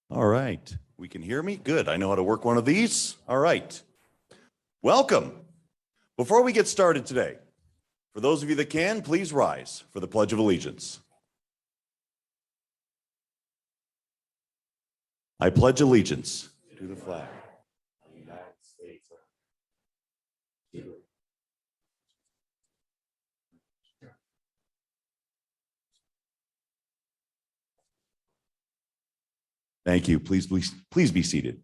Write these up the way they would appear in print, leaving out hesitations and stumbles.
All right, we can hear me? Good, I know how to work one of these. All right, welcome. Before we get started today, for those of you that can, please rise for the Pledge of Allegiance. I pledge allegiance to the flag of the United States of America. Thank you. Please be seated.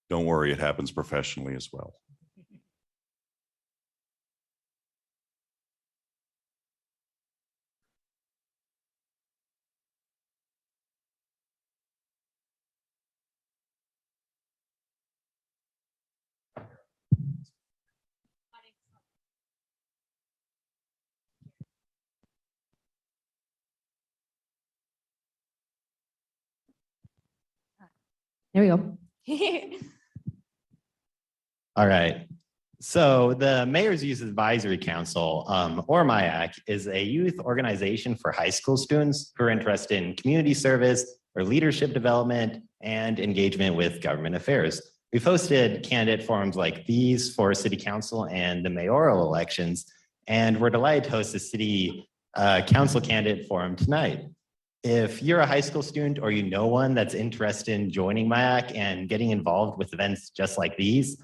Don't worry, it happens professionally as well. There we go. All right. So the Mayor's Youth Advisory Council, or MYAC, is a youth organization for high school students who are interested in community service or leadership development and engagement with government affairs. We've hosted candidate forums like these for City Council and the mayoral elections, and we're delighted to host a City Council candidate forum tonight. If you're a high school student or you know one that's interested in joining MYAC and getting involved with events just like these,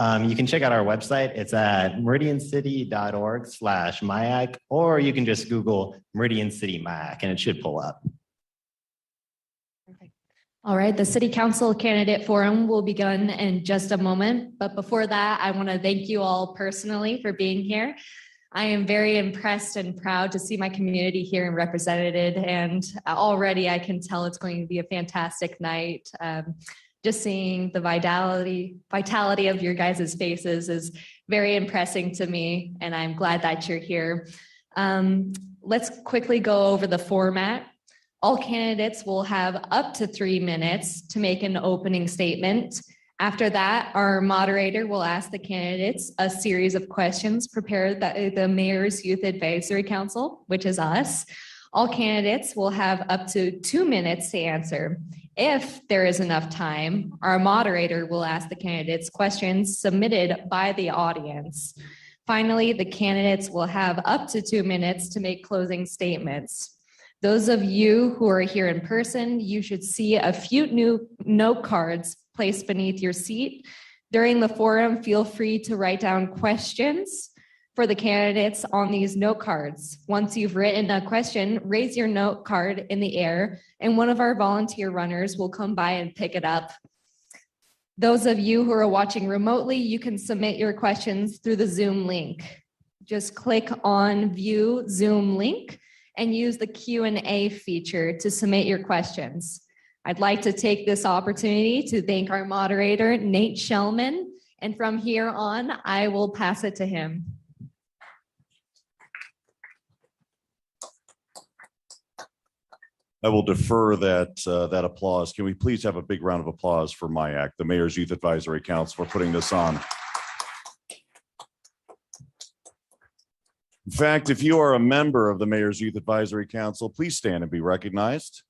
you can check out our website. It's at meridiancity.org/MYAC, or you can just Google Meridian City MYAC and it should pull up. Perfect. All right, the City Council Candidate Forum will begin in just a moment. But before that, I want to thank you all personally for being here. I am very impressed and proud to see my community here and represented, and already I can tell it's going to be a fantastic night. Just seeing the vitality of your guys' faces is very impressive to me, and I'm glad that you're here. Let's quickly go over the format. All candidates will have up to 3 minutes to make an opening statement. After that, our moderator will ask the candidates a series of questions prepared by the Mayor's Youth Advisory Council, which is us. All candidates will have up to 2 minutes to answer. If there is enough time, our moderator will ask the candidates questions submitted by the audience. Finally, the candidates will have up to 2 minutes to make closing statements. Those of you who are here in person, you should see a few new note cards placed beneath your seat. During the forum, feel free to write down questions for the candidates on these note cards. Once you've written a question, raise your note card in the air and one of our volunteer runners will come by and pick it up. Those of you who are watching remotely, you can submit your questions through the Zoom link. Just click on View Zoom link and use the Q&A feature to submit your questions. I'd like to take this opportunity to thank our moderator, Nate Shellman, and from here on, I will pass it to him. I will defer that applause. Can we please have a big round of applause for MYAC, the Mayor's Youth Advisory Council, for putting this on. In fact, if you are a member of the Mayor's Youth Advisory Council, please stand and be recognized.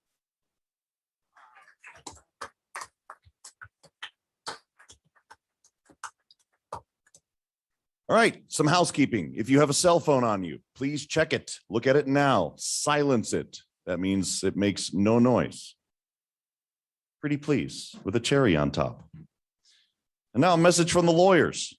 All right, some housekeeping. If you have a cell phone on you, please check it. Look at it now. Silence it. That means it makes no noise. Pretty please, with a cherry on top. And now a message from the lawyers.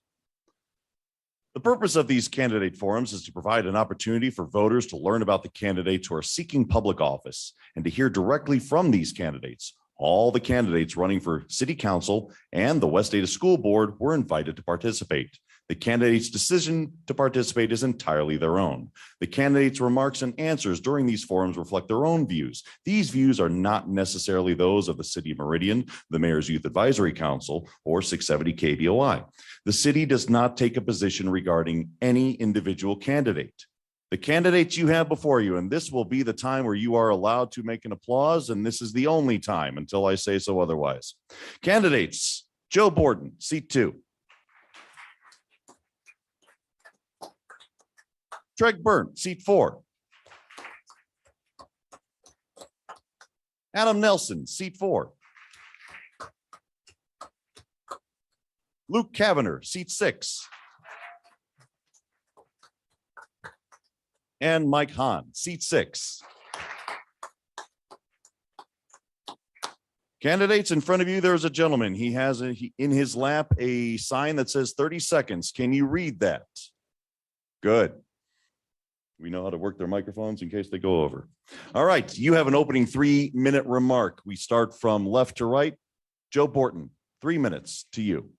The purpose of these candidate forums is to provide an opportunity for voters to learn about the candidates who are seeking public office and to hear directly from these candidates. All the candidates running for City Council and the West Ada School Board were invited to participate. The candidate's decision to participate is entirely their own. The candidates' remarks and answers during these forums reflect their own views. These views are not necessarily those of the City of Meridian, the Mayor's Youth Advisory Council, or 670 KBOI. The city does not take a position regarding any individual candidate. The candidates you have before you, and this will be the time where you are allowed to make an applause, and this is the only time until I say so otherwise. Candidates, Joe Borton, seat 2. Treg Burnt, seat 4. Adam Nelson, seat 4. Luke Kavanagh, seat 6. And Mike Hahn, seat 6. Candidates, in front of you, there's a gentleman. He has in his lap a sign that says 30 seconds. Can you read that? Good. We know how to work their microphones in case they go over. All right, you have an opening 3-minute remark. We start from left to right. Joe Borton, 3 minutes to you.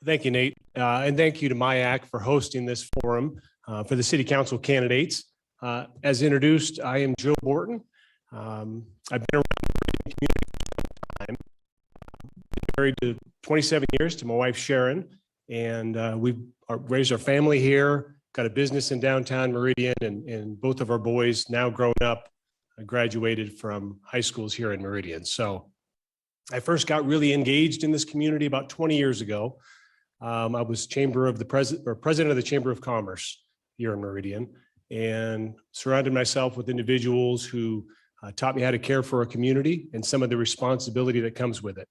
Thank you, Nate. And thank you to MYAC for hosting this forum for the City Council candidates. As introduced, I am Joe Borton. I've been around the community for a long time. Married to 27 years to my wife, Sharon, and we've raised our family here, got a business in downtown Meridian, and both of our boys, now grown up, graduated from high schools here in Meridian. So I first got really engaged in this community about 20 years ago. I was president of the Chamber of Commerce here in Meridian, and surrounded myself with individuals who taught me how to care for a community and some of the responsibility that comes with it.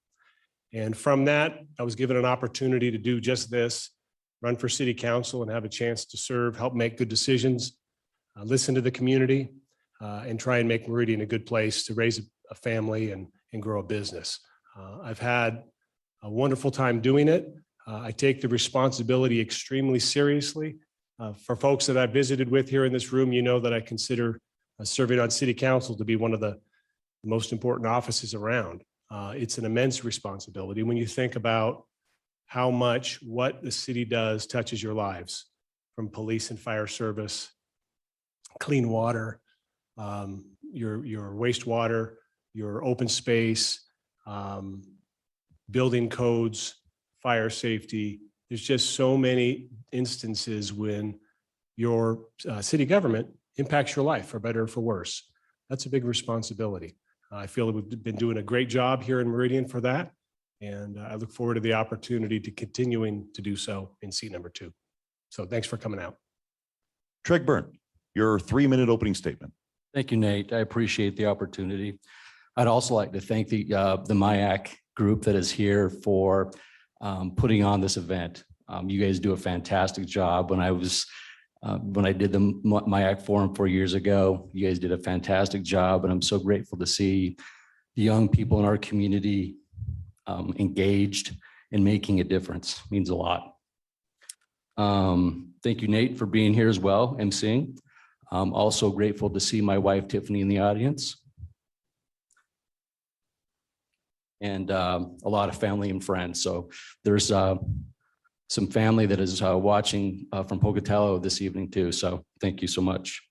And from that, I was given an opportunity to do just this, run for City Council and have a chance to serve, help make good decisions, listen to the community, and try and make Meridian a good place to raise a family and grow a business. I've had a wonderful time doing it. I take the responsibility extremely seriously. For folks that I've visited with here in this room, you know that I consider serving on City Council to be one of the most important offices around. It's an immense responsibility when you think about how much what the city does touches your lives, from police and fire service, clean water, your wastewater, your open space, building codes, fire safety. There's just so many instances when your city government impacts your life for better or for worse. That's a big responsibility. I feel that we've been doing a great job here in Meridian for that. And I look forward to the opportunity to continuing to do so in seat number 2. So thanks for coming out. Treg Burnt, your 3-minute opening statement. Thank you, Nate. I appreciate the opportunity. I'd also like to thank the MYAC group that is here for putting on this event. You guys do a fantastic job. When I did the MYAC forum 4 years ago, you guys did a fantastic job, and I'm so grateful to see the young people in our community engaged in making a difference. It means a lot. Thank you, Nate, for being here as well, emceeing. I'm also grateful to see my wife, Tiffany, in the audience. And a lot of family and friends. So there's some family that is watching from Pocatello this evening too. So thank you so much.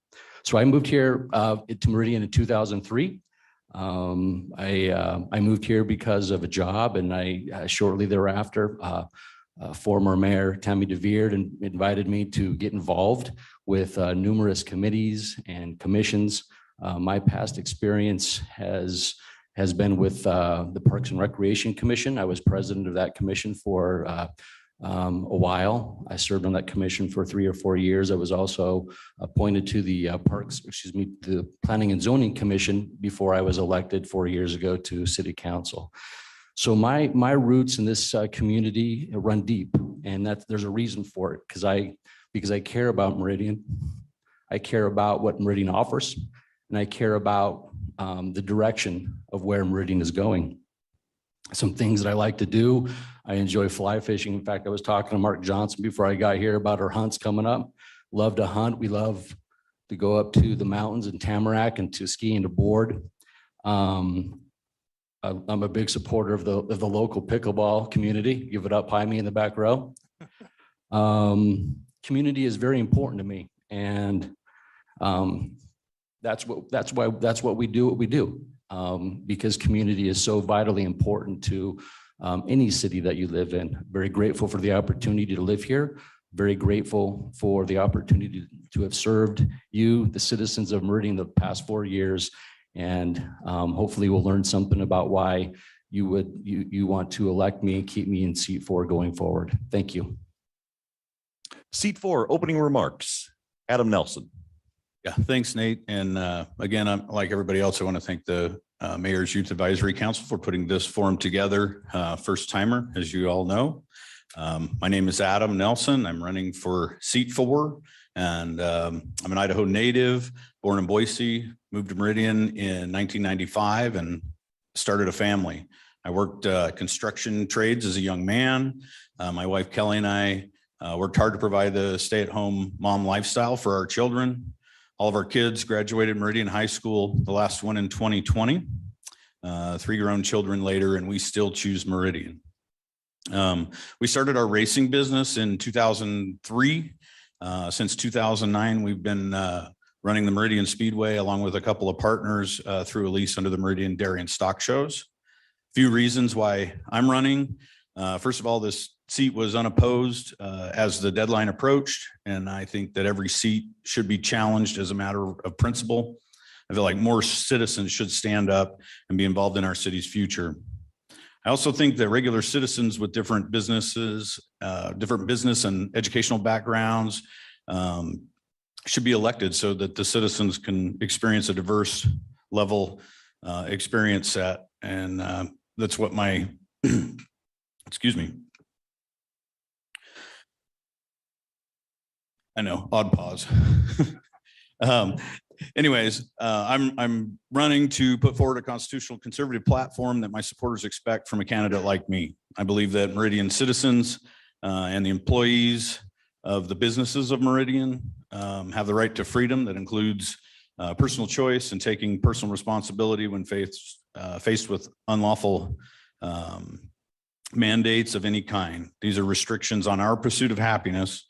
So I moved here to Meridian in 2003. I moved here because of a job, and I shortly thereafter, former Mayor Tammy DeVeerd invited me to get involved with numerous committees and commissions. My past experience has been with the Parks and Recreation Commission. I was president of that commission for a while. I served on that commission for 3 or 4 years. I was also appointed to the the Planning and Zoning Commission before I was elected 4 years ago to City Council. So my roots in this community run deep, and there's a reason for it, because I care about Meridian. I care about what Meridian offers, and I care about the direction of where Meridian is going. some things that I like to do. I enjoy fly fishing. In fact, I was talking to Mark Johnson before I got here about our hunts coming up. Love to hunt. We love to go up to the mountains in Tamarack and to ski and to board. I'm a big supporter of the local pickleball community. Give it up, behind me in the back row. Community is very important to me, and that's what we do. Because community is so vitally important to any city that you live in. Very grateful for the opportunity to live here. Very grateful for the opportunity to have served you, the citizens of Meridian, the past 4 years. And hopefully we'll learn something about why you want to elect me, keep me in seat 4 going forward. Thank you. Seat 4, opening remarks. Adam Nelson. Yeah, thanks, Nate. And again, I'm like everybody else, I want to thank the Mayor's Youth Advisory Council for putting this forum together. First timer, as you all know. My name is Adam Nelson. I'm running for seat 4, and I'm an Idaho native, born in Boise, moved to Meridian in 1995 and started a family. I worked construction trades as a young man. My wife Kelly and I worked hard to provide the stay-at-home mom lifestyle for our children. All of our kids graduated Meridian High School, the last one in 2020. 3 grown children later, and we still choose Meridian. We started our racing business in 2003. Since 2009, we've been running the Meridian Speedway along with a couple of partners through a lease under the Meridian Dairy and Stock Shows. A few reasons why I'm running. First of all, this seat was unopposed as the deadline approached, and I think that every seat should be challenged as a matter of principle. I feel like more citizens should stand up and be involved in our city's future. I also think that regular citizens with different businesses, different business and educational backgrounds should be elected so that the citizens can experience a diverse level experience set. And that's what my, excuse me. I know, odd pause. Anyways, I'm running to put forward a constitutional conservative platform that my supporters expect from a candidate like me. I believe that Meridian citizens and the employees of the businesses of Meridian have the right to freedom that includes personal choice and taking personal responsibility when faced with unlawful mandates of any kind. These are restrictions on our pursuit of happiness.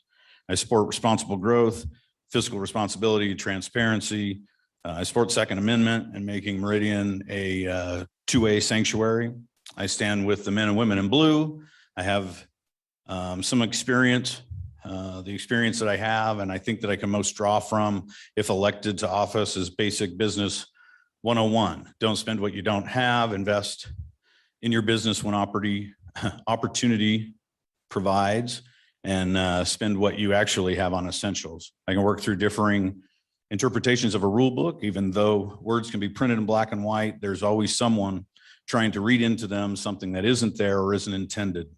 I support responsible growth, fiscal responsibility, transparency. I support Second Amendment and making Meridian a two-way sanctuary. I stand with the men and women in blue. I have some experience, the experience that I have, and I think that I can most draw from if elected to office is basic business 101. Don't spend what you don't have. Invest in your business when opportunity provides, and spend what you actually have on essentials. I can work through differing interpretations of a rule book. Even though words can be printed in black and white, there's always someone trying to read into them something that isn't there or isn't intended.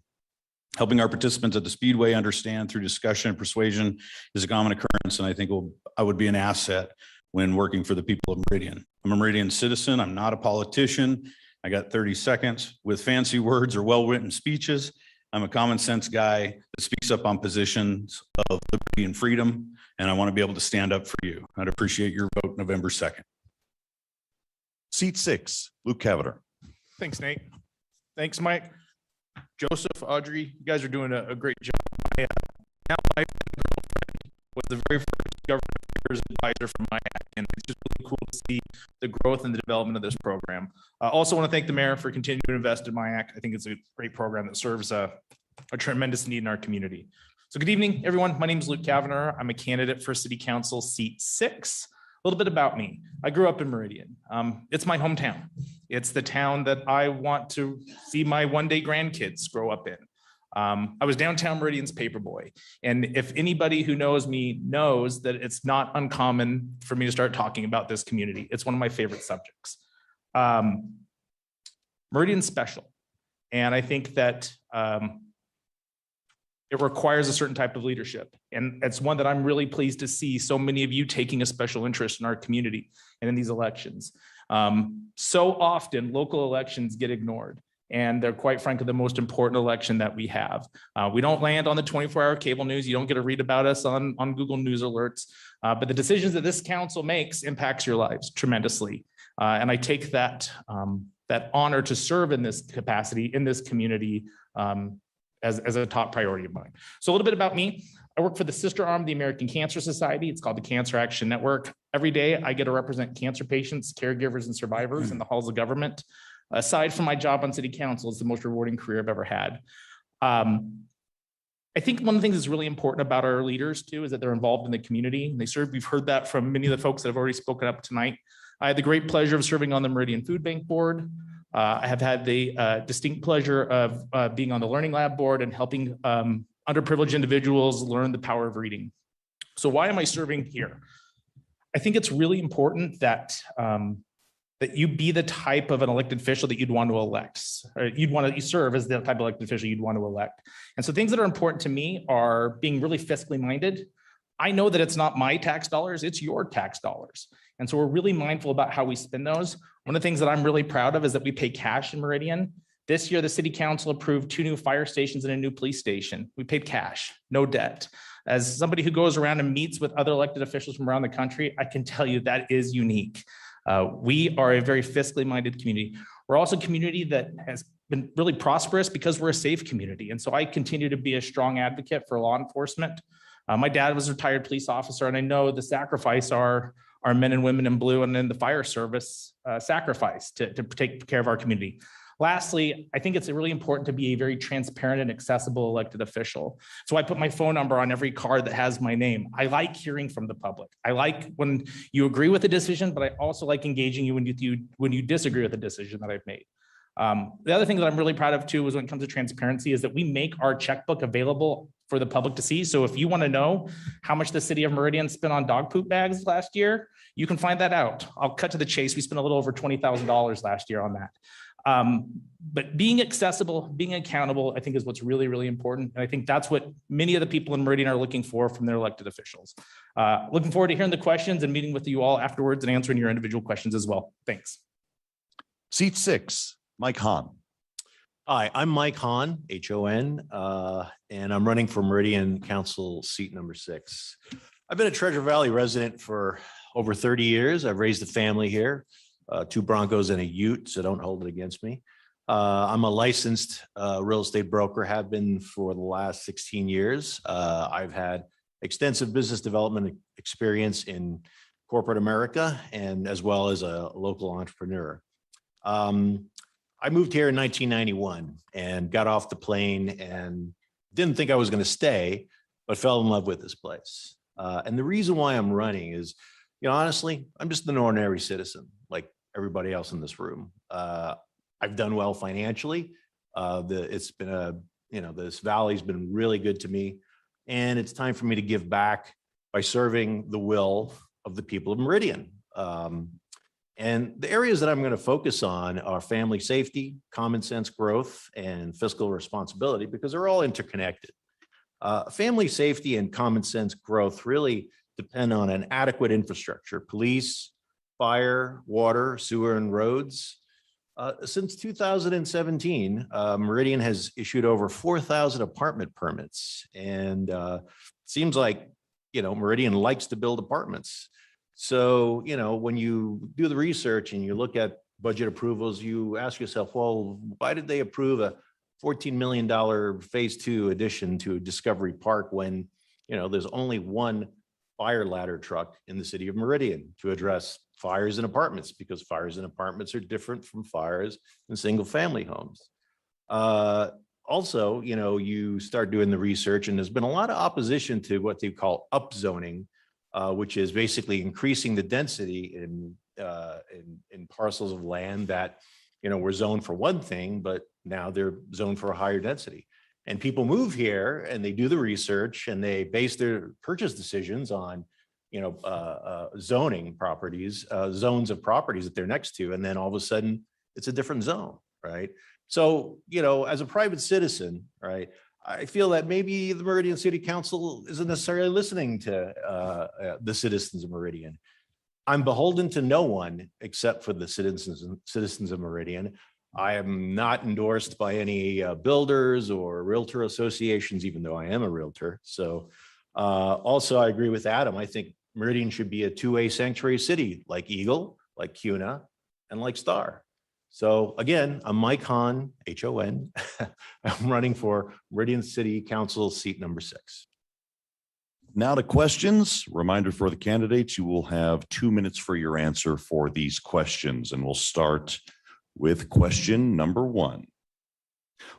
Helping our participants at the Speedway understand through discussion and persuasion is a common occurrence, and I think I would be an asset when working for the people of Meridian. I'm a Meridian citizen. I'm not a politician. I got 30 seconds with fancy words or well-written speeches. I'm a common sense guy that speaks up on positions of liberty and freedom, and I want to be able to stand up for you. I'd appreciate your vote November 2nd. Seat 6, Luke Kavanagh. Thanks, Nate. Thanks, Mike. Joseph, Audrey, you guys are doing a great job. My girlfriend was the very first government affairs advisor for MYAC, and it's just really cool to see the growth and the development of this program. I also want to thank the mayor for continuing to invest in MYAC. I think it's a great program that serves a tremendous need in our community. So good evening, everyone. My name is Luke Kavanagh. I'm a candidate for City Council seat 6. A little bit about me. I grew up in Meridian. It's my hometown. It's the town that I want to see my one-day grandkids grow up in. I was downtown Meridian's paperboy. And if anybody who knows me knows that it's not uncommon for me to start talking about this community. It's one of my favorite subjects. Meridian's special. And I think that it requires a certain type of leadership. And it's one that I'm really pleased to see so many of you taking a special interest in our community and in these elections. So often local elections get ignored. And they're quite frankly the most important election that we have. We don't land on the 24-hour cable news. You don't get to read about us on Google News alerts, but the decisions that this council makes impacts your lives tremendously. And I take that honor to serve in this capacity, in this community, as a top priority of mine. So a little bit about me. I work for the sister arm of the American Cancer Society. It's called the Cancer Action Network. Every day I get to represent cancer patients, caregivers, and survivors in the halls of government. Aside from my job on city council, it's the most rewarding career I've ever had. I think one of the things that's really important about our leaders too is that they're involved in the community. They serve. We've heard that from many of the folks that have already spoken up tonight. I had the great pleasure of serving on the Meridian Food Bank Board. I have had the distinct pleasure of being on the Learning Lab Board and helping underprivileged individuals learn the power of reading. So why am I serving here? I think it's really important that that you be the type of an elected official that you'd want to elect, or you serve as the type of elected official you'd want to elect. And so things that are important to me are being really fiscally minded. I know that it's not my tax dollars, it's your tax dollars. And so we're really mindful about how we spend those. One of the things that I'm really proud of is that we pay cash in Meridian. This year, the city council approved 2 new fire stations and a new police station. We paid cash, no debt. As somebody who goes around and meets with other elected officials from around the country, I can tell you that is unique. We are a very fiscally minded community. We're also a community that has been really prosperous because we're a safe community. And so I continue to be a strong advocate for law enforcement. My dad was a retired police officer, and I know the sacrifice our men and women in blue and in the fire service sacrifice to take care of our community. Lastly, I think it's really important to be a very transparent and accessible elected official. So I put my phone number on every card that has my name. I like hearing from the public. I like when you agree with the decision, but I also like engaging you when you disagree with the decision that I've made. The other thing that I'm really proud of too is when it comes to transparency is that we make our checkbook available for the public to see. So if you want to know how much the city of Meridian spent on dog poop bags last year, you can find that out. I'll cut to the chase. We spent a little over $20,000 last year on that. But being accessible, being accountable, I think is what's really, really important. And I think that's what many of the people in Meridian are looking for from their elected officials. Looking forward to hearing the questions and meeting with you all afterwards and answering your individual questions as well. Thanks. Seat 6, Mike Hahn. Hi, I'm Mike Hahn, H-O-N, and I'm running for Meridian Council seat number 6. I've been a Treasure Valley resident for over 30 years. I've raised a family here. 2 Broncos and a Ute, so don't hold it against me. I'm a licensed real estate broker, have been for the last 16 years. I've had extensive business development experience in corporate America and as well as a local entrepreneur. I moved here in 1991 and got off the plane and didn't think I was going to stay, but fell in love with this place. And the reason why I'm running is, honestly, I'm just an ordinary citizen, like everybody else in this room. I've done well financially. It's been this valley's been really good to me, and it's time for me to give back by serving the will of the people of Meridian. And the areas that I'm going to focus on are family safety, common sense growth, and fiscal responsibility, because they're all interconnected. Family safety and common sense growth really depend on an adequate infrastructure, police, fire, water, sewer, and roads. Since 2017, Meridian has issued over 4,000 apartment permits, and seems like, Meridian likes to build apartments. So, when you do the research and you look at budget approvals, you ask yourself, well, why did they approve a $14 million phase 2 addition to Discovery Park when, there's only one fire ladder truck in the city of Meridian to address fires in apartments, because fires in apartments are different from fires in single family homes. Also, you start doing the research, and there's been a lot of opposition to what they call upzoning, which is basically increasing the density in parcels of land that, were zoned for one thing, but now they're zoned for a higher density. And people move here and they do the research and they base their purchase decisions on, zoning properties, zones of properties that they're next to. And then all of a sudden it's a different zone, right? So, as a private citizen, right, I feel that maybe the Meridian City Council isn't necessarily listening to the citizens of Meridian. I'm beholden to no one except for the citizens of Meridian. I am not endorsed by any builders or realtor associations, even though I am a realtor. So also, I agree with Adam. I think Meridian should be a two-way sanctuary city like Eagle, like Cuna, and like Star. So again, I'm Mike Hahn, H-O-N. I'm running for Meridian City Council seat number 6. Now to questions. Reminder for the candidates, you will have 2 minutes for your answer for these questions. And we'll start with question number 1.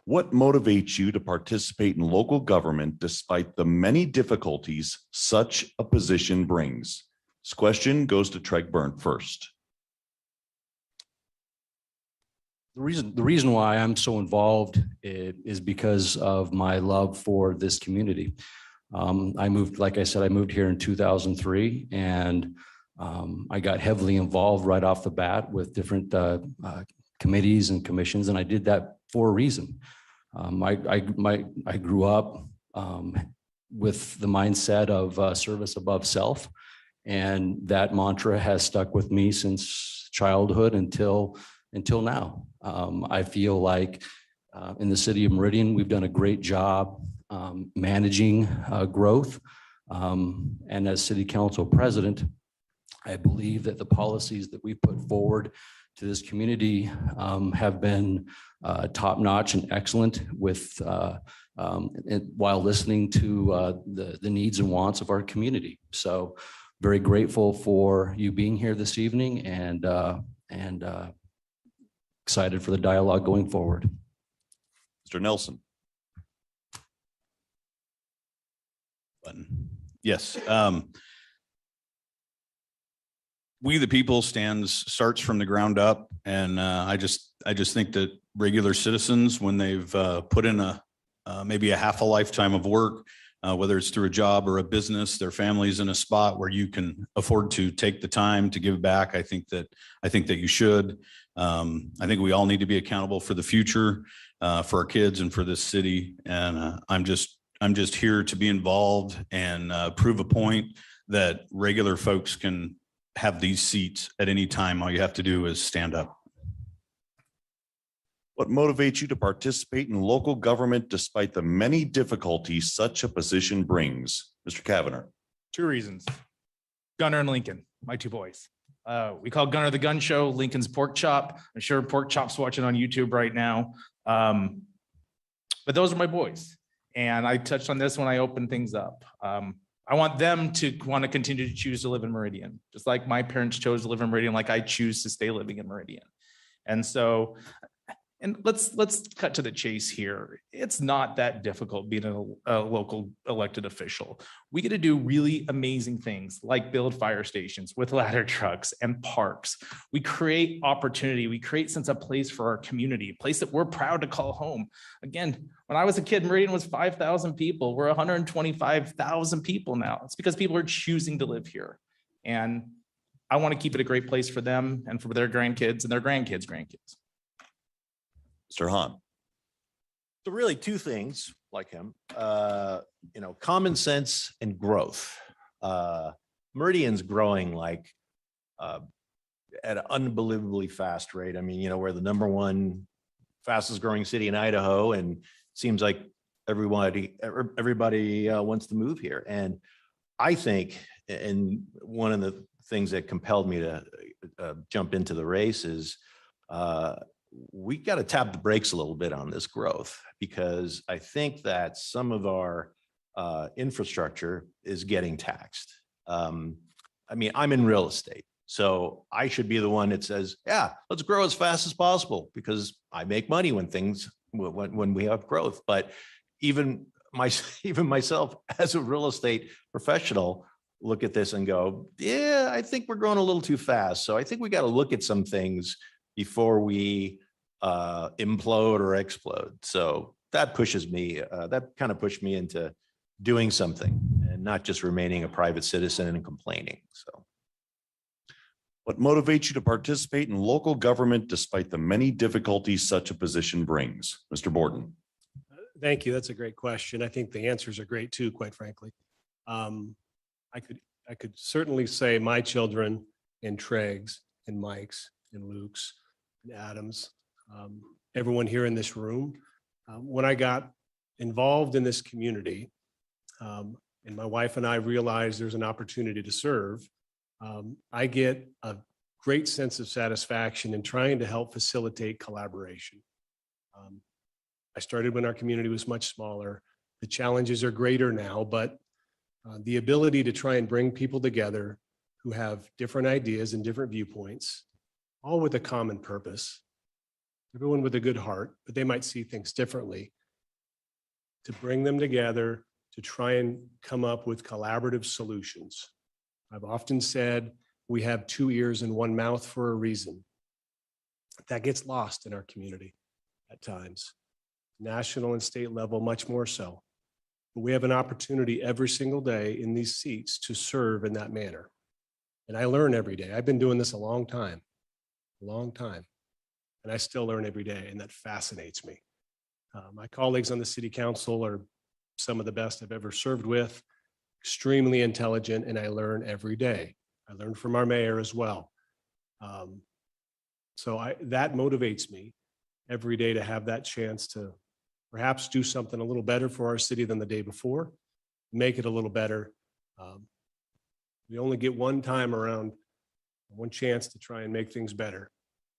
What motivates you to participate in local government despite the many difficulties such a position brings? This question goes to Treg Burnt first. The reason why I'm so involved is because of my love for this community. I moved, like I said, I moved here in 2003, and I got heavily involved right off the bat with different committees and commissions, and I did that for a reason. I grew up with the mindset of service above self, and that mantra has stuck with me since childhood until now. I feel like in the city of Meridian, we've done a great job managing growth. And as city council president, I believe that the policies that we put forward to this community have been top-notch and excellent with while listening to the needs and wants of our community. So very grateful for you being here this evening, and excited for the dialogue going forward. Mr. Nelson. Yes. We the people starts from the ground up, and I just think that regular citizens, when they've put in maybe a half a lifetime of work, whether it's through a job or a business, their family's in a spot where you can afford to take the time to give back. I think that you should. I think we all need to be accountable for the future, for our kids and for this city. And I'm just here to be involved and prove a point that regular folks can have these seats at any time. All you have to do is stand up. What motivates you to participate in local government despite the many difficulties such a position brings? Mr. Kavanagh. 2 reasons. Gunner and Lincoln, my 2 boys. We call Gunner the Gun Show, Lincoln's Pork Chop. I'm sure Pork Chop's watching on YouTube right now. But those are my boys. And I touched on this when I opened things up. I want them to want to continue to choose to live in Meridian, just like my parents chose to live in Meridian, like I choose to stay living in Meridian. And so, and let's cut to the chase here. It's not that difficult being a local elected official. We get to do really amazing things like build fire stations with ladder trucks and parks. We create opportunity. We create sense of place for our community, a place that we're proud to call home. Again, when I was a kid, Meridian was 5,000 people. We're 125,000 people now. It's because people are choosing to live here. And I want to keep it a great place for them and for their grandkids and their grandkids' grandkids. Mr. Hahn. So really 2 things like him, common sense and growth. Meridian's growing like at an unbelievably fast rate. I mean, we're the #1 fastest growing city in Idaho, and it seems like everybody wants to move here. And I think, and one of the things that compelled me to jump into the race is we got to tap the brakes a little bit on this growth, because I think that some of our infrastructure is getting taxed. I mean, I'm in real estate, so I should be the one that says, yeah, let's grow as fast as possible, because I make money when we have growth. But even myself as a real estate professional look at this and go, yeah, I think we're growing a little too fast. So I think we got to look at some things before we implode or explode. So that pushes me, that kind of pushed me into doing something and not just remaining a private citizen and complaining. So What motivates you to participate in local government despite the many difficulties such a position brings? Mr. Borton. Thank you. That's a great question. I think the answers are great too, quite frankly. I could certainly say my children and Treg's and Mike's and Luke's and Adam's everyone here in this room. When I got involved in this community, and my wife and I realized there's an opportunity to serve, I get a great sense of satisfaction in trying to help facilitate collaboration. I started when our community was much smaller. The challenges are greater now, but the ability to try and bring people together who have different ideas and different viewpoints, all with a common purpose, everyone with a good heart, but they might see things differently, to bring them together to try and come up with collaborative solutions. I've often said we have 2 ears and 1 mouth for a reason. That gets lost in our community at times, national and state level, much more so. But we have an opportunity every single day in these seats to serve in that manner. And I learn every day. I've been doing this a long time. And I still learn every day, and that fascinates me. My colleagues on the city council are some of the best I've ever served with, extremely intelligent, and I learn every day. I learn from our mayor as well. So that motivates me every day to have that chance to perhaps do something a little better for our city than the day before, make it a little better. We only get one time around, one chance to try and make things better.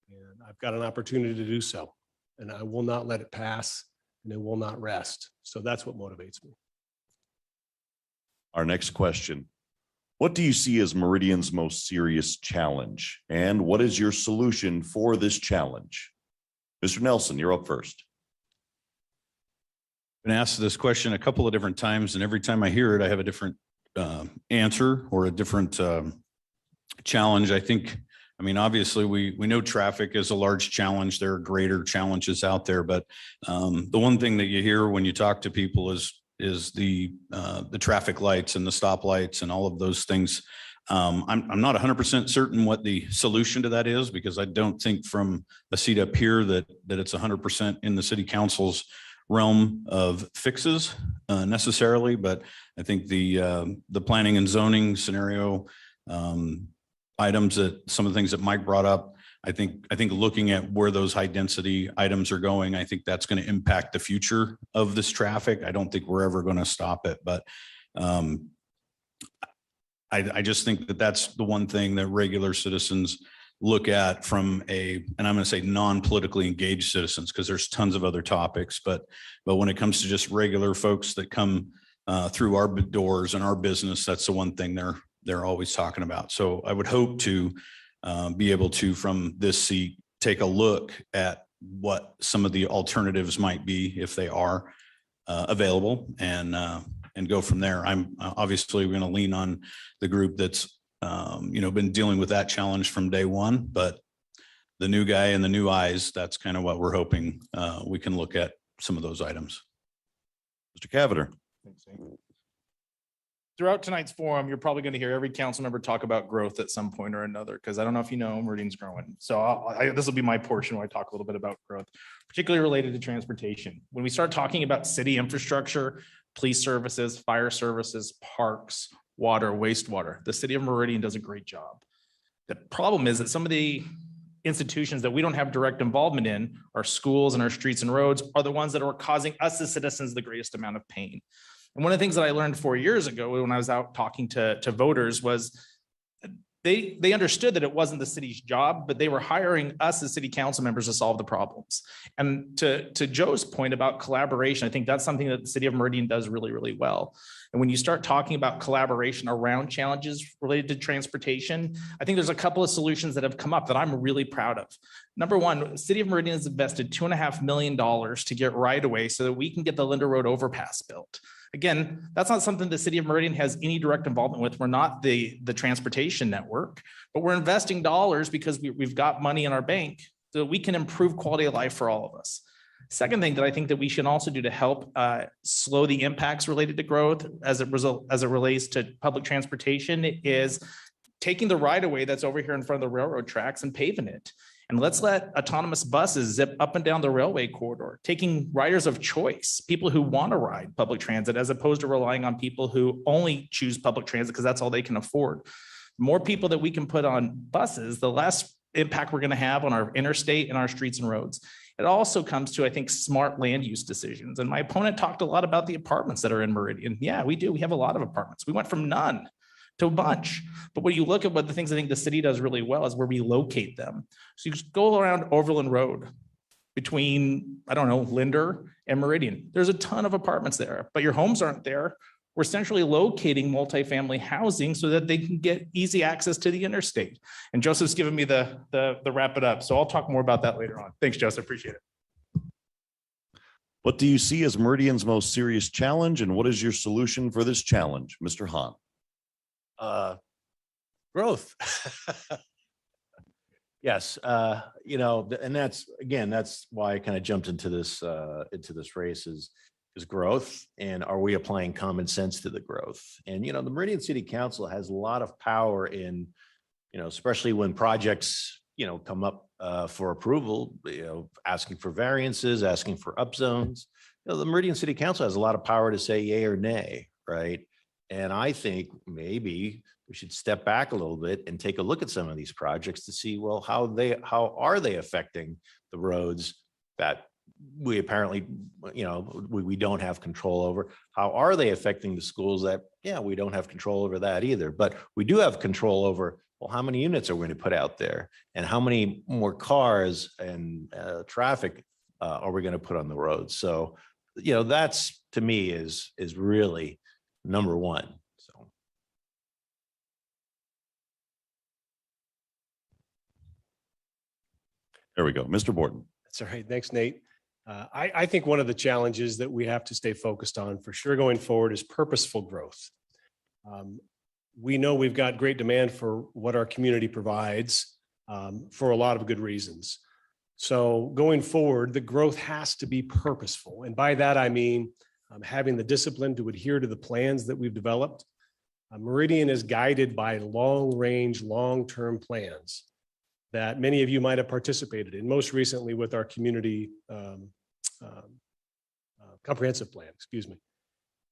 And I've got an opportunity to do so, and I will not let it pass, and it will not rest. So that's what motivates me. Our next question. What do you see as Meridian's most serious challenge? And what is your solution for this challenge? Mr. Nelson, you're up first. Been asked this question a couple of different times, and every time I hear it, I have a different answer or a different challenge. I mean, obviously, we know traffic is a large challenge. There are greater challenges out there, but the one thing that you hear when you talk to people is the traffic lights and the stoplights and all of those things. I'm not 100% certain what the solution to that is, because I don't think from a seat up here that it's 100% in the city council's realm of fixes necessarily, but I think the planning and zoning scenario items, that some of the things that Mike brought up, I think looking at where those high density items are going, I think that's going to impact the future of this traffic. I don't think we're ever going to stop it, but I just think that that's the one thing that regular citizens look at from and I'm going to say non-politically engaged citizens, because there's tons of other topics, but when it comes to just regular folks that come through our doors and our business, that's the one thing they're always talking about. So I would hope to be able to, from this seat, take a look at what some of the alternatives might be if they are available, and go from there. I'm obviously going to lean on the group that's been dealing with that challenge from day one, but the new guy and the new eyes, that's kind of what we're hoping we can look at some of those items. Mr. Kavanagh. Thanks, Nate. Throughout tonight's forum, you're probably going to hear every council member talk about growth at some point or another, because I don't know if you know, Meridian's growing. So this will be my portion where I talk a little bit about growth, particularly related to transportation. When we start talking about city infrastructure, police services, fire services, parks, water, wastewater, the city of Meridian does a great job. The problem is that some of the institutions that we don't have direct involvement in, our schools and our streets and roads, are the ones that are causing us as citizens the greatest amount of pain. And one of the things that I learned 4 years ago when I was out talking to voters was they understood that it wasn't the city's job, but they were hiring us as city council members to solve the problems. And to Joe's point about collaboration, I think that's something that the city of Meridian does really, really well. And when you start talking about collaboration around challenges related to transportation, I think there's a couple of solutions that have come up that I'm really proud of. Number one, the city of Meridian has invested $2.5 million to get right away so that we can get the Linda Road overpass built. Again, that's not something the city of Meridian has any direct involvement with. We're not the transportation network, but we're investing dollars because we've got money in our bank so that we can improve quality of life for all of us. Second thing that I think that we should also do to help slow the impacts related to growth as it relates to public transportation is taking the right of way that's over here in front of the railroad tracks and paving it. And let's let autonomous buses zip up and down the railway corridor, taking riders of choice, people who want to ride public transit, as opposed to relying on people who only choose public transit because that's all they can afford. The more people that we can put on buses, the less impact we're going to have on our interstate and our streets and roads. It also comes to, I think, smart land use decisions. And my opponent talked a lot about the apartments that are in Meridian. Yeah, we do. We have a lot of apartments. We went from none to a bunch. But when you look at what the things I think the city does really well is where we locate them. So you just go around Overland Road between, I don't know, Linder and Meridian. There's a ton of apartments there, but your homes aren't there. We're centrally locating multifamily housing so that they can get easy access to the interstate. And Joseph's given me the wrap it up. So I'll talk more about that later on. Thanks, Joseph. Appreciate it. What do you see as Meridian's most serious challenge, and what is your solution for this challenge? Mr. Hahn. Growth. Yes, and that's why I kind of jumped into this race is growth, and are we applying common sense to the growth? And the Meridian City Council has a lot of power in, especially when projects come up for approval, asking for variances, asking for upzones. The Meridian City Council has a lot of power to say yay or nay, right? And I think maybe we should step back a little bit and take a look at some of these projects to see, well, how are they affecting the roads that we apparently, we don't have control over? How are they affecting the schools that, we don't have control over that either, but we do have control over, well, how many units are we going to put out there, and how many more cars and traffic are we going to put on the road? So, that's, to me, is really number one. So. There we go. Mr. Borton. That's all right. Thanks, Nate. I think one of the challenges that we have to stay focused on for sure going forward is purposeful growth. We know we've got great demand for what our community provides for a lot of good reasons. So going forward, the growth has to be purposeful. And by that, I mean having the discipline to adhere to the plans that we've developed. Meridian is guided by long-range, long-term plans that many of you might have participated in, most recently with our community comprehensive plan,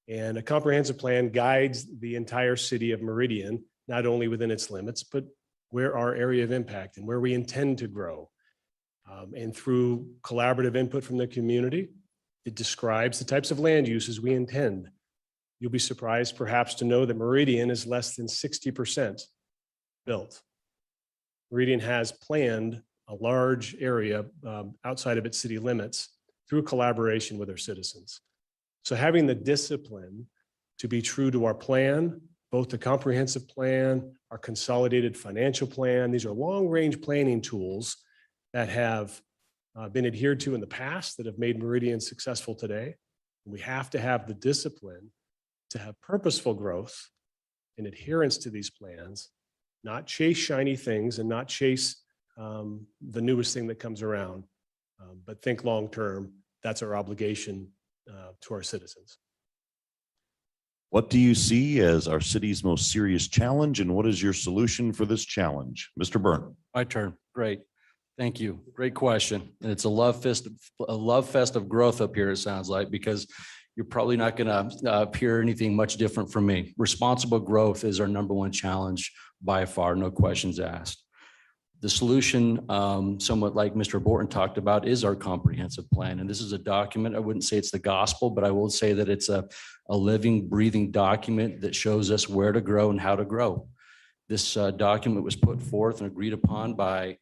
And a comprehensive plan guides the entire city of Meridian, not only within its limits, but where our area of impact and where we intend to grow. And through collaborative input from the community, it describes the types of land uses we intend. You'll be surprised perhaps to know that Meridian is less than 60% built. Meridian has planned a large area outside of its city limits through collaboration with our citizens. So having the discipline to be true to our plan, both the comprehensive plan, our consolidated financial plan, these are long-range planning tools that have been adhered to in the past that have made Meridian successful today. We have to have the discipline to have purposeful growth and adherence to these plans, not chase shiny things and not chase the newest thing that comes around, but think long-term. That's our obligation to our citizens. What do you see as our city's most serious challenge, and what is your solution for this challenge? Mr. Byrne. My turn. Great. Thank you. Great question. And it's a love fest of growth up here, it sounds like, because you're probably not going to hear anything much different from me. Responsible growth is our number one challenge by far, no questions asked. The solution, somewhat like Mr. Borton talked about, is our comprehensive plan. And this is a document. I wouldn't say it's the gospel, but I will say that it's a living, breathing document that shows us where to grow and how to grow. This document was put forth and agreed upon by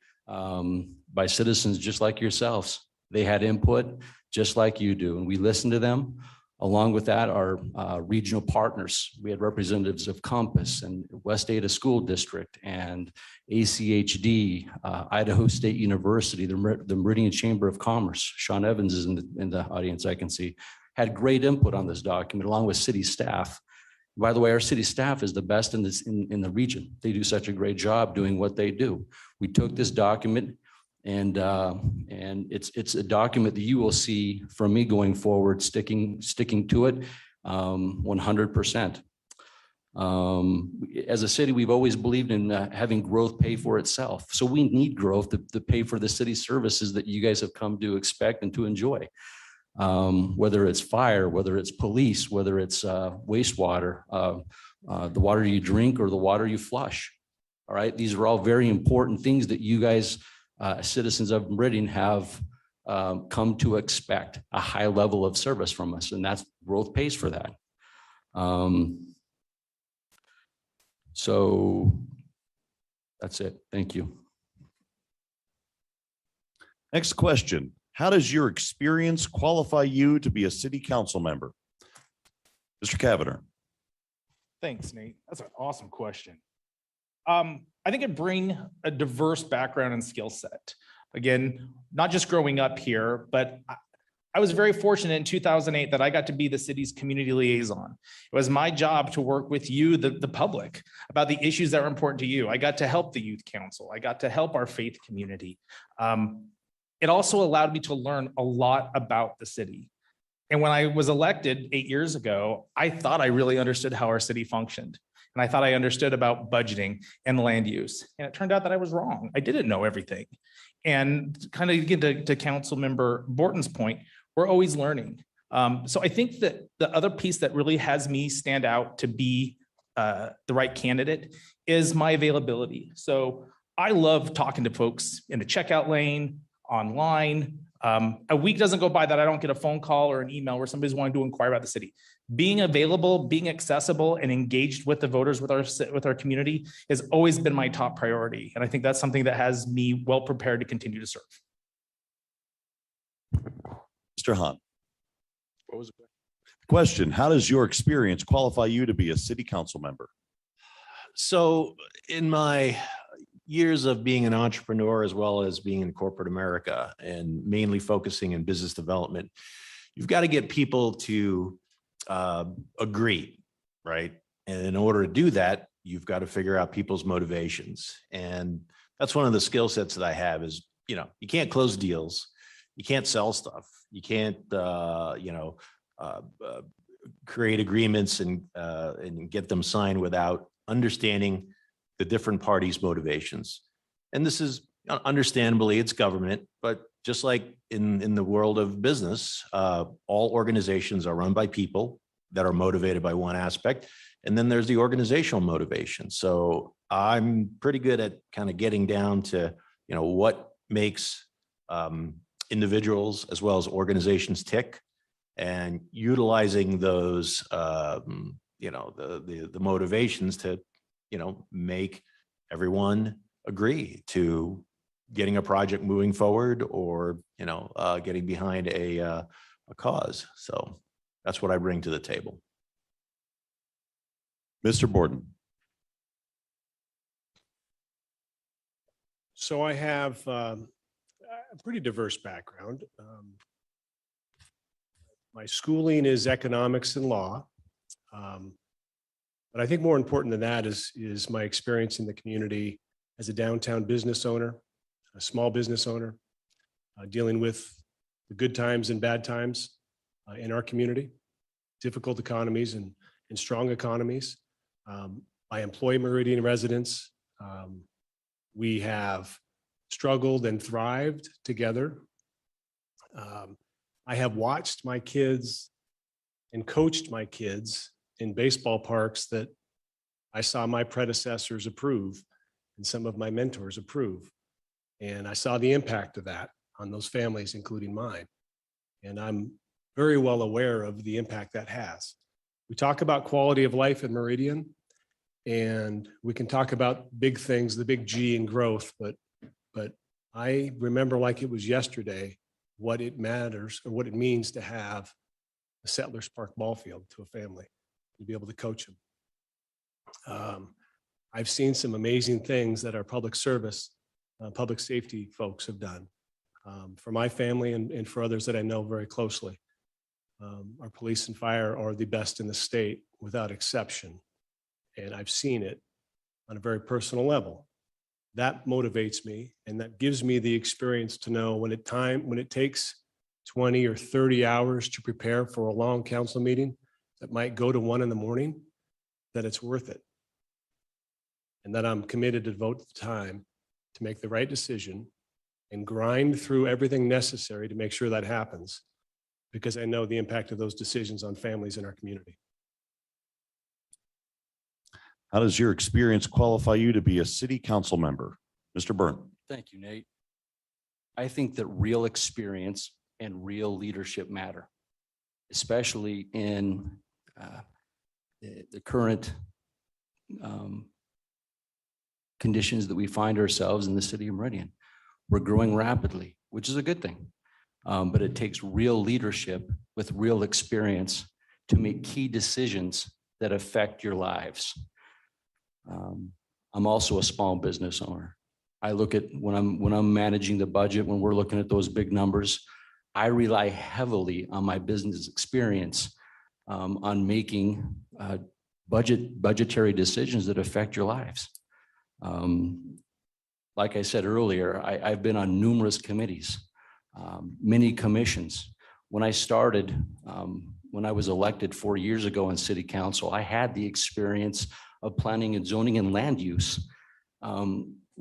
citizens just like yourselves. They had input just like you do, and we listened to them. Along with that, our regional partners. We had representatives of Compass and West Ada School District and ACHD, Idaho State University, the Meridian Chamber of Commerce. Sean Evans is in the audience, I can see, had great input on this document along with city staff. By the way, our city staff is the best in the region. They do such a great job doing what they do. We took this document, and it's a document that you will see from me going forward, sticking to it 100%. As a city, we've always believed in having growth pay for itself. So we need growth to pay for the city services that you guys have come to expect and to enjoy. Whether it's fire, whether it's police, whether it's wastewater, the water you drink or the water you flush. All right. These are all very important things that you guys, citizens of Meridian, have come to expect a high level of service from us. And that's growth pays for that. So that's it. Thank you. Next question. How does your experience qualify you to be a city council member? Mr. Kavanagh. Thanks, Nate. That's an awesome question. I think I bring a diverse background and skill set. Again, not just growing up here, but I was very fortunate in 2008 that I got to be the city's community liaison. It was my job to work with you, the public, about the issues that were important to you. I got to help the youth council. I got to help our faith community. It also allowed me to learn a lot about the city. And when I was elected 8 years ago, I thought I really understood how our city functioned. And I thought I understood about budgeting and land use. And it turned out that I was wrong. I didn't know everything. And kind of get to Council Member Borton's point, we're always learning. So I think that the other piece that really has me stand out to be the right candidate is my availability. So I love talking to folks in the checkout lane, online. A week doesn't go by that I don't get a phone call or an email where somebody's wanting to inquire about the city. Being available, being accessible, and engaged with the voters, with our community has always been my top priority. And I think that's something that has me well prepared to continue to serve. Mr. Hahn. What was the question? How does your experience qualify you to be a city council member? So in my years of being an entrepreneur, as well as being in corporate America and mainly focusing in business development, you've got to get people to agree, right? And in order to do that, you've got to figure out people's motivations. And that's one of the skill sets that I have is, you can't close deals. You can't sell stuff. You can't, create agreements and get them signed without understanding the different parties' motivations. And this is understandably, it's government, but just like in the world of business, all organizations are run by people that are motivated by one aspect. And then there's the organizational motivation. So I'm pretty good at kind of getting down to, what makes individuals as well as organizations tick, and utilizing those, the motivations to, make everyone agree to getting a project moving forward or, getting behind a cause. So that's what I bring to the table. Mr. Borton. So I have a pretty diverse background. My schooling is economics and law. But I think more important than that is my experience in the community as a downtown business owner, a small business owner, dealing with the good times and bad times in our community, difficult economies and strong economies. I employ Meridian residents. We have struggled and thrived together. I have watched my kids and coached my kids in baseball parks that I saw my predecessors approve and some of my mentors approve. And I saw the impact of that on those families, including mine. And I'm very well aware of the impact that has. We talk about quality of life in Meridian, and we can talk about big things, the big G in growth, but I remember like it was yesterday what it matters or what it means to have a Settlers Park ball field to a family, to be able to coach them. I've seen some amazing things that our public service, public safety folks have done for my family and for others that I know very closely. Our police and fire are the best in the state without exception. And I've seen it on a very personal level. That motivates me, and that gives me the experience to know when it takes 20 or 30 hours to prepare for a long council meeting that might go to 1 a.m, that it's worth it. And that I'm committed to devote the time to make the right decision and grind through everything necessary to make sure that happens, because I know the impact of those decisions on families in our community. How does your experience qualify you to be a city council member? Mr. Borton. Thank you, Nate. I think that real experience and real leadership matter, especially in the current conditions that we find ourselves in the city of Meridian. We're growing rapidly, which is a good thing, but it takes real leadership with real experience to make key decisions that affect your lives. I'm also a small business owner. I look at when I'm managing the budget, when we're looking at those big numbers, I rely heavily on my business experience on making budgetary decisions that affect your lives. Like I said earlier, I've been on numerous committees, many commissions. When I started, when I was elected 4 years ago in city council, I had the experience of planning and zoning and land use.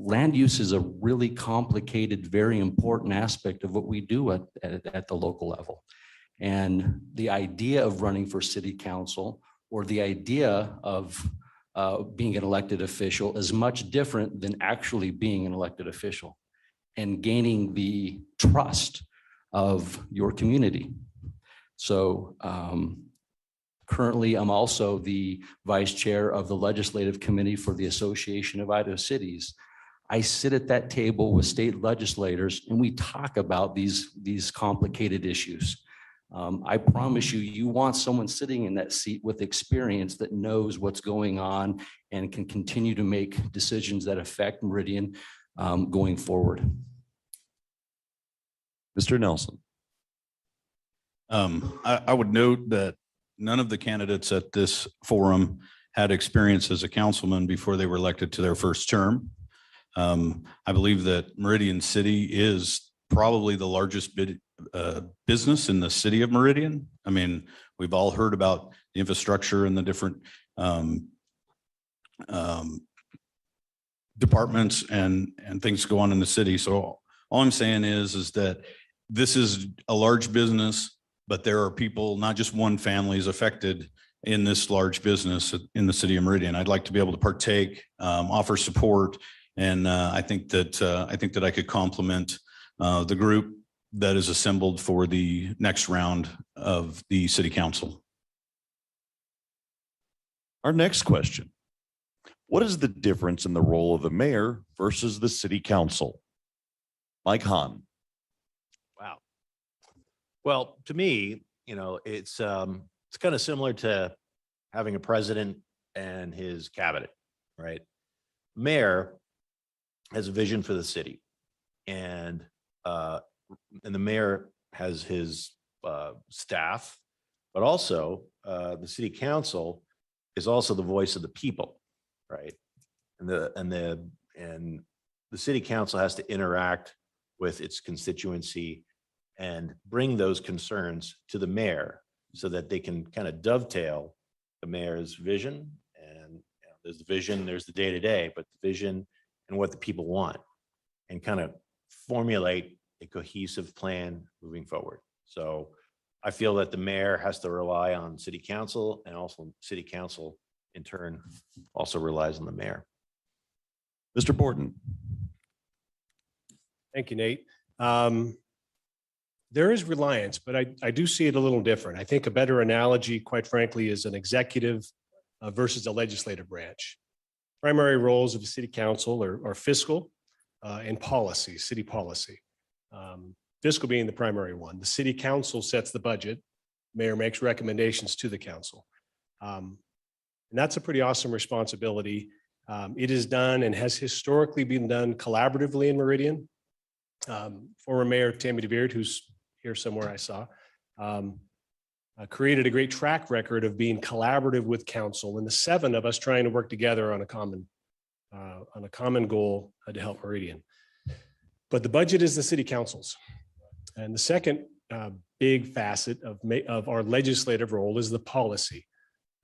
Land use is a really complicated, very important aspect of what we do at the local level. And the idea of running for city council or the idea of being an elected official is much different than actually being an elected official and gaining the trust of your community. So currently, I'm also the vice chair of the legislative committee for the Association of Idaho Cities. I sit at that table with state legislators and we talk about these complicated issues. I promise you, you want someone sitting in that seat with experience that knows what's going on and can continue to make decisions that affect Meridian going forward. Mr. Nelson. I would note that none of the candidates at this forum had experience as a councilman before they were elected to their first term. I believe that Meridian City is probably the largest business in the city of Meridian. I mean, we've all heard about the infrastructure and the different departments and things go on in the city. So all I'm saying is that this is a large business, but there are people, not just one family is affected in this large business in the city of Meridian. I'd like to be able to partake, offer support. And I think that I could complement the group that is assembled for the next round of the city council. Our next question. What is the difference in the role of the mayor versus the city council? Mike Hahn. Wow. Well, to me, it's kind of similar to having a president and his cabinet, right? Mayor has a vision for the city, and the mayor has his staff, but also the city council is also the voice of the people, right? And the city council has to interact with its constituency and bring those concerns to the mayor so that they can kind of dovetail the mayor's vision. And there's the vision, there's the day-to-day, but the vision and what the people want, and kind of formulate a cohesive plan moving forward. So I feel that the mayor has to rely on city council, and also city council in turn also relies on the mayor. Mr. Borton. Thank you, Nate. There is reliance, but I do see it a little different. I think a better analogy, quite frankly, is an executive versus a legislative branch. Primary roles of the city council are fiscal and policy, city policy. Fiscal being the primary one. The city council sets the budget. Mayor makes recommendations to the council. And that's a pretty awesome responsibility. It is done and has historically been done collaboratively in Meridian. Former Mayor Tammy DeVeard, who's here somewhere I saw, created a great track record of being collaborative with council, and the seven of us trying to work together on a common goal to help Meridian. But the budget is the city council's. And the second big facet of our legislative role is the policy,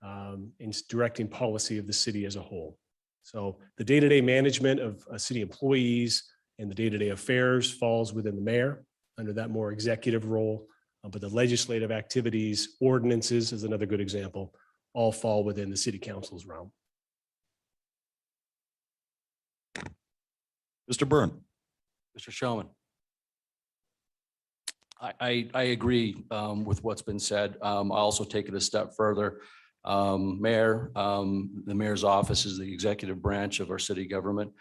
in directing policy of the city as a whole. So the day-to-day management of city employees and the day-to-day affairs falls within the mayor under that more executive role. But the legislative activities, ordinances is another good example, all fall within the city council's realm. Mr. Byrne. Mr. Showman. I agree with what's been said. I'll also take it a step further. Mayor, the mayor's office is the executive branch of our city government.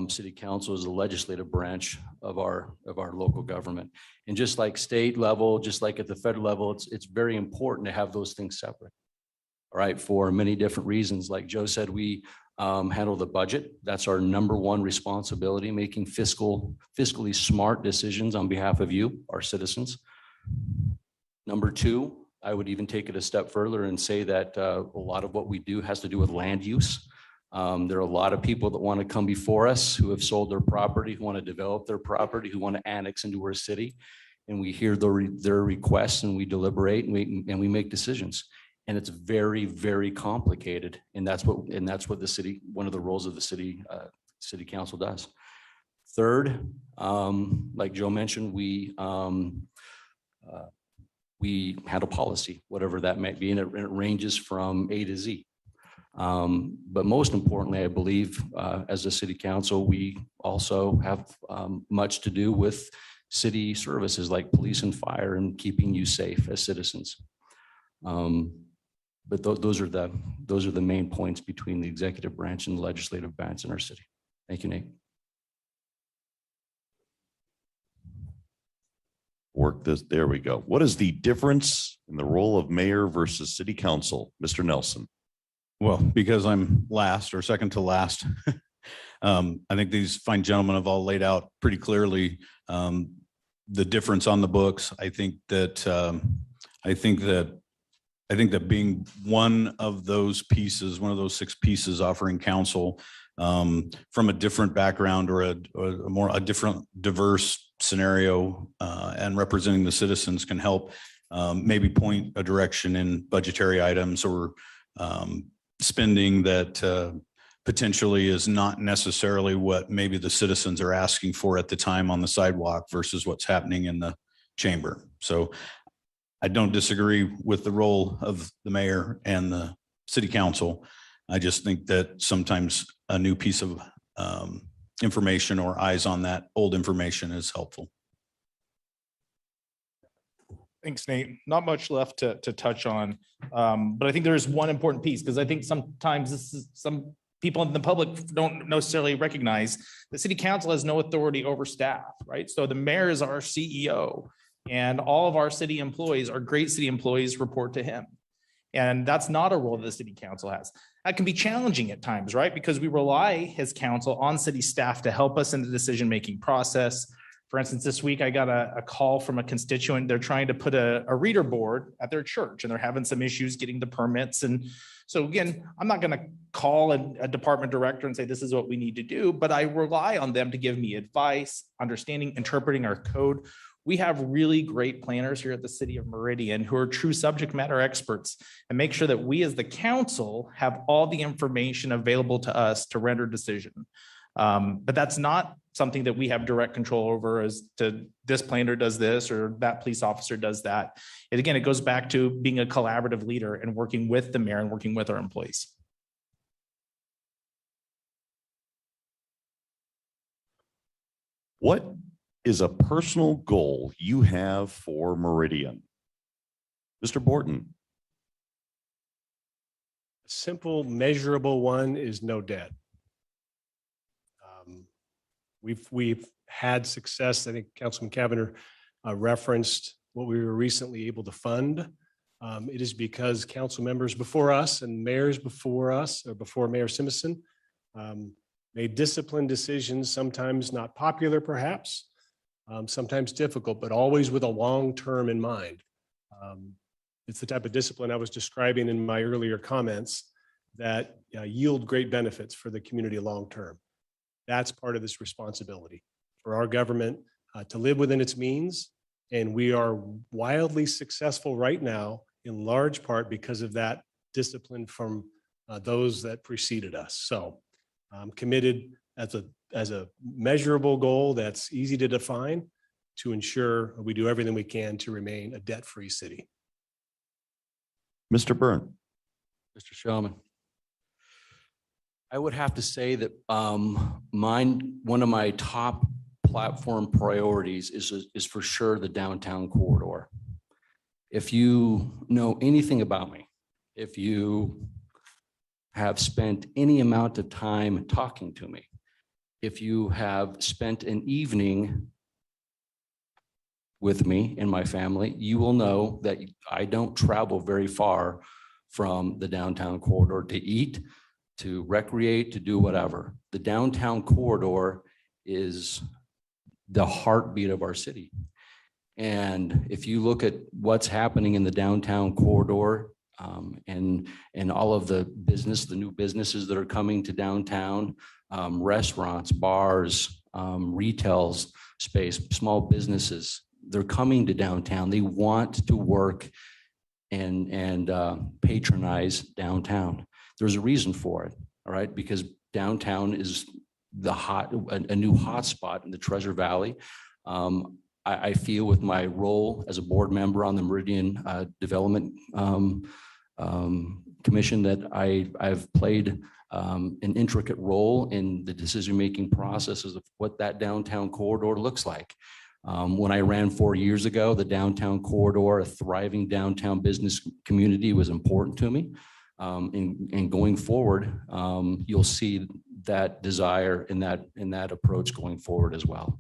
City council is the legislative branch of our local government. And just like state level, just like at the federal level, it's very important to have those things separate. All right, for many different reasons. Like Joe said, we handle the budget. That's our number one responsibility, making fiscally smart decisions on behalf of you, our citizens. Number two, I would even take it a step further and say that a lot of what we do has to do with land use. There are a lot of people that want to come before us who have sold their property, who want to develop their property, who want to annex into our city. And we hear their requests and we deliberate and we make decisions. And it's very, very complicated. And that's what the city, one of the roles of the city council does. Third, like Joe mentioned, we handle policy, whatever that might be, and it ranges from A to Z. But most importantly, I believe as a city council, we also have much to do with city services like police and fire and keeping you safe as citizens. But those are the main points between the executive branch and the legislative branch in our city. Thank you, Nate. There we go. What is the difference in the role of mayor versus city council? Mr. Nelson. Well, because I'm last or second to last, I think these fine gentlemen have all laid out pretty clearly the difference on the books. I think that being one of those pieces, one of those 6 pieces, offering counsel from a different background or a different diverse scenario and representing the citizens can help maybe point a direction in budgetary items or spending that potentially is not necessarily what maybe the citizens are asking for at the time on the sidewalk versus what's happening in the chamber. So I don't disagree with the role of the mayor and the city council. I just think that sometimes a new piece of information or eyes on that old information is helpful. Thanks, Nate. Not much left to touch on, but I think there is one important piece, because I think sometimes some people in the public don't necessarily recognize the city council has no authority over staff, right? So the mayor is our CEO, and all of our city employees, our great city employees, report to him. And that's not a role that the city council has. That can be challenging at times, right? Because we rely as council on city staff to help us in the decision-making process. For instance, this week I got a call from a constituent. They're trying to put a reader board at their church, and they're having some issues getting the permits. And so again, I'm not going to call a department director and say, this is what we need to do, but I rely on them to give me advice, understanding, interpreting our code. We have really great planners here at the city of Meridian who are true subject matter experts, and make sure that we as the council have all the information available to us to render decision. But that's not something that we have direct control over, as to this planner does this or that police officer does that. And again, it goes back to being a collaborative leader and working with the mayor and working with our employees. What is a personal goal you have for Meridian? Mr. Borton. A simple, measurable one is no debt. We've had success. I think Councilman Kavanagh referenced what we were recently able to fund. It is because council members before us and mayors before us, or before Mayor Simison, made disciplined decisions, sometimes not popular perhaps, sometimes difficult, but always with a long term in mind. It's the type of discipline I was describing in my earlier comments that yield great benefits for the community long term. That's part of this responsibility for our government to live within its means. And we are wildly successful right now, in large part because of that discipline from those that preceded us. So I'm committed as a measurable goal that's easy to define to ensure we do everything we can to remain a debt-free city. Mr. Byrne. Mr. Showman. I would have to say that one of my top platform priorities is for sure the downtown corridor. If you know anything about me, if you have spent any amount of time talking to me, if you have spent an evening with me and my family, you will know that I don't travel very far from the downtown corridor to eat, to recreate, to do whatever. The downtown corridor is the heartbeat of our city. And if you look at what's happening in the downtown corridor, and all of the new businesses that are coming to downtown, restaurants, bars, retail space, small businesses, they're coming to downtown. They want to work and patronize downtown. There's a reason for it, all right? Because downtown is a new hotspot in the Treasure Valley. I feel with my role as a board member on the Meridian Development Commission that I've played an intricate role in the decision-making processes of what that downtown corridor looks like. When I ran 4 years ago, the downtown corridor, a thriving downtown business community was important to me. And going forward, you'll see that desire in that approach going forward as well.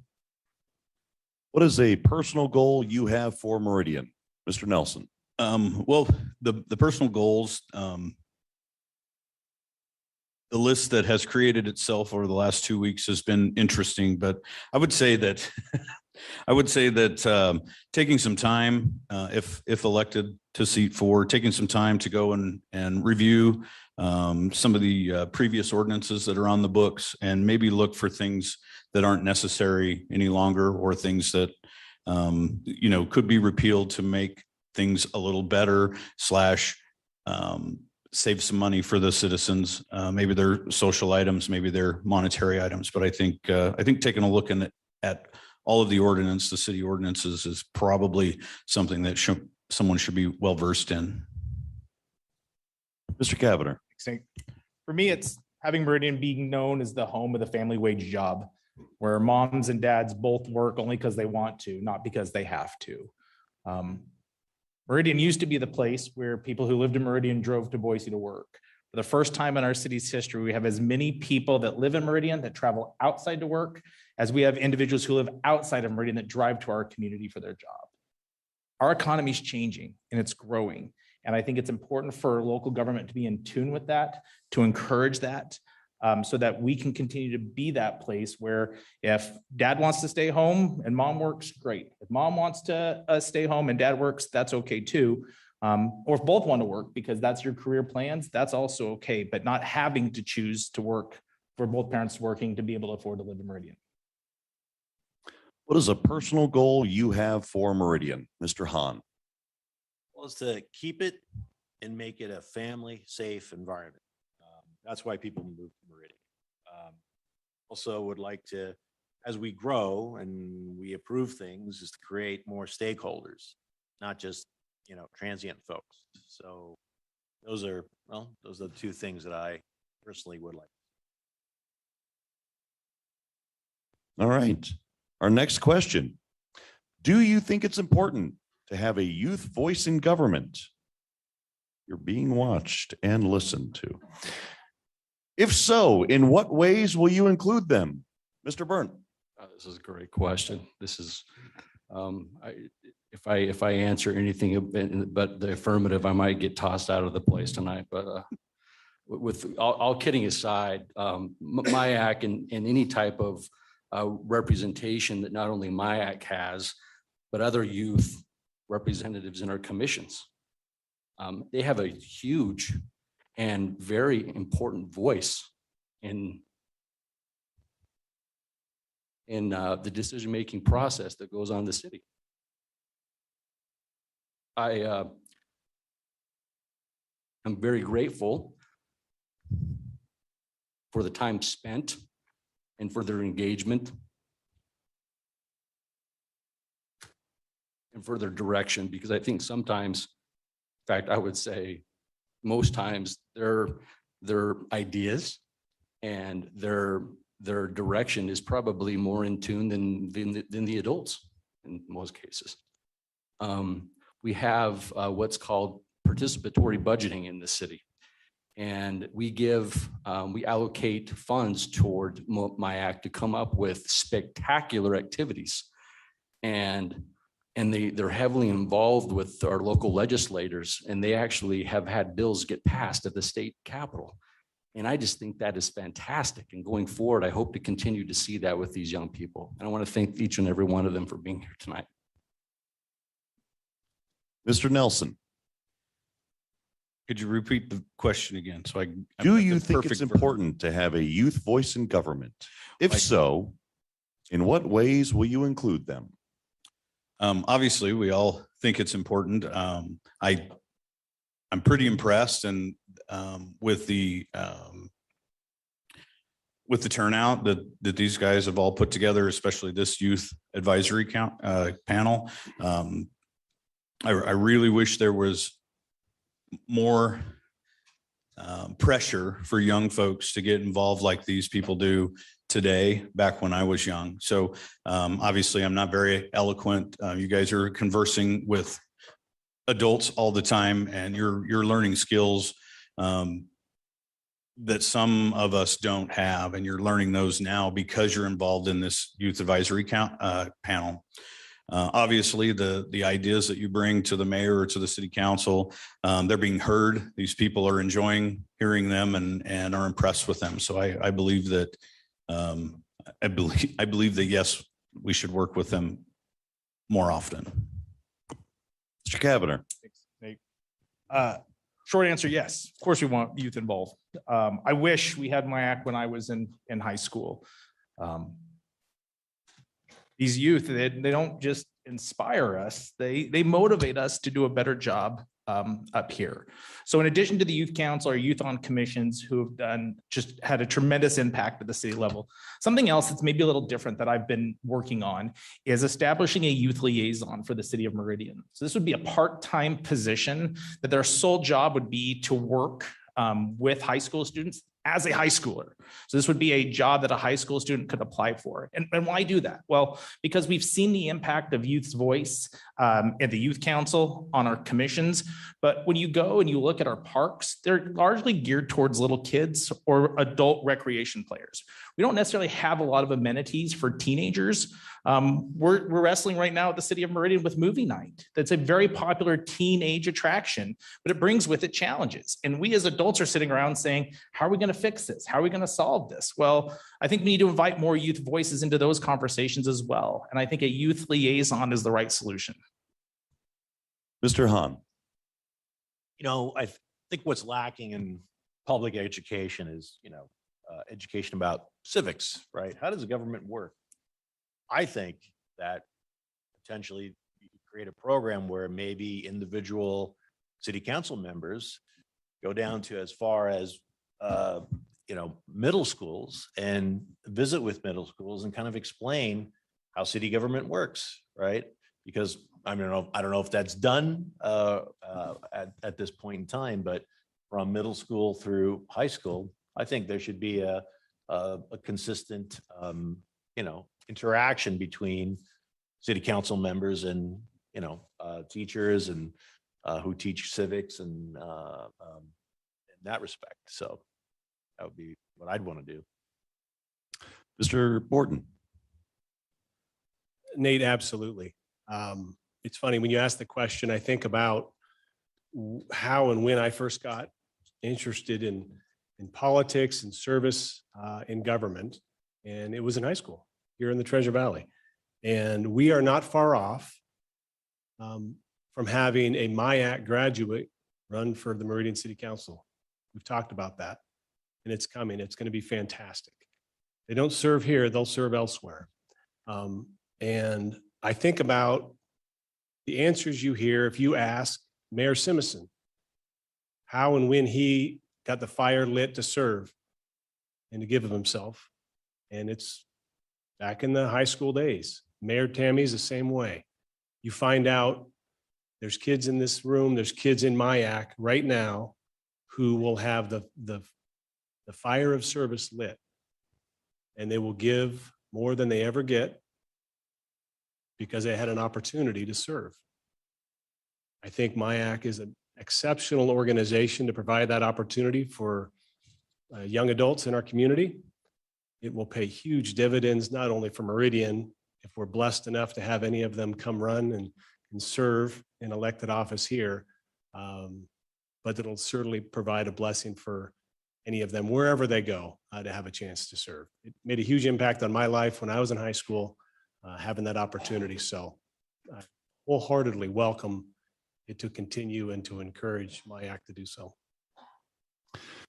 What is a personal goal you have for Meridian, Mr. Nelson? Well, the personal goals, the list that has created itself over the last 2 weeks has been interesting, but I would say that taking some time, if elected to seat 4, taking some time to go and review some of the previous ordinances that are on the books, and maybe look for things that aren't necessary any longer, or things that could be repealed to make things a little better, save some money for the citizens. Maybe they're social items, maybe they're monetary items, but I think taking a look at all of the city ordinances is probably something that someone should be well versed in. Mr. Kavanagh. For me, it's having Meridian being known as the home of the family wage job, where moms and dads both work only because they want to, not because they have to. Meridian used to be the place where people who lived in Meridian drove to Boise to work. For the first time in our city's history, we have as many people that live in Meridian that travel outside to work as we have individuals who live outside of Meridian that drive to our community for their job. Our economy is changing and it's growing. And I think it's important for local government to be in tune with that, to encourage that, so that we can continue to be that place where if dad wants to stay home and mom works, great. If mom wants to stay home and dad works, that's okay too. Or if both want to work because that's your career plans, that's also okay, but not having to choose to work, for both parents working to be able to afford to live in Meridian. What is a personal goal you have for Meridian, Mr. Hahn? Well, is to keep it and make it a family safe environment. That's why people move to Meridian. Also would like to, as we grow and we approve things, is to create more stakeholders, not just, transient folks. So those are the two things that I personally would like. All right. Our next question. Do you think it's important to have a youth voice in government? You're being watched and listened to. If so, in what ways will you include them? Mr. Byrne. This is a great question. This is, if I answer anything but the affirmative, I might get tossed out of the place tonight. But with all kidding aside, MYAC and any type of representation that not only MYAC has, but other youth representatives in our commissions, they have a huge and very important voice in the decision-making process that goes on in the city. I'm very grateful for the time spent and for their engagement and for their direction, because I think sometimes, in fact, I would say most times their ideas and their direction is probably more in tune than the adults in most cases. We have what's called participatory budgeting in the city. And we allocate funds toward MYAC to come up with spectacular activities. And they're heavily involved with our local legislators, and they actually have had bills get passed at the state capitol. And I just think that is fantastic. And going forward, I hope to continue to see that with these young people. And I want to thank each and every one of them for being here tonight. Mr. Nelson, Could you repeat the question again? So do you think it's important to have a youth voice in government? If so, in what ways will you include them? Obviously, we all think it's important. I'm pretty impressed and with the turnout that these guys have all put together, especially this youth advisory panel. I really wish there was more pressure for young folks to get involved like these people do today, back when I was young. So obviously I'm not very eloquent. You guys are conversing with adults all the time, and you're learning skills that some of us don't have, and you're learning those now because you're involved in this youth advisory panel. Obviously, the ideas that you bring to the mayor or to the city council, they're being heard. These people are enjoying hearing them and are impressed with them. So I believe that I believe that yes, we should work with them more often. Mr. Kavanagh. Thanks, Nate. Short answer, yes. Of course, we want youth involved. I wish we had MYAC when I was in high school. These youth, they don't just inspire us, they motivate us to do a better job up here. So in addition to the youth council or youth on commissions who have just had a tremendous impact at the city level, something else that's maybe a little different that I've been working on is establishing a youth liaison for the city of Meridian. So this would be a part-time position that their sole job would be to work with high school students as a high schooler. So this would be a job that a high school student could apply for. And why do that? Well, because we've seen the impact of youth's voice at the youth council on our commissions. But when you go and you look at our parks, they're largely geared towards little kids or adult recreation players. We don't necessarily have a lot of amenities for teenagers. We're wrestling right now at the city of Meridian with movie night. That's a very popular teenage attraction, but it brings with it challenges. And we as adults are sitting around saying, how are we going to fix this? How are we going to solve this? Well, I think we need to invite more youth voices into those conversations as well. And I think a youth liaison is the right solution. Mr. Hahn. You know, I think what's lacking in public education is, education about civics, right? How does the government work? I think that potentially you could create a program where maybe individual city council members go down to as far as, middle schools and visit with middle schools and kind of explain how city government works, right? Because I don't know if that's done at this point in time, but from middle school through high school, I think there should be a consistent, interaction between city council members and, teachers and who teach civics and in that respect. So that would be what I'd want to do. Mr. Borton. Nate, absolutely. It's funny when you ask the question, I think about how and when I first got interested in politics and service in government. And it was in high school here in the Treasure Valley. And we are not far off from having a MYAC graduate run for the Meridian City Council. We've talked about that, and it's coming. It's going to be fantastic. They don't serve here, they'll serve elsewhere. And I think about the answers you hear if you ask Mayor Simison how and when he got the fire lit to serve and to give of himself. And it's back in the high school days. Mayor Tammy's the same way. You find out there's kids in this room, there's kids in MYAC right now who will have the the fire of service lit, and they will give more than they ever get because they had an opportunity to serve. I think MYAC is an exceptional organization to provide that opportunity for young adults in our community. It will pay huge dividends, not only for Meridian, if we're blessed enough to have any of them come run and serve in elected office here, but it'll certainly provide a blessing for any of them, wherever they go, to have a chance to serve. It made a huge impact on my life when I was in high school, having that opportunity. So I wholeheartedly welcome it to continue and to encourage MYAC to do so.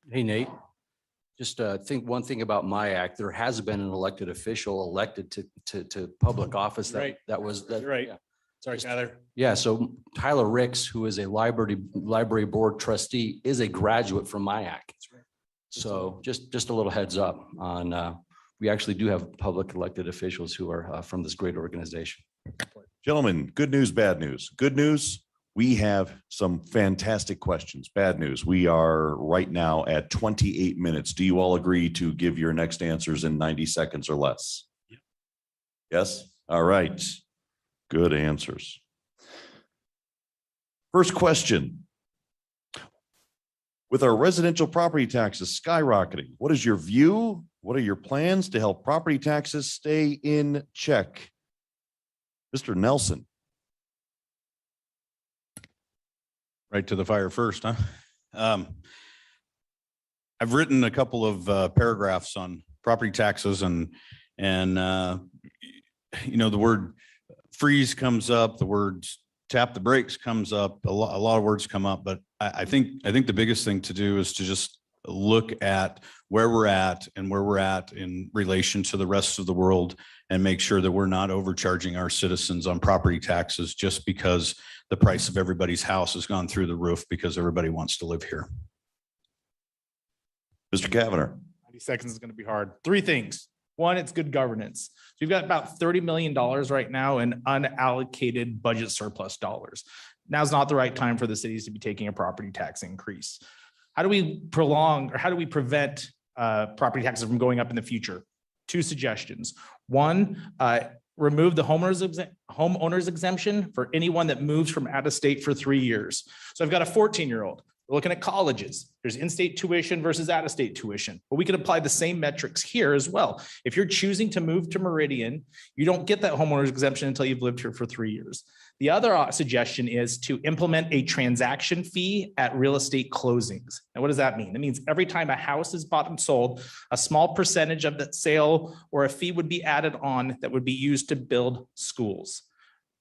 Hey, Nate, just think one thing about MYAC, there has been an elected official elected to public office Right. that was. You're right. Yeah. Sorry, Tyler. Yeah, so Tyler Ricks, who is a library board trustee, is a graduate from MYAC. So just a little heads up on, we actually do have public elected officials who are from this great organization. Gentlemen, good news, bad news. Good news, we have some fantastic questions. Bad news, we are right now at 28 minutes. Do you all agree to give your next answers in 90 seconds or less? Yeah. Yes? All right. Good answers. First question. With our residential property taxes skyrocketing, what is your view? What are your plans to help property taxes stay in check? Mr. Nelson. Right to the fire first, huh? I've written a couple of paragraphs on property taxes and you know, the word freeze comes up, the words tap the brakes comes up, a lot of words come up, but I think the biggest thing to do is to just look at where we're at and where we're at in relation to the rest of the world and make sure that we're not overcharging our citizens on property taxes just because the price of everybody's house has gone through the roof because everybody wants to live here. Mr. Kavanagh. 90 seconds is going to be hard. Three things. One, it's good governance. So you've got about $30 million right now in unallocated budget surplus dollars. Now's not the right time for the cities to be taking a property tax increase. How do we prolong or how do we prevent property taxes from going up in the future? Two suggestions. One, remove the homeowner's exemption for anyone that moves from out of state for 3 years. So I've got a 14-year-old. We're looking at colleges. There's in-state tuition versus out-of-state tuition. But we could apply the same metrics here as well. If you're choosing to move to Meridian, you don't get that homeowner's exemption until you've lived here for 3 years. The other suggestion is to implement a transaction fee at real estate closings. Now, what does that mean? It means every time a house is bought and sold, a small percentage of that sale or a fee would be added on that would be used to build schools.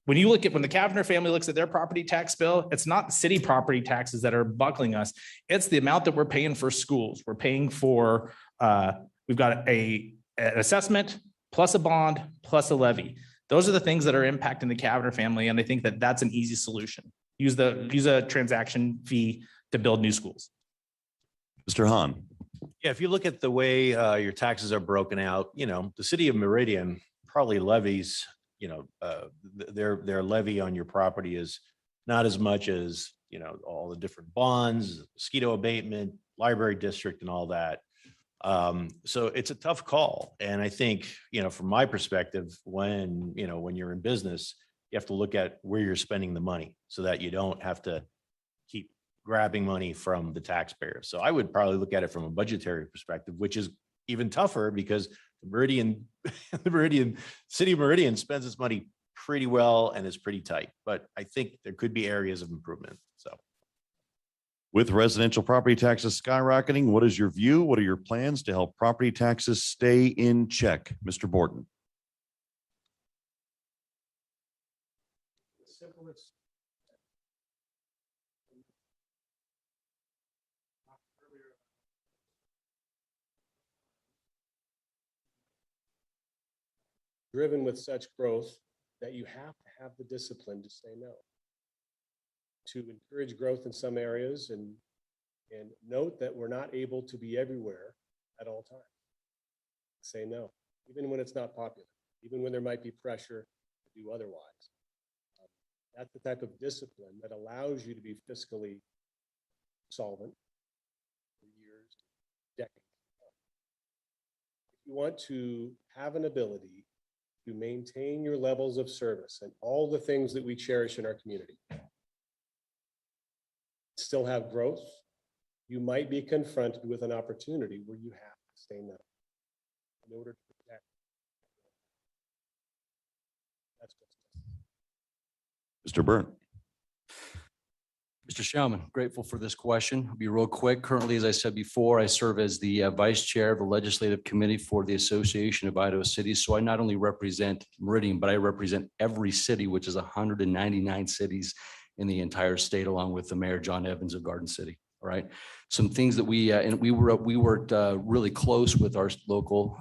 When you look at, when the Kavanagh family looks at their property tax bill, it's not the city property taxes that are buckling us. It's the amount that we're paying for schools. We're paying for, we've got an assessment plus a bond plus a levy. Those are the things that are impacting the Kavanagh family. And I think that that's an easy solution. Use a transaction fee to build new schools. Mr. Hahn. Yeah, if you look at the way your taxes are broken out, you know, the city of Meridian probably levies, you know, their levy on your property is not as much as, you know, all the different bonds, mosquito abatement, library district and all that. So it's a tough call. And I think, you know, from my perspective, when you're in business, you have to look at where you're spending the money so that you don't have to keep grabbing money from the taxpayer. So I would probably look at it from a budgetary perspective, which is even tougher because the city of Meridian spends its money pretty well and is pretty tight, but I think there could be areas of improvement. So. With residential property taxes skyrocketing, what is your view? What are your plans to help property taxes stay in check? Mr. Borton. Driven with such growth that you have to have the discipline to say no. To encourage growth in some areas and note that we're not able to be everywhere at all times. Say no, even when it's not popular, even when there might be pressure to do otherwise. That's the type of discipline that allows you to be fiscally solvent for years, decades. you want to have an ability to maintain your levels of service and all the things that we cherish in our community, still have growth, you might be confronted with an opportunity where you have to stay now in order to protect. That's what's Mr. Byrne. Mr. Schauman, grateful for this question. I'll be real quick. Currently, as I said before, I serve as the Vice Chair of the Legislative Committee for the Association of Idaho Cities. So I not only represent Meridian, but I represent every city, which is 199 cities in the entire state, along with the Mayor John Evans of Garden City. All right. Some things that we worked really close with our local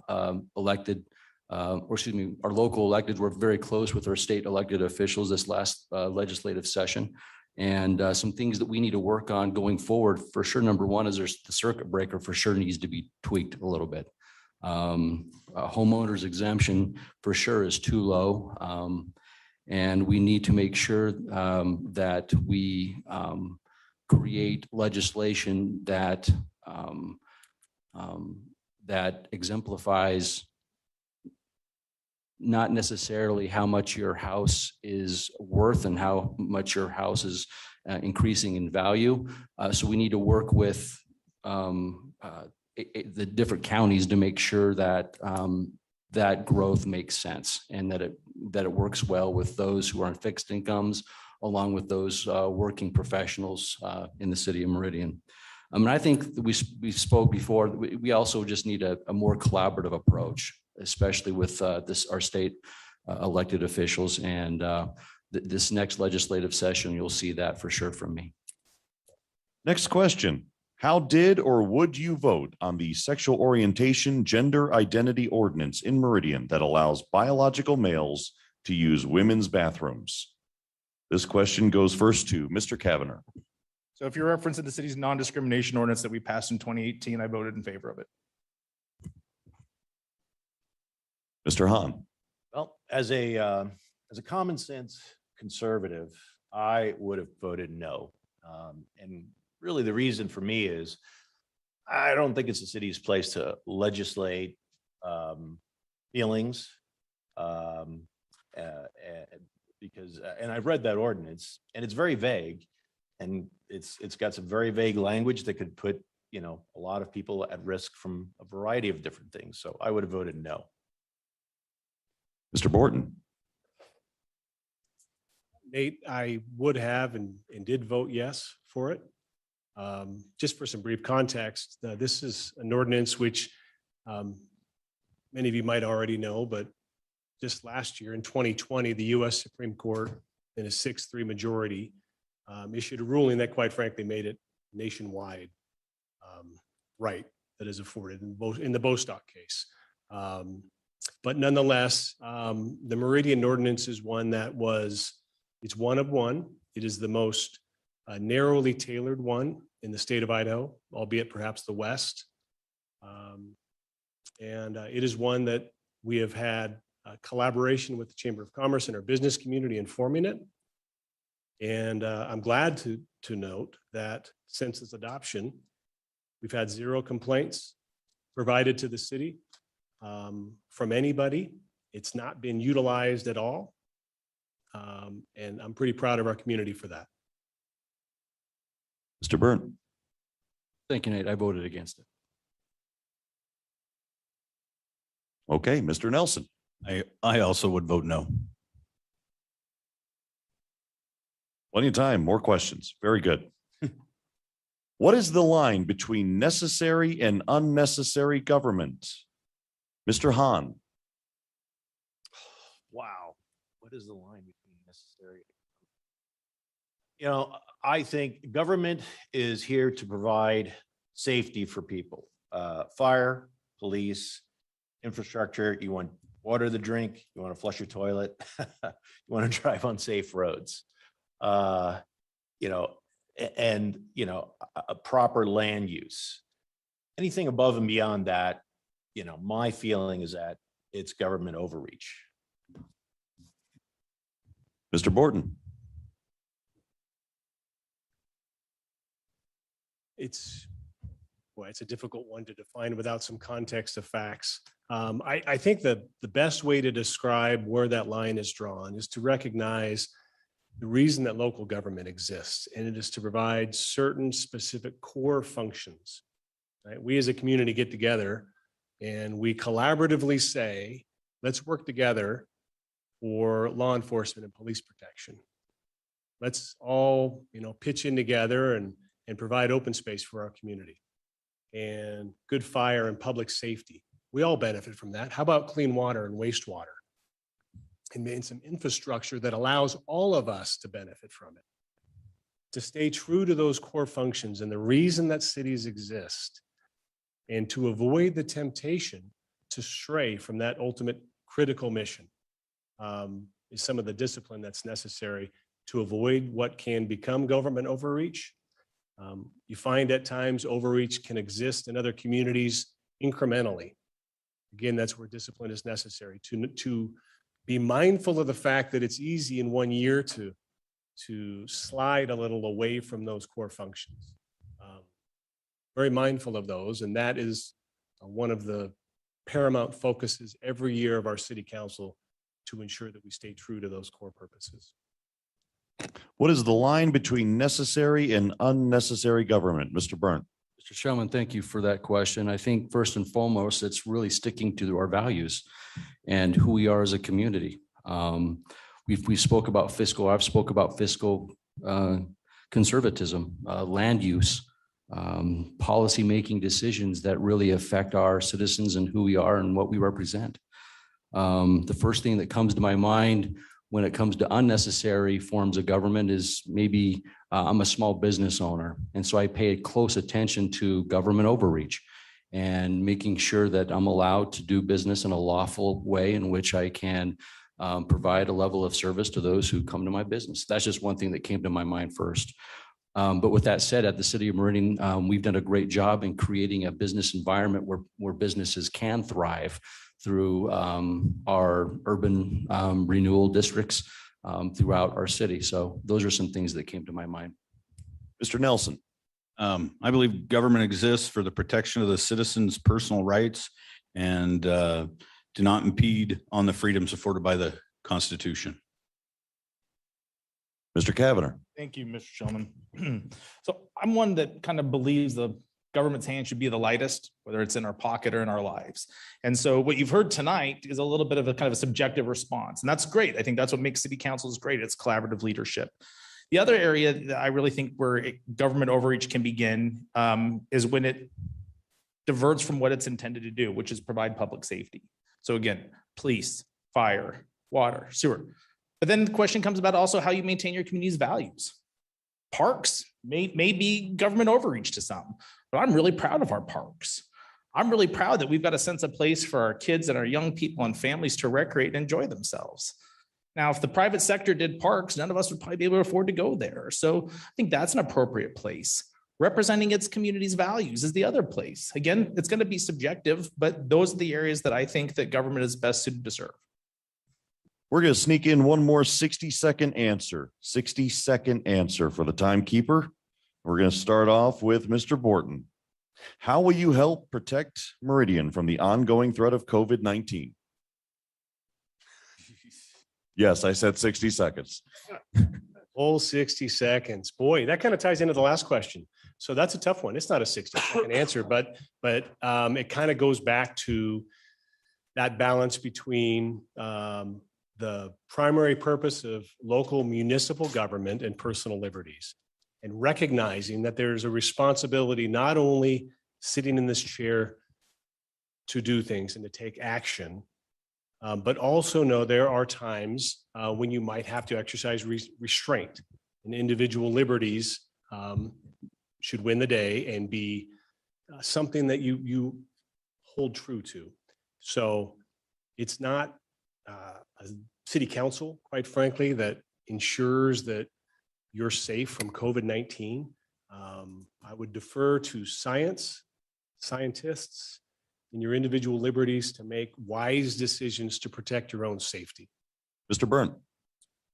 elected, our local electeds were very close with our state elected officials this last legislative session. And some things that we need to work on going forward, for sure. Number one is there's the circuit breaker for sure needs to be tweaked a little bit. Homeowners exemption for sure is too low. And we need to make sure that we create legislation that that exemplifies not necessarily how much your house is worth and how much your house is increasing in value. So we need to work with the different counties to make sure that that growth makes sense and that it works well with those who are on fixed incomes, along with those working professionals in the city of Meridian. I mean, I think we spoke before. We also just need a more collaborative approach, especially with our state elected officials. And this next legislative session, you'll see that for sure from me. Next question. How did or would you vote on the sexual orientation gender identity ordinance in Meridian that allows biological males to use women's bathrooms? This question goes first to Mr. Kavanagh. So if you're referencing the city's non-discrimination ordinance that we passed in 2018, I voted in favor of it. Mr. Hahn. Well, as a common sense conservative, I would have voted no. And really the reason for me is I don't think it's the city's place to legislate feelings because, and I've read that ordinance and it's very vague and it's got some very vague language that could put, a lot of people at risk from a variety of different things. So I would have voted no. Mr. Borton. Nate, I would have and did vote yes for it. Just for some brief context, this is an ordinance which many of you might already know, but just last year in 2020, the U.S. Supreme Court in a 6-3 majority issued a ruling that quite frankly made it nationwide right that is afforded in the Bostock case. But nonetheless, the Meridian ordinance is one that it's one of one. It is the most narrowly tailored one in the state of Idaho, albeit perhaps the West. And it is one that we have had collaboration with the Chamber of Commerce and our business community in forming it. And I'm glad to note that since its adoption, we've had 0 complaints provided to the city from anybody. It's not been utilized at all. And I'm pretty proud of our community for that. Mr. Byrne. Thank you, Nate. I voted against it. Okay, Mr. Nelson. I also would vote no. Plenty of time, more questions. Very good. What is the line between necessary and unnecessary government? Mr. Hahn. Wow. What is the line between necessary? I think government is here to provide safety for people. Fire, police, infrastructure. You want water to drink. You want to flush your toilet. You want to drive on safe roads. A proper land use. Anything above and beyond that, my feeling is that it's government overreach. Mr. Borton. It's a difficult one to define without some context of facts. I think that the best way to describe where that line is drawn is to recognize the reason that local government exists, and it is to provide certain specific core functions. Right? We as a community get together and we collaboratively say, let's work together for law enforcement and police protection. Let's all, pitch in together and provide open space for our community and good fire and public safety. We all benefit from that. How about clean water and wastewater? And some infrastructure that allows all of us to benefit from it. To stay true to those core functions and the reason that cities exist, and to avoid the temptation to stray from that ultimate critical mission, is some of the discipline that's necessary to avoid what can become government overreach. You find at times overreach can exist in other communities incrementally. Again, that's where discipline is necessary to be mindful of the fact that it's easy in 1 year to slide a little away from those core functions. Very mindful of those, and that is one of the paramount focuses every year of our city council to ensure that we stay true to those core purposes. What is the line between necessary and unnecessary government? Mr. Byrne. Mr. Shellman, thank you for that question. I think first and foremost, it's really sticking to our values and who we are as a community. We spoke about fiscal, I've spoke about fiscal conservatism, land use, policy-making decisions that really affect our citizens and who we are and what we represent. The first thing that comes to my mind when it comes to unnecessary forms of government is maybe I'm a small business owner. And so I pay close attention to government overreach and making sure that I'm allowed to do business in a lawful way in which I can provide a level of service to those who come to my business. That's just one thing that came to my mind first. But with that said, at the City of Meridian, we've done a great job in creating a business environment where businesses can thrive through our urban renewal districts throughout our city. So those are some things that came to my mind. Mr. Nelson. I believe government exists for the protection of the citizens' personal rights and do not impede on the freedoms afforded by the Constitution. Mr. Kavanagh. Thank you, Mr. Shellman. So I'm one that kind of believes the government's hand should be the lightest, whether it's in our pocket or in our lives. And so what you've heard tonight is a little bit of a kind of a subjective response. And that's great. I think that's what makes city councils great. It's collaborative leadership. The other area that I really think where government overreach can begin is when it diverts from what it's intended to do, which is provide public safety. So again, police, fire, water, sewer. But then the question comes about also how you maintain your community's values. Parks may be government overreach to some, but I'm really proud of our parks. I'm really proud that we've got a sense of place for our kids and our young people and families to recreate and enjoy themselves. Now, if the private sector did parks, none of us would probably be able to afford to go there. So I think that's an appropriate place. Representing its community's values is the other place. Again, it's going to be subjective, but those are the areas that I think that government is best suited to serve. We're going to sneak in one more 60-second answer. 60-second answer for the timekeeper. We're going to start off with Mr. Borton. How will you help protect Meridian from the ongoing threat of COVID-19? Yes, I said 60 seconds. Whole 60 seconds. Boy, that kind of ties into the last question. So that's a tough one. It's not a 60-second answer, but it kind of goes back to that balance between the primary purpose of local municipal government and personal liberties, and recognizing that there's a responsibility not only sitting in this chair to do things and to take action, but also know there are times when you might have to exercise restraint, and individual liberties should win the day and be something that you hold true to. So it's not a city council, quite frankly, that ensures that you're safe from COVID-19. I would defer to scientists, and your individual liberties to make wise decisions to protect your own safety. Mr. Byrne.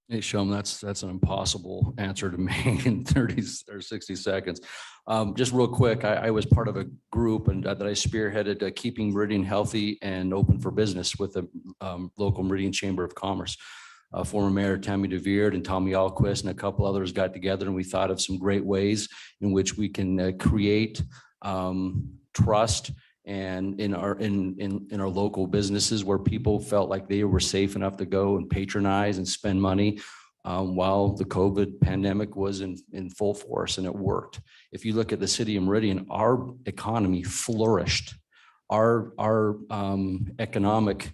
Hey, Shum, that's an impossible answer to me in 30 or 60 seconds. Just real quick, I was part of a group and that I spearheaded keeping Meridian healthy and open for business with the local Meridian Chamber of Commerce. Former Mayor Tammy DeVeard and Tommy Alquist and a couple others got together and we thought of some great ways in which we can create trust and in our local businesses where people felt like they were safe enough to go and patronize and spend money while the COVID pandemic was in full force, and it worked. If you look at the city of Meridian, our economy flourished. Our economic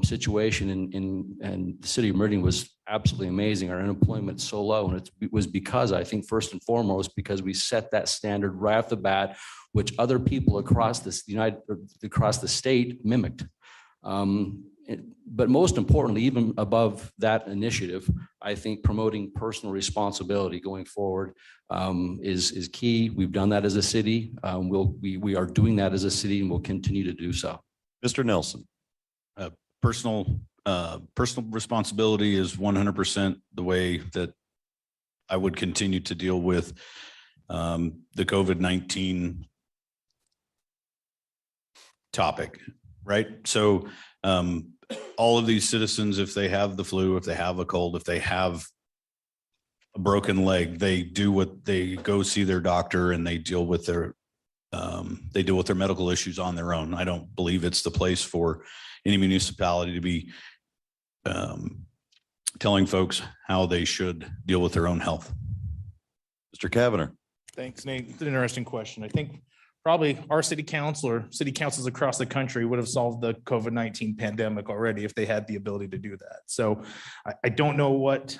situation in the city of Meridian was absolutely amazing. Our unemployment is so low, and it was because, I think, first and foremost, because we set that standard right off the bat, which other people across across the state mimicked. But most importantly, even above that initiative, I think promoting personal responsibility going forward is key. We've done that as a city. We are doing that as a city, and we'll continue to do so. Mr. Nelson. Personal responsibility is 100% the way that I would continue to deal with the COVID-19 topic, right? So all of these citizens, if they have the flu, if they have a cold, if they have a broken leg, they go see their doctor and they deal with their medical issues on their own. I don't believe it's the place for any municipality to be telling folks how they should deal with their own health. Mr. Kavanagh. Thanks, Nate. It's an interesting question. I think probably our city council or city councils across the country would have solved the COVID-19 pandemic already if they had the ability to do that. So I don't know what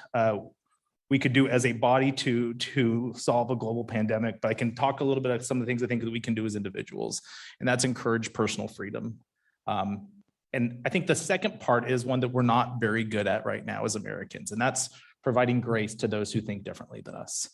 we could do as a body to solve a global pandemic, but I can talk a little bit about some of the things I think that we can do as individuals, and that's encourage personal freedom. And I think the second part is one that we're not very good at right now as Americans, and that's providing grace to those who think differently than us.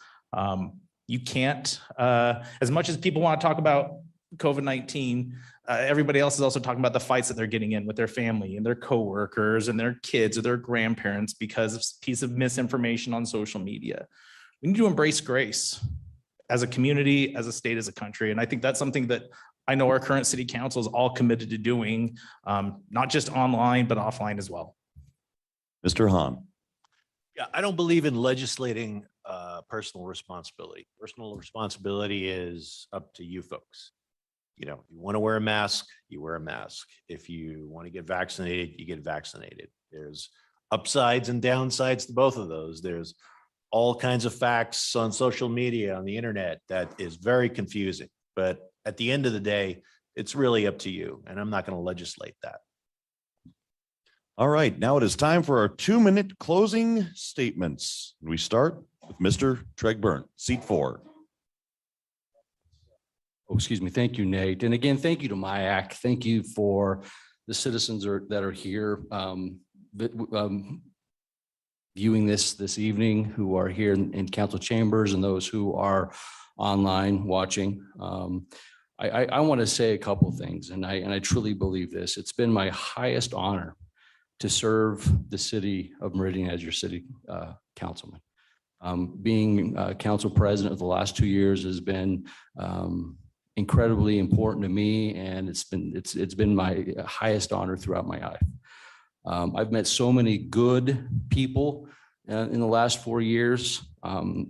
You can't, as much as people want to talk about COVID-19, everybody else is also talking about the fights that they're getting in with their family and their coworkers and their kids or their grandparents because of a piece of misinformation on social media. We need to embrace grace as a community, as a state, as a country. And I think that's something that I know our current city council is all committed to doing, not just online, but offline as well. Mr. Hahn. Yeah, I don't believe in legislating personal responsibility. Personal responsibility is up to you folks. You know, you want to wear a mask, you wear a mask. If you want to get vaccinated, you get vaccinated. There's upsides and downsides to both of those. There's all kinds of facts on social media, on the internet, that is very confusing. But at the end of the day, it's really up to you, and I'm not going to legislate that. All right, now it is time for our 2-minute closing statements. We start with Mr. Tregburn, seat 4. Oh, excuse me. Thank you, Nate. And again, thank you to MYAC. Thank you for the citizens that are here viewing this evening, who are here in council chambers, and those who are online watching. I want to say a couple of things, and I truly believe this. It's been my highest honor to serve the city of Meridian as your city councilman. Being council president of the last 2 years has been incredibly important to me, and it's been my highest honor throughout my life. I've met so many good people in the last 4 years,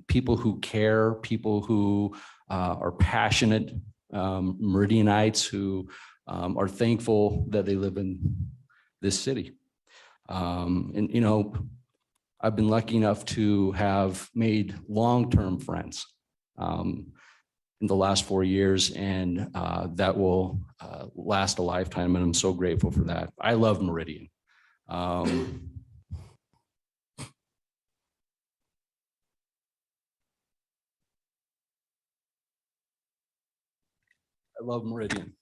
people who care, people who are passionate, Meridianites who are thankful that they live in this city. And, you know, I've been lucky enough to have made long-term friends in the last 4 years, and that will last a lifetime, and I'm so grateful for that. I love Meridian. I love Meridian.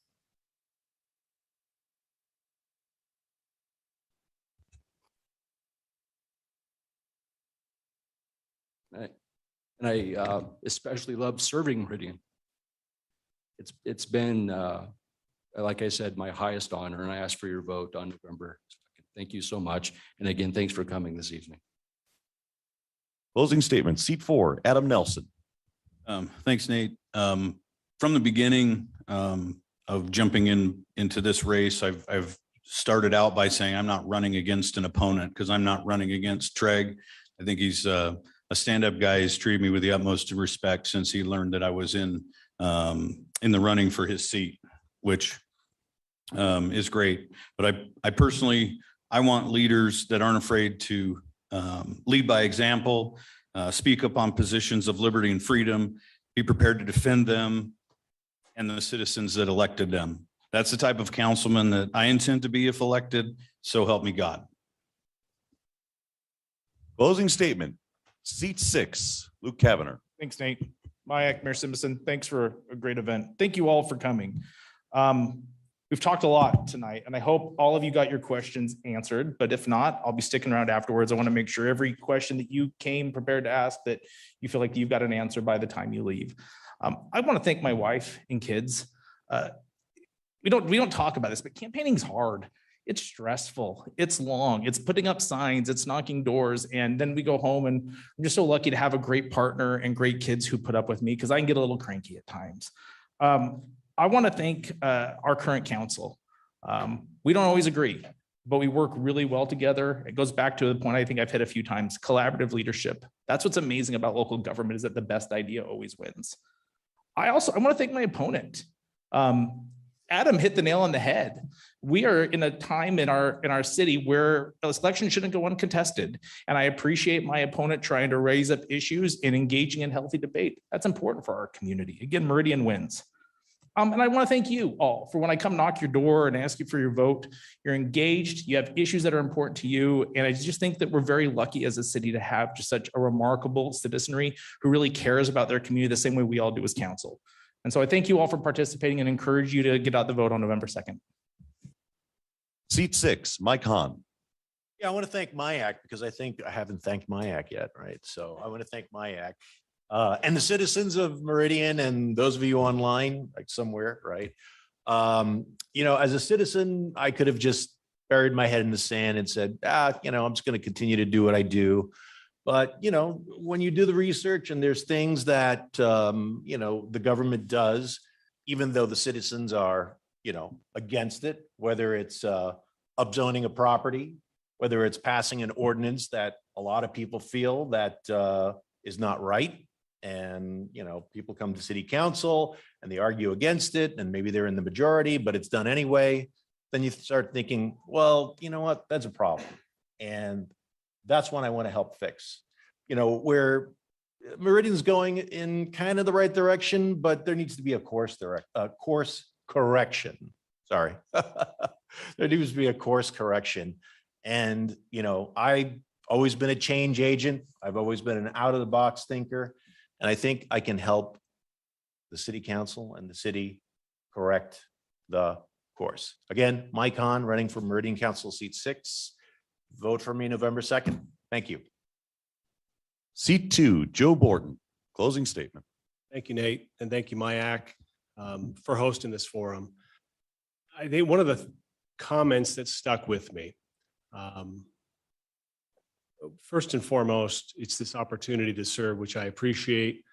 And I especially love serving Meridian. It's been, like I said, my highest honor, and I ask for your vote on November 2nd. Thank you so much. And again, thanks for coming this evening. Closing statement, seat 4, Adam Nelson. Thanks, Nate. From the beginning of jumping into this race, I've started out by saying I'm not running against an opponent because I'm not running against Treg. I think he's a stand-up guy. He's treated me with the utmost respect since he learned that I was in the running for his seat, which is great. But I personally want leaders that aren't afraid to lead by example, speak up on positions of liberty and freedom, be prepared to defend them and the citizens that elected them. That's the type of councilman that I intend to be if elected. So help me God. Closing statement, seat 6, Luke Kavanagh. Thanks, Nate. MYAC Mayor Simison, thanks for a great event. Thank you all for coming. We've talked a lot tonight, and I hope all of you got your questions answered, but if not, I'll be sticking around afterwards. I want to make sure every question that you came prepared to ask, that you feel like you've got an answer by the time you leave. I want to thank my wife and kids. We don't talk about this, but campaigning's hard. It's stressful. It's long. It's putting up signs. It's knocking doors. And then we go home, and I'm just so lucky to have a great partner and great kids who put up with me because I can get a little cranky at times. I want to thank our current council. We don't always agree, but we work really well together. It goes back to the point I think I've hit a few times, collaborative leadership. That's what's amazing about local government, is that the best idea always wins. I want to thank my opponent. Adam hit the nail on the head. We are in a time in our city where elections shouldn't go uncontested. And I appreciate my opponent trying to raise up issues and engaging in healthy debate. That's important for our community. Again, Meridian wins. And I want to thank you all for when I come knock your door and ask you for your vote. You're engaged, you have issues that are important to you. And I just think that we're very lucky as a city to have just such a remarkable citizenry who really cares about their community the same way we all do as council. And so I thank you all for participating and encourage you to get out the vote on November 2nd. Seat 6, Mike Hahn. Yeah, I want to thank MYAC because I think I haven't thanked MYAC yet, right? So I want to thank MYAC and the citizens of Meridian and those of you online, like somewhere, right? As a citizen, I could have just buried my head in the sand and said, I'm just going to continue to do what I do. But, when you do the research and there's things that, the government does, even though the citizens are, against it, whether it's upzoning a property, whether it's passing an ordinance that a lot of people feel that is not right. And, people come to city council and they argue against it and maybe they're in the majority, but it's done anyway. Then you start thinking, well, you know what, that's a problem. And that's one I want to help fix. Where Meridian's going in kind of the right direction, but there needs to be a course correction. Sorry. There needs to be a course correction. And, I've always been a change agent. I've always been an out of the box thinker. And I think I can help the city council and the city correct the course. Again, Mike Hahn, running for Meridian Council seat 6. Vote for me November 2nd. Thank you. Seat 2, Joe Borton. Closing statement. Thank you, Nate, and thank you, MYAC, for hosting this forum. I think one of the comments that stuck with me, first and foremost, it's this opportunity to serve, which I appreciate,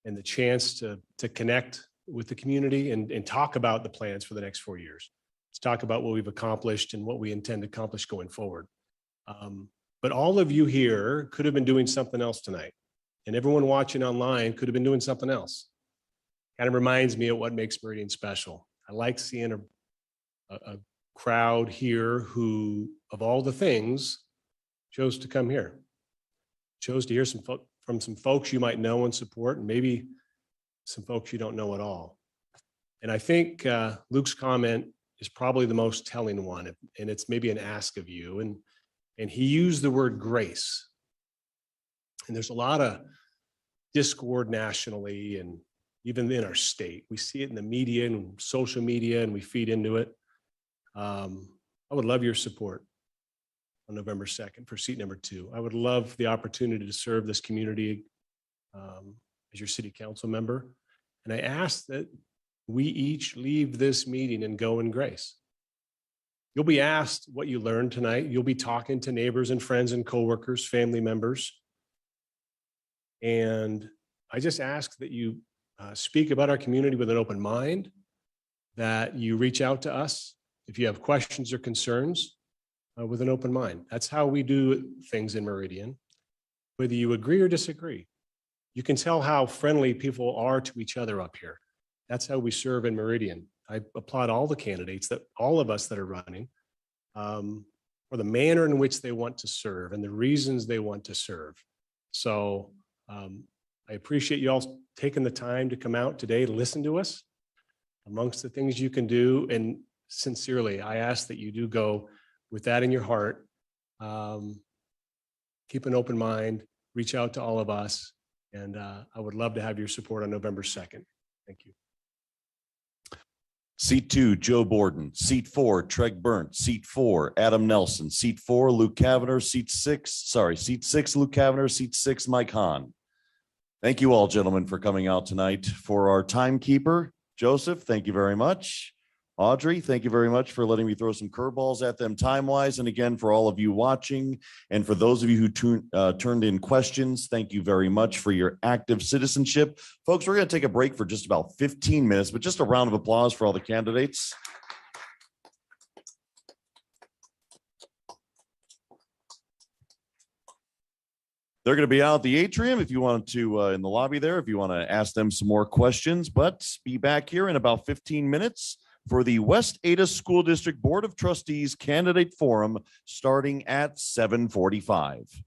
and the chance to connect with the community and talk about the plans for the next 4 years. Let's talk about what we've accomplished and what we intend to accomplish going forward. But all of you here could have been doing something else tonight, and everyone watching online could have been doing something else. Kind of reminds me of what makes Meridian special. I like seeing a crowd here who, of all the things, chose to come here, chose to hear from some folks you might know and support, and maybe some folks you don't know at all. And I think Luke's comment is probably the most telling one, and it's maybe an ask of you. And he used the word grace. And there's a lot of discord nationally and even in our state. We see it in the media and social media, and we feed into it. I would love your support on November 2nd for seat number 2. I would love the opportunity to serve this community as your city council member. And I ask that we each leave this meeting and go in grace. You'll be asked what you learned tonight. You'll be talking to neighbors and friends and coworkers, family members. And I just ask that you speak about our community with an open mind, that you reach out to us if you have questions or concerns with an open mind. That's how we do things in Meridian, whether you agree or disagree. You can tell how friendly people are to each other up here. That's how we serve in Meridian. I applaud all the candidates, that all of us that are running, for the manner in which they want to serve and the reasons they want to serve. So I appreciate you all taking the time to come out today to listen to us. Amongst the things you can do, and sincerely, I ask that you do go with that in your heart. Keep an open mind, reach out to all of us, and I would love to have your support on November 2nd. Thank you. Seat 2, Joe Borton. Seat 4, Treg Burnt. Seat 4, Adam Nelson. Seat 4, Luke Kavanagh. Seat 6, Luke Kavanagh. Seat 6, Mike Hahn. Thank you all, gentlemen, for coming out tonight. For our timekeeper, Joseph, thank you very much. Audrey, thank you very much for letting me throw some curveballs at them time-wise. And again, for all of you watching, and for those of you who turned in questions, thank you very much for your active citizenship. Folks, we're going to take a break for just about 15 minutes, but just a round of applause for all the candidates. They're going to be out at the atrium if you want to, in the lobby there, if you want to ask them some more questions, but be back here in about 15 minutes for the West Ada School District Board of Trustees Candidate Forum starting at 7:45.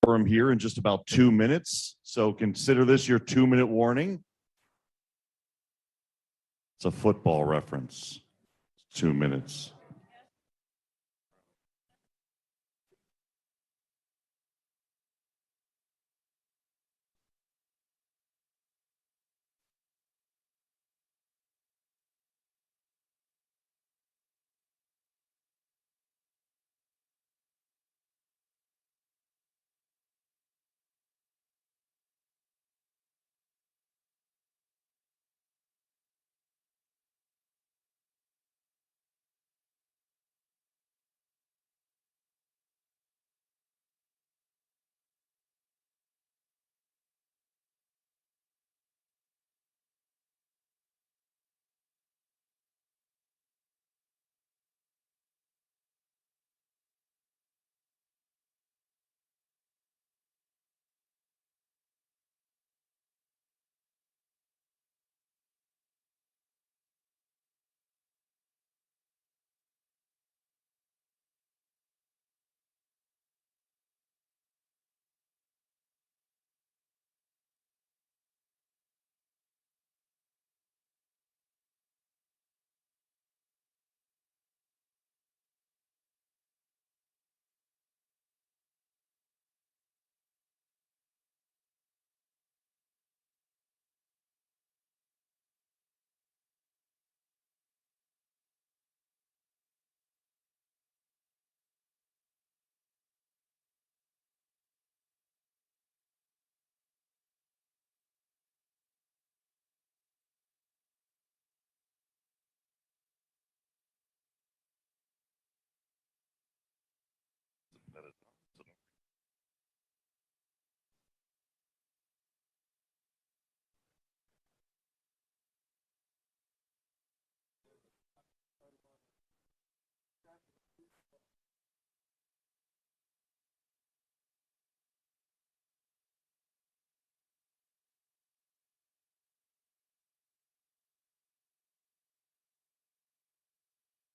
quorum here in just about 2 minutes. So consider this your 2-minute warning. It's a football reference. 2 minutes.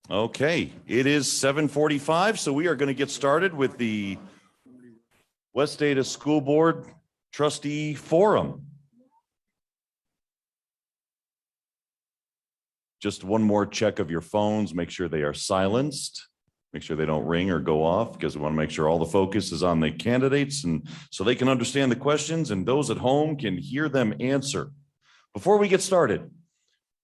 Okay, it is 7:45, so we are going to get started with the West Ada School Board Trustee Forum. Just one more check of your phones, make sure they are silenced, make sure they don't ring or go off, because we want to make sure all the focus is on the candidates and so they can understand the questions and those at home can hear them answer. Before we get started,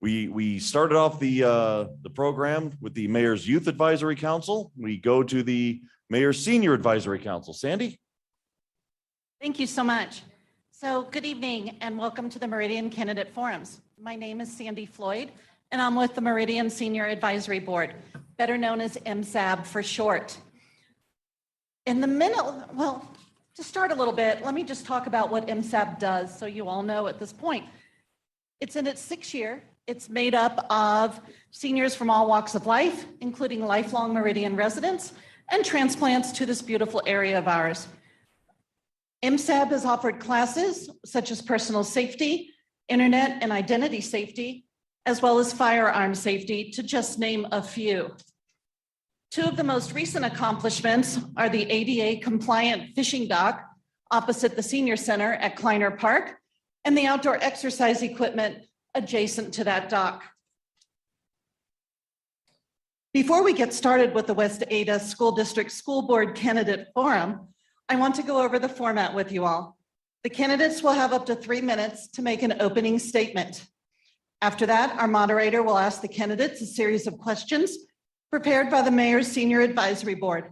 we started off the program with the Mayor's Youth Advisory Council. We go to the Mayor's Senior Advisory Council. Sandy? Thank you so much. So good evening and welcome to the Meridian Candidate Forums. My name is Sandy Floyd and I'm with the Meridian Senior Advisory Board, better known as MSAB for short. In the middle, well, to start a little bit, let me just talk about what MSAB does so you all know at this point. It's in its 6th year. It's made up of seniors from all walks of life, including lifelong Meridian residents and transplants to this beautiful area of ours. MSAB has offered classes such as personal safety, internet and identity safety, as well as firearm safety, to just name a few. 2 of the most recent accomplishments are the ADA compliant fishing dock opposite the senior center at Kleiner Park and the outdoor exercise equipment adjacent to that dock. Before we get started with the West Ada School District School Board Candidate Forum, I want to go over the format with you all. The candidates will have up to 3 minutes to make an opening statement. After that, our moderator will ask the candidates a series of questions prepared by the Mayor's Senior Advisory Board.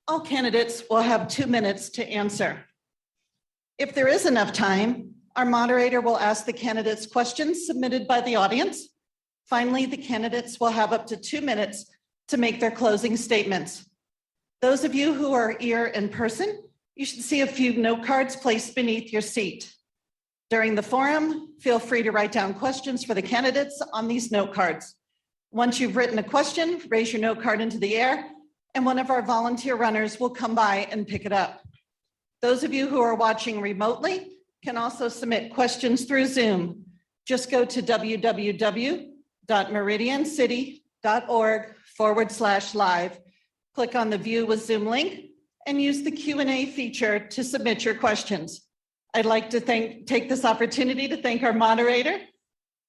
All candidates will have 2 minutes to answer. If there is enough time, our moderator will ask the candidates questions submitted by the audience. Finally, the candidates will have up to 2 minutes to make their closing statements. Those of you who are here in person, you should see a few note cards placed beneath your seat. During the forum, feel free to write down questions for the candidates on these note cards. Once you've written a question, raise your note card into the air, and one of our volunteer runners will come by and pick it up. Those of you who are watching remotely can also submit questions through Zoom. Just go to www.meridiancity.org/live, click on the View with Zoom link, and use the Q&A feature to submit your questions. I'd like to take this opportunity to thank our moderator,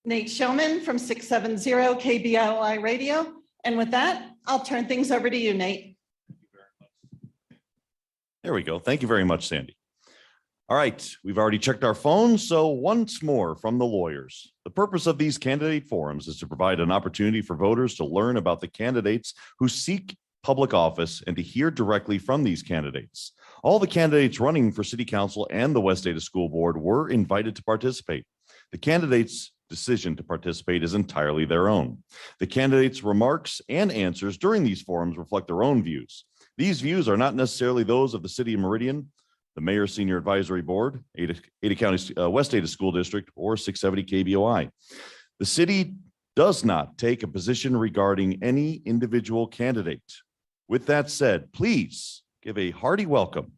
Nate Showman from 670 KBLI Radio. And with that, I'll turn things over to you, Nate. There we go. Thank you very much, Sandy. All right, we've already checked our phones, so once more from the lawyers. The purpose of these candidate forums is to provide an opportunity for voters to learn about the candidates who seek public office and to hear directly from these candidates. All the candidates running for City Council and the West Ada School Board were invited to participate. The candidates' decision to participate is entirely their own. The candidates' remarks and answers during these forums reflect their own views. These views are not necessarily those of the City of Meridian, the Mayor's Senior Advisory Board, Ada County, West Ada School District, or 670 KBOI. The city does not take a position regarding any individual candidate. With that said, please give a hearty welcome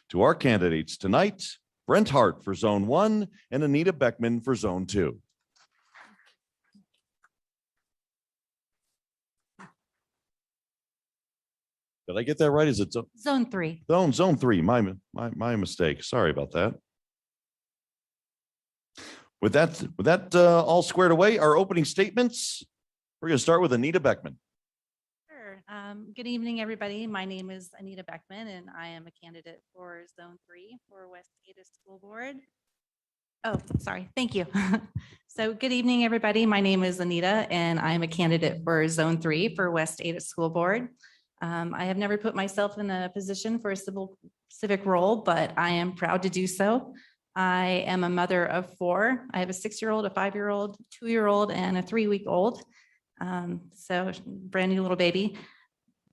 to our candidates tonight, Brent Hart for Zone 1 and Anita Beckman for Zone 2. Did I get that right? Is it Zone 3? Zone 3? My mistake. Sorry about that. With that all squared away, our opening statements. We're going to start with Anita Beckman. Sure. Good evening, everybody. My name is Anita Beckman, and I am a candidate for Zone 3 for West Ada School Board. Oh, sorry. Thank you. So good evening, everybody. My name is Anita, and I am a candidate for Zone 3 for West Ada School Board. I have never put myself in a position for a civic role, but I am proud to do so. I am a mother of 4. I have a 6-year-old, a 5-year-old, 2-year-old, and a 3-week-old. So brand new little baby.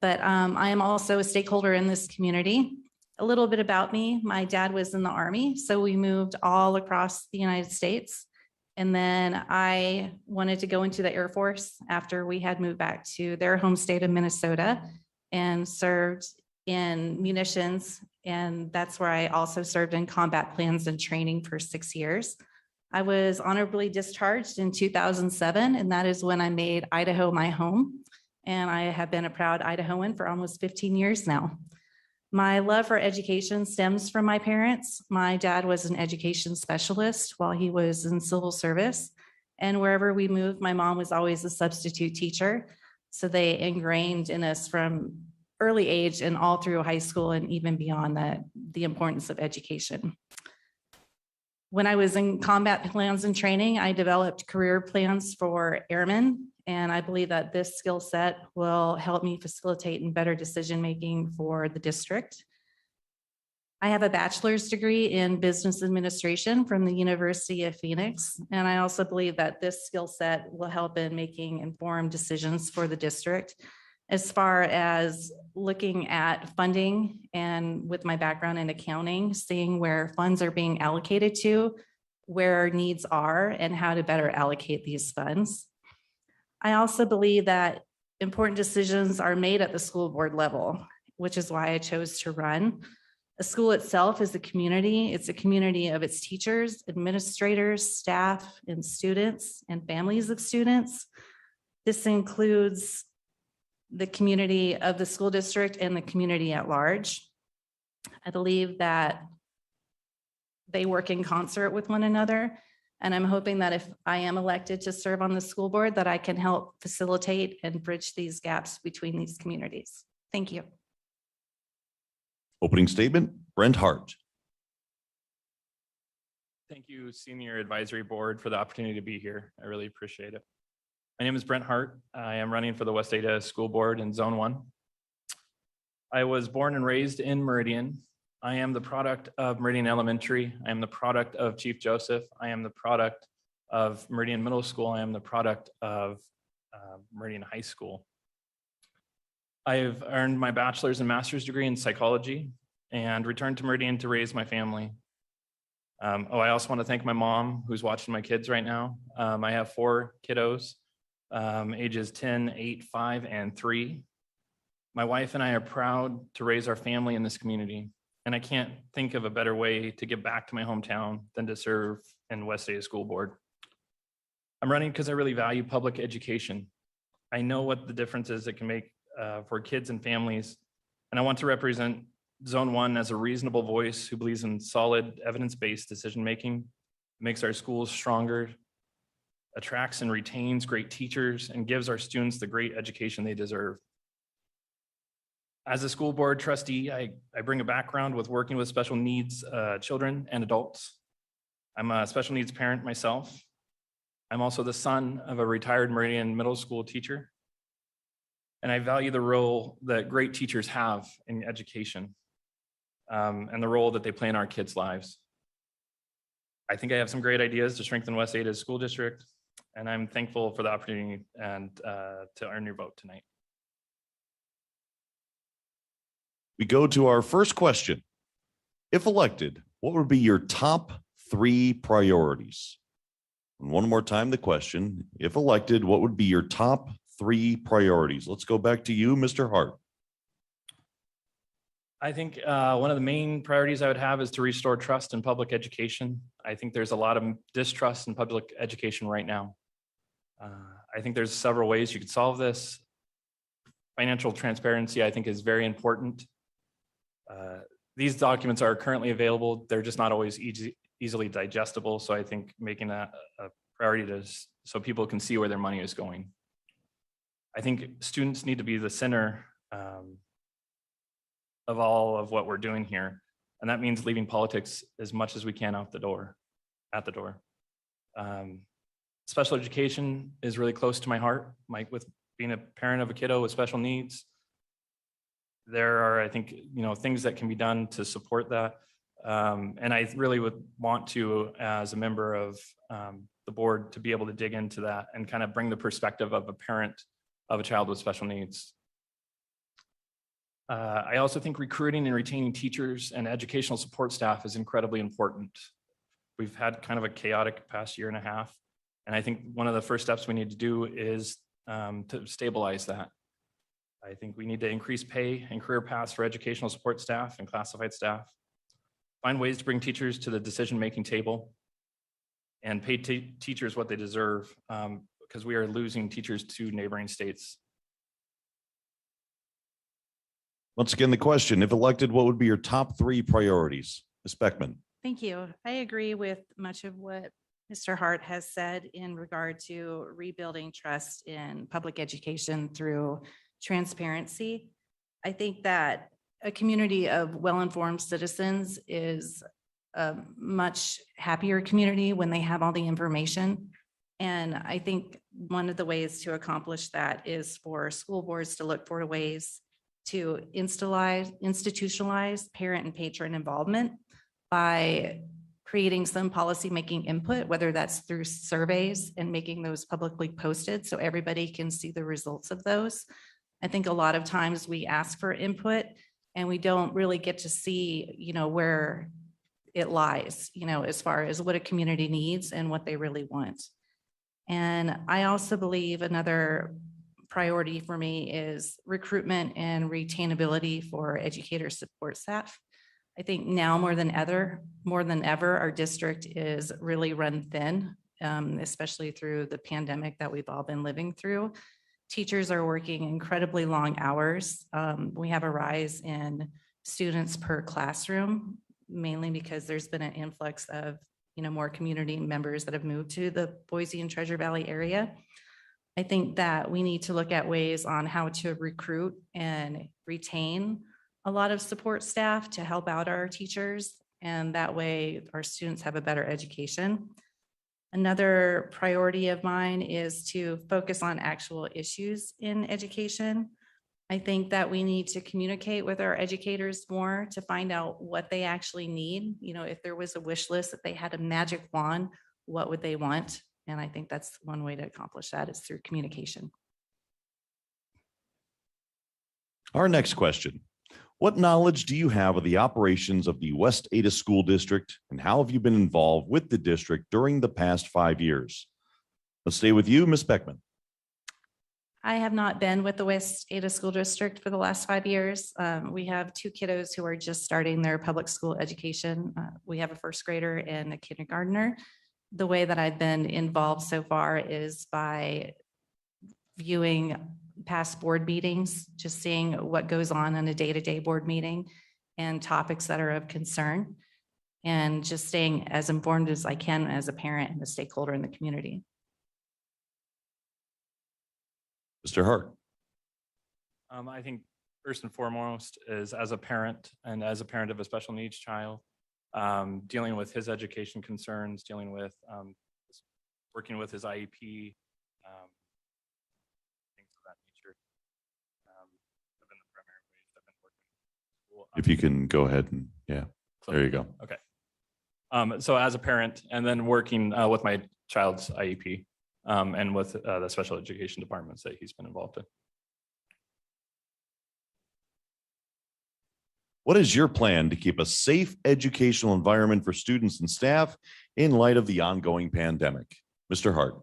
But I am also a stakeholder in this community. A little bit about me. My dad was in the Army, so we moved all across the United States. And then I wanted to go into the Air Force after we had moved back to their home state of Minnesota, and served in munitions. And that's where I also served in combat plans and training for 6 years. I was honorably discharged in 2007, and that is when I made Idaho my home. And I have been a proud Idahoan for almost 15 years now. My love for education stems from my parents. My dad was an education specialist while he was in civil service. And wherever we moved, my mom was always a substitute teacher. So they ingrained in us from early age and all through high school and even beyond that, the importance of education. When I was in combat plans and training, I developed career plans for airmen. And I believe that this skill set will help me facilitate and better decision-making for the district. I have a bachelor's degree in business administration from the University of Phoenix. And I also believe that this skill set will help in making informed decisions for the district as far as looking at funding, and with my background in accounting, seeing where funds are being allocated to, where needs are, and how to better allocate these funds. I also believe that important decisions are made at the school board level, which is why I chose to run. A school itself is a community. It's a community of its teachers, administrators, staff, and students, and families of students. This includes the community of the school district and the community at large. I believe that they work in concert with one another. And I'm hoping that if I am elected to serve on the school board, that I can help facilitate and bridge these gaps between these communities. Thank you. Opening statement, Brent Hart. Thank you, Senior Advisory Board, for the opportunity to be here. I really appreciate it. My name is Brent Hart. I am running for the West Ada School Board in Zone 1. I was born and raised in Meridian. I am the product of Meridian Elementary. I am the product of Chief Joseph. I am the product of Meridian Middle School. I am the product of Meridian High School. I've earned my bachelor's and master's degree in psychology and returned to Meridian to raise my family. I also want to thank my mom, who's watching my kids right now. I have 4 kiddos, ages 10, 8, 5, and 3. My wife and I are proud to raise our family in this community, and I can't think of a better way to give back to my hometown than to serve in West Ada School Board. I'm running because I really value public education. I know what the difference is it can make for kids and families, and I want to represent Zone 1 as a reasonable voice who believes in solid evidence-based decision-making, makes our schools stronger, attracts and retains great teachers, and gives our students the great education they deserve. As a school board trustee, I bring a background with working with special needs children and adults. I'm a special needs parent myself. I'm also the son of a retired Meridian middle school teacher. And I value the role that great teachers have in education and the role that they play in our kids' lives. I think I have some great ideas to strengthen West Ada's school district, and I'm thankful for the opportunity and to earn your vote tonight. We go to our first question. If elected, what would be your top 3 priorities? And one more time, the question, if elected, what would be your top 3 priorities? Let's go back to you, Mr. Hart. I think one of the main priorities I would have is to restore trust in public education. I think there's a lot of distrust in public education right now. I think there's several ways you could solve this. Financial transparency, I think, is very important. These documents are currently available. They're just not always easily digestible. So I think making that a priority so people can see where their money is going. I think students need to be the center of all of what we're doing here. And that means leaving politics as much as we can at the door. Special education is really close to my heart. With being a parent of a kiddo with special needs, there are, I think, things that can be done to support that. And I really would want to, as a member of the board, to be able to dig into that and kind of bring the perspective of a parent of a child with special needs. I also think recruiting and retaining teachers and educational support staff is incredibly important. We've had kind of a chaotic past year and a half. And I think one of the first steps we need to do is to stabilize that. I think we need to increase pay and career paths for educational support staff and classified staff. Find ways to bring teachers to the decision-making table and pay teachers what they deserve, because we are losing teachers to neighboring states. Once again, the question, if elected, what would be your top 3 priorities? Ms. Beckman. Thank you. I agree with much of what Mr. Hart has said in regard to rebuilding trust in public education through transparency. I think that a community of well-informed citizens is a much happier community when they have all the information. And I think one of the ways to accomplish that is for school boards to look for ways to institutionalize parent and patron involvement by creating some policymaking input, whether that's through surveys and making those publicly posted so everybody can see the results of those. I think a lot of times we ask for input and we don't really get to see, where it lies, as far as what a community needs and what they really want. And I also believe another priority for me is recruitment and retainability for educator support staff. I think now more than ever, our district is really run thin, especially through the pandemic that we've all been living through. Teachers are working incredibly long hours. We have a rise in students per classroom, mainly because there's been an influx of more community members that have moved to the Boise and Treasure Valley area. I think that we need to look at ways on how to recruit and retain a lot of support staff to help out our teachers, and that way our students have a better education. Another priority of mine is to focus on actual issues in education. I think that we need to communicate with our educators more to find out what they actually need. If there was a wish list, that they had a magic wand, what would they want? And I think that's one way to accomplish that is through communication. Our next question. What knowledge do you have of the operations of the West Ada School District, and how have you been involved with the district during the past 5 years? Let's stay with you, Ms. Beckman. I have not been with the West Ada School District for the last 5 years. We have 2 kiddos who are just starting their public school education. We have a first grader and a kindergartner. The way that I've been involved so far is by viewing past board meetings, just seeing what goes on in a day-to-day board meeting, and topics that are of concern, and just staying as informed as I can as a parent and a stakeholder in the community. Mr. Hart. I think first and foremost is as a parent and as a parent of a special needs child, dealing with his education concerns, dealing with working with his IEP, things of that nature. Have been the primary ways I've been working with school. If you can go ahead and, yeah, there you go. Okay. So as a parent and then working with my child's IEP and with the special education departments that he's been involved in. What is your plan to keep a safe educational environment for students and staff in light of the ongoing pandemic? Mr. Hart.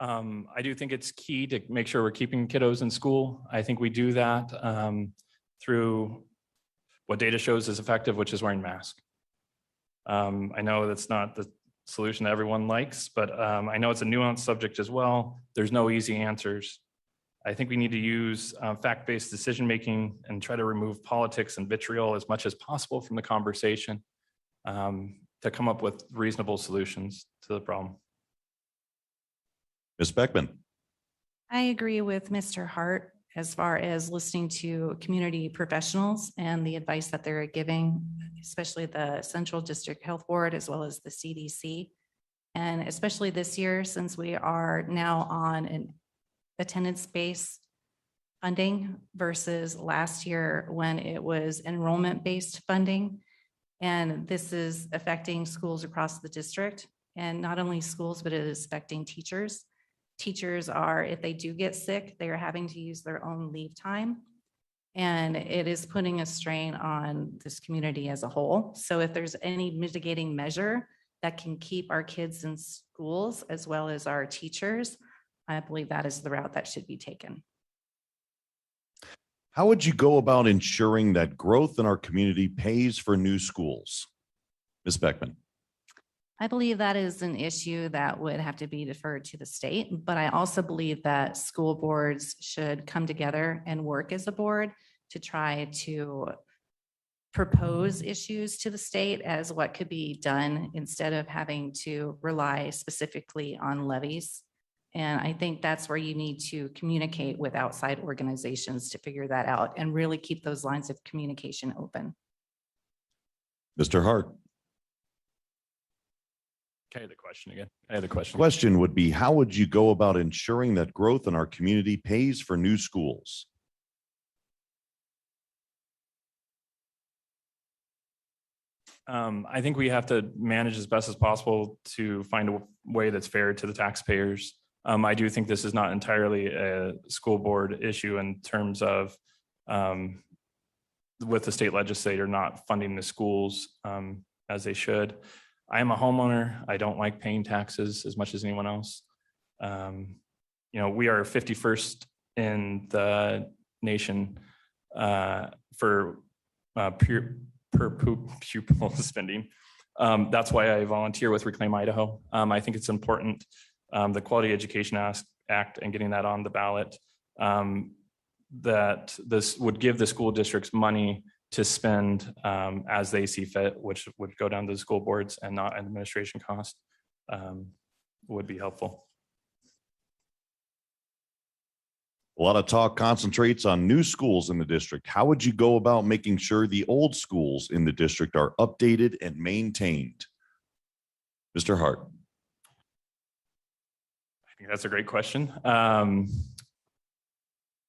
I do think it's key to make sure we're keeping kiddos in school. I think we do that through what data shows is effective, which is wearing masks. I know that's not the solution that everyone likes, but I know it's a nuanced subject as well. There's no easy answers. I think we need to use fact-based decision-making and try to remove politics and vitriol as much as possible from the conversation to come up with reasonable solutions to the problem. Ms. Beckman. I agree with Mr. Hart as far as listening to community professionals and the advice that they're giving, especially the Central District Health Board as well as the CDC. And especially this year, since we are now on an attendance-based funding versus last year when it was enrollment-based funding. And this is affecting schools across the district, and not only schools, but it is affecting teachers. Teachers are, if they do get sick, they are having to use their own leave time. And it is putting a strain on this community as a whole. So if there's any mitigating measure that can keep our kids in schools as well as our teachers, I believe that is the route that should be taken. How would you go about ensuring that growth in our community pays for new schools? Ms. Beckman. I believe that is an issue that would have to be deferred to the state, but I also believe that school boards should come together and work as a board to try to propose issues to the state as what could be done instead of having to rely specifically on levies. And I think that's where you need to communicate with outside organizations to figure that out and really keep those lines of communication open. Mr. Hart. Okay, the question again. I had a question. Question would be, how would you go about ensuring that growth in our community pays for new schools? I think we have to manage as best as possible to find a way that's fair to the taxpayers. I do think this is not entirely a school board issue in terms of with the state legislator not funding the schools as they should. I am a homeowner. I don't like paying taxes as much as anyone else. You know, we are 51st in the nation for per pupil spending. That's why I volunteer with Reclaim Idaho. I think it's important, the Quality Education Act and getting that on the ballot, that this would give the school districts money to spend as they see fit, which would go down to the school boards and not an administration cost, would be helpful. A lot of talk concentrates on new schools in the district. How would you go about making sure the old schools in the district are updated and maintained? Mr. Hart. I think that's a great question.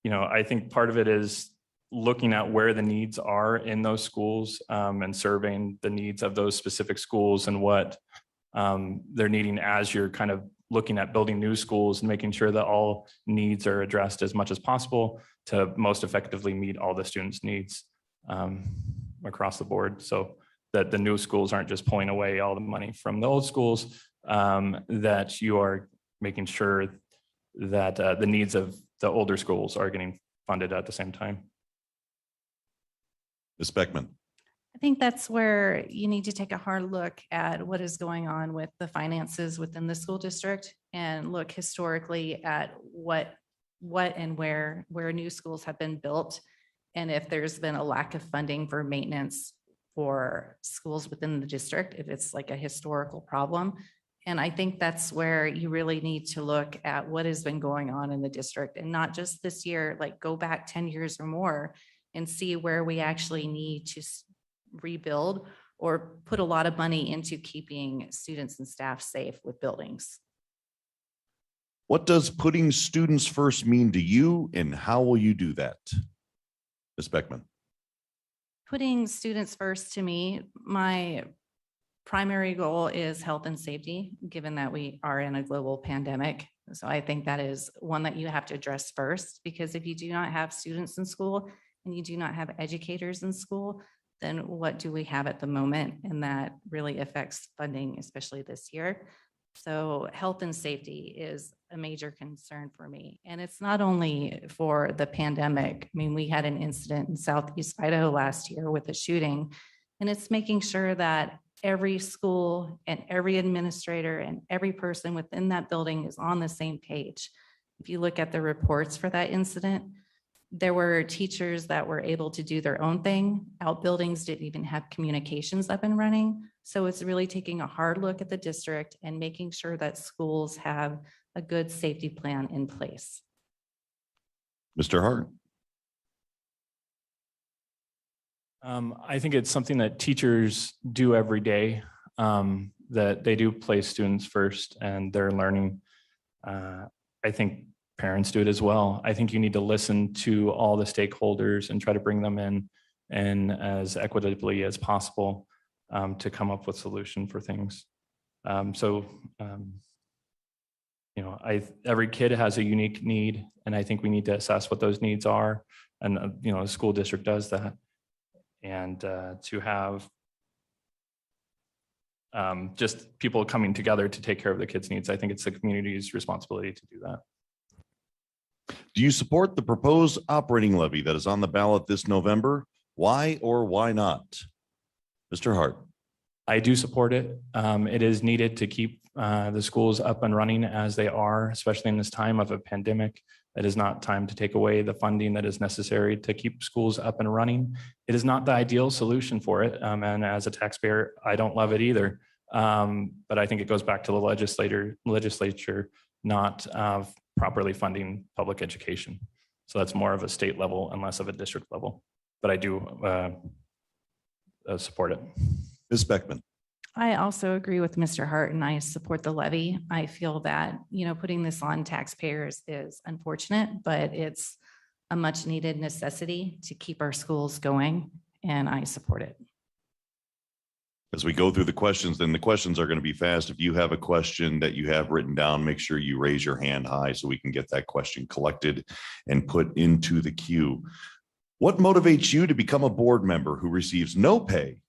You know, I think part of it is looking at where the needs are in those schools and surveying the needs of those specific schools and what they're needing as you're kind of looking at building new schools and making sure that all needs are addressed as much as possible to most effectively meet all the students' needs across the board, so that the new schools aren't just pulling away all the money from the old schools, that you are making sure that the needs of the older schools are getting funded at the same time. Ms. Beckman. I think that's where you need to take a hard look at what is going on with the finances within the school district and look historically at what and where new schools have been built and if there's been a lack of funding for maintenance for schools within the district, if it's like a historical problem. And I think that's where you really need to look at what has been going on in the district, and not just this year, like go back 10 years or more and see where we actually need to rebuild or put a lot of money into keeping students and staff safe with buildings. What does putting students first mean to you, and how will you do that? Ms. Beckman. Putting students first, to me, my primary goal is health and safety, given that we are in a global pandemic. So I think that is one that you have to address first, because if you do not have students in school and you do not have educators in school, then what do we have at the moment? And that really affects funding, especially this year. So health and safety is a major concern for me. And it's not only for the pandemic. I mean, we had an incident in Southeast Idaho last year with a shooting, and it's making sure that every school and every administrator and every person within that building is on the same page. If you look at the reports for that incident, there were teachers that were able to do their own thing. Outbuildings didn't even have communications up and running. So it's really taking a hard look at the district and making sure that schools have a good safety plan in place. Mr. Hart. I think it's something that teachers do every day, that they do place students first and they're learning. I think parents do it as well. I think you need to listen to all the stakeholders and try to bring them in and as equitably as possible to come up with solution for things. Every kid has a unique need, and I think we need to assess what those needs are. And, the school district does that. And to have just people coming together to take care of the kids' needs, I think it's the community's responsibility to do that. Do you support the proposed operating levy that is on the ballot this November? Why or why not? Mr. Hart. I do support it. It is needed to keep the schools up and running as they are, especially in this time of a pandemic. It is not time to take away the funding that is necessary to keep schools up and running. It is not the ideal solution for it. And as a taxpayer, I don't love it either. But I think it goes back to the legislature not properly funding public education. So that's more of a state level and less of a district level. But I do support it. Ms. Beckman. I also agree with Mr. Hart, and I support the levy. I feel that, putting this on taxpayers is unfortunate, but it's a much needed necessity to keep our schools going, and I support it. As we go through the questions, then the questions are going to be fast. If you have a question that you have written down, make sure you raise your hand high so we can get that question collected and put into the queue. What motivates you to become a board member who receives no pay,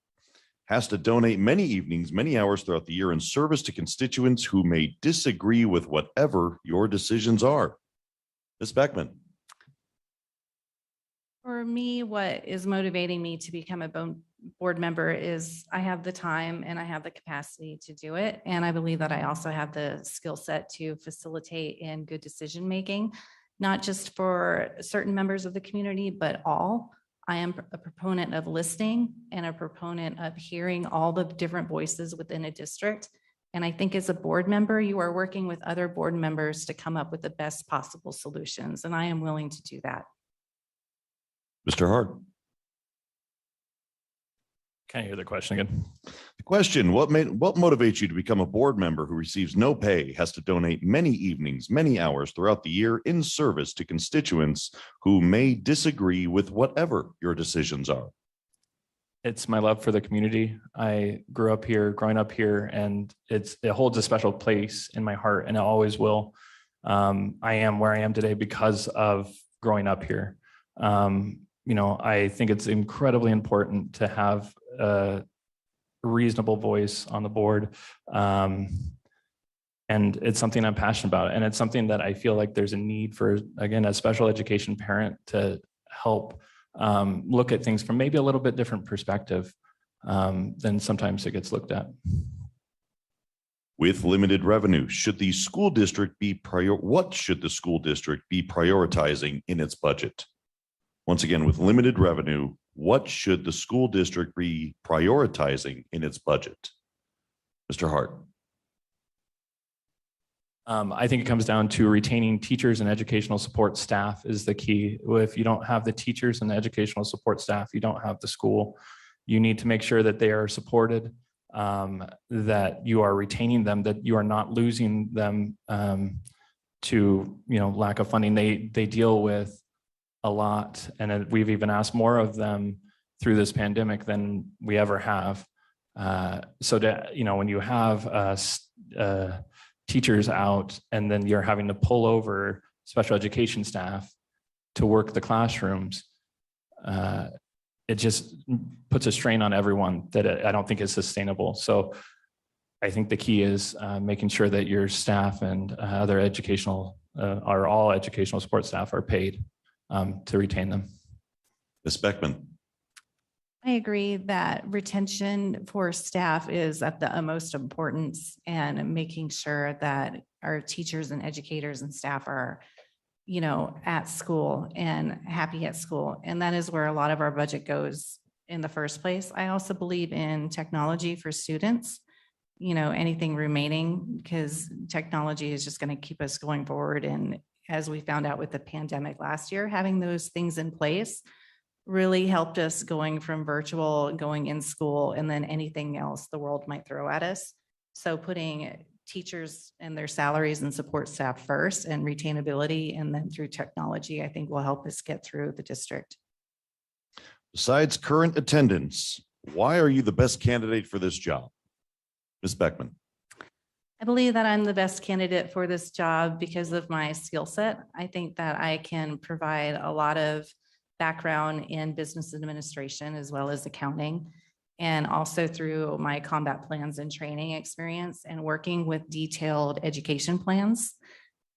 has to donate many evenings, many hours throughout the year in service to constituents who may disagree with whatever your decisions are? Ms. Beckman. For me, what is motivating me to become a board member is I have the time and I have the capacity to do it. And I believe that I also have the skill set to facilitate in good decision-making, not just for certain members of the community, but all. I am a proponent of listening and a proponent of hearing all the different voices within a district. And I think as a board member, you are working with other board members to come up with the best possible solutions. And I am willing to do that. Mr. Hart. Can I hear the question again? The question, what motivates you to become a board member who receives no pay, has to donate many evenings, many hours throughout the year in service to constituents who may disagree with whatever your decisions are? It's my love for the community. I grew up here, growing up here, and it holds a special place in my heart, and it always will. I am where I am today because of growing up here. I think it's incredibly important to have a reasonable voice on the board. And it's something I'm passionate about. And it's something that I feel like there's a need for, again, a special education parent to help look at things from maybe a little bit different perspective than sometimes it gets looked at. With limited revenue, what should the school district be prioritizing in its budget? Once again, with limited revenue, what should the school district be prioritizing in its budget? Mr. Hart. I think it comes down to retaining teachers and educational support staff is the key. If you don't have the teachers and the educational support staff, you don't have the school. You need to make sure that they are supported, that you are retaining them, that you are not losing them to lack of funding. They deal with a lot, and we've even asked more of them through this pandemic than we ever have. So that when you have teachers out, and then you're having to pull over special education staff to work the classrooms, it just puts a strain on everyone that I don't think is sustainable. So I think the key is making sure that your staff and other educational, or all educational support staff are paid to retain them. Ms. Beckman. I agree that retention for staff is at the utmost importance, and making sure that our teachers and educators and staff are, at school and happy at school. And that is where a lot of our budget goes in the first place. I also believe in technology for students, anything remaining, because technology is just going to keep us going forward. And as we found out with the pandemic last year, having those things in place really helped us going from virtual, going in school, and then anything else the world might throw at us. So putting teachers and their salaries and support staff first, and retainability, and then through technology, I think will help us get through the district. Besides current attendance, why are you the best candidate for this job? Ms. Beckman. I believe that I'm the best candidate for this job because of my skill set. I think that I can provide a lot of background in business administration as well as accounting, and also through my combat plans and training experience and working with detailed education plans.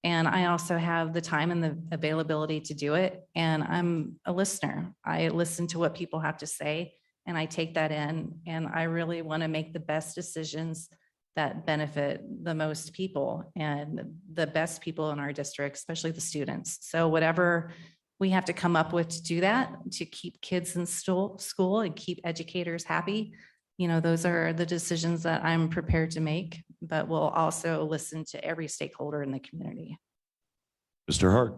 And I also have the time and the availability to do it. And I'm a listener. I listen to what people have to say, and I take that in, and I really want to make the best decisions that benefit the most people and the best people in our district, especially the students. So whatever we have to come up with to do that, to keep kids in school and keep educators happy, those are the decisions that I'm prepared to make, but we'll also listen to every stakeholder in the community. Mr. Hart.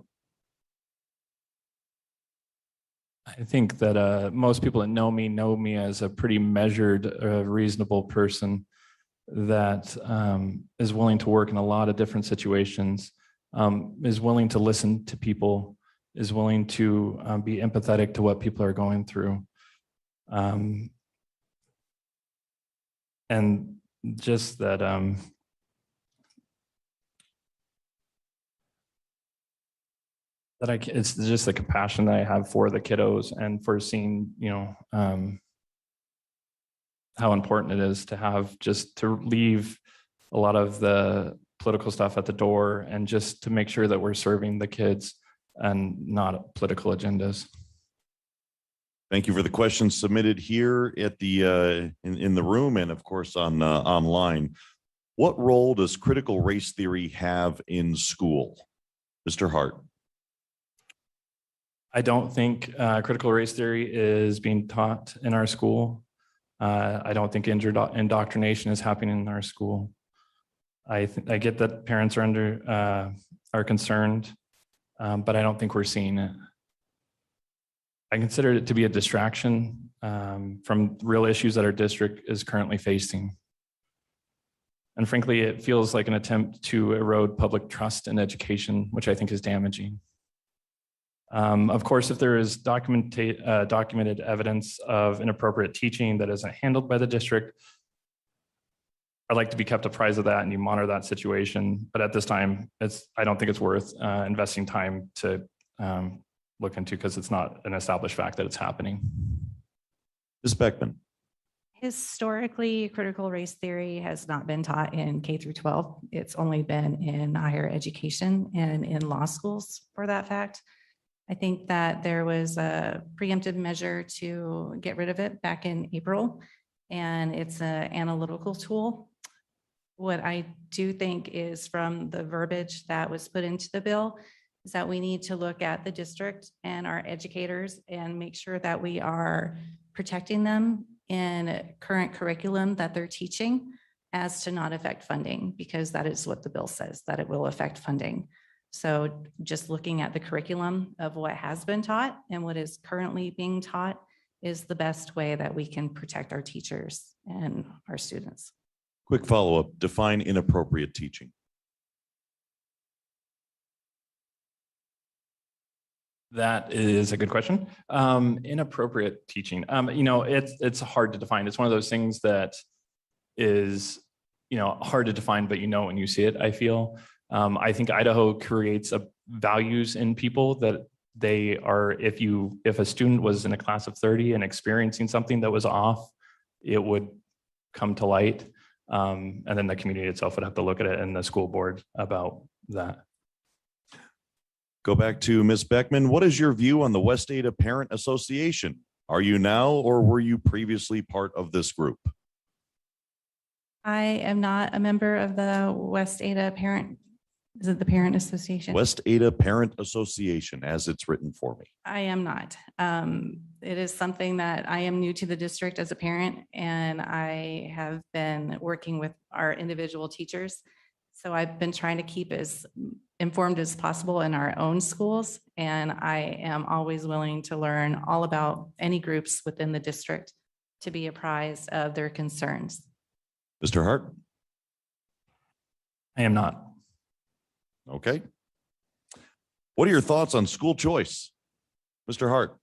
I think that most people that know me as a pretty measured, reasonable person that is willing to work in a lot of different situations, is willing to listen to people, is willing to be empathetic to what people are going through. And just that it's just the compassion that I have for the kiddos, and for seeing, how important it is to have, just to leave a lot of the political stuff at the door, and just to make sure that we're serving the kids and not political agendas. Thank you for the questions submitted here at the in the room, and of course on online. What role does critical race theory have in school? Mr. Hart. I don't think critical race theory is being taught in our school. I don't think indoctrination is happening in our school. I get that parents are concerned, but I don't think we're seeing it. I consider it to be a distraction from real issues that our district is currently facing. And frankly, it feels like an attempt to erode public trust in education, which I think is damaging. Of course, if there is documented evidence of inappropriate teaching that isn't handled by the district, I'd like to be kept apprised of that and you monitor that situation. But at this time, I don't think it's worth investing time to look into, because it's not an established fact that it's happening. Ms. Beckman. Historically, critical race theory has not been taught in K through 12. It's only been in higher education and in law schools, for that fact. I think that there was a preemptive measure to get rid of it back in April, and it's an analytical tool. What I do think is, from the verbiage that was put into the bill, is that we need to look at the district and our educators and make sure that we are protecting them in current curriculum that they're teaching as to not affect funding, because that is what the bill says, that it will affect funding. So just looking at the curriculum of what has been taught and what is currently being taught is the best way that we can protect our teachers and our students. Quick follow-up, define inappropriate teaching. That is a good question. Inappropriate teaching. It's hard to define. It's one of those things that is, hard to define, but when you see it, I feel. I think Idaho creates values in people that they are, if a student was in a class of 30 and experiencing something that was off, it would come to light. And then the community itself would have to look at it and the school board about that. Go back to Ms. Beckman. What is your view on the West Ada Parent Association? Are you now or were you previously part of this group? I am not a member of the West Ada Parent, is it the Parent Association? West Ada Parent Association, as it's written for me. I am not. It is something that I am new to the district as a parent, and I have been working with our individual teachers. So I've been trying to keep as informed as possible in our own schools, and I am always willing to learn all about any groups within the district to be apprised of their concerns. Mr. Hart? I am not. Okay. What are your thoughts on school choice? Mr. Hart?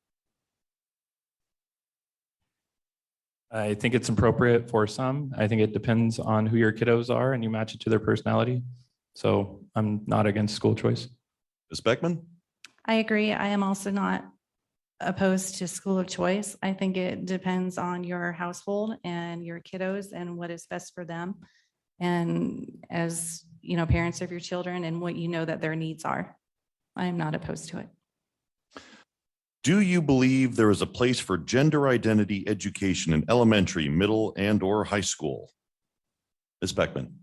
I think it's appropriate for some. I think it depends on who your kiddos are and you match it to their personality. So I'm not against school choice. Ms. Beckman? I agree. I am also not opposed to school of choice. I think it depends on your household and your kiddos and what is best for them. And as parents of your children and what that their needs are. I am not opposed to it. Do you believe there is a place for gender identity education in elementary, middle, and/or high school? Ms. Beckman.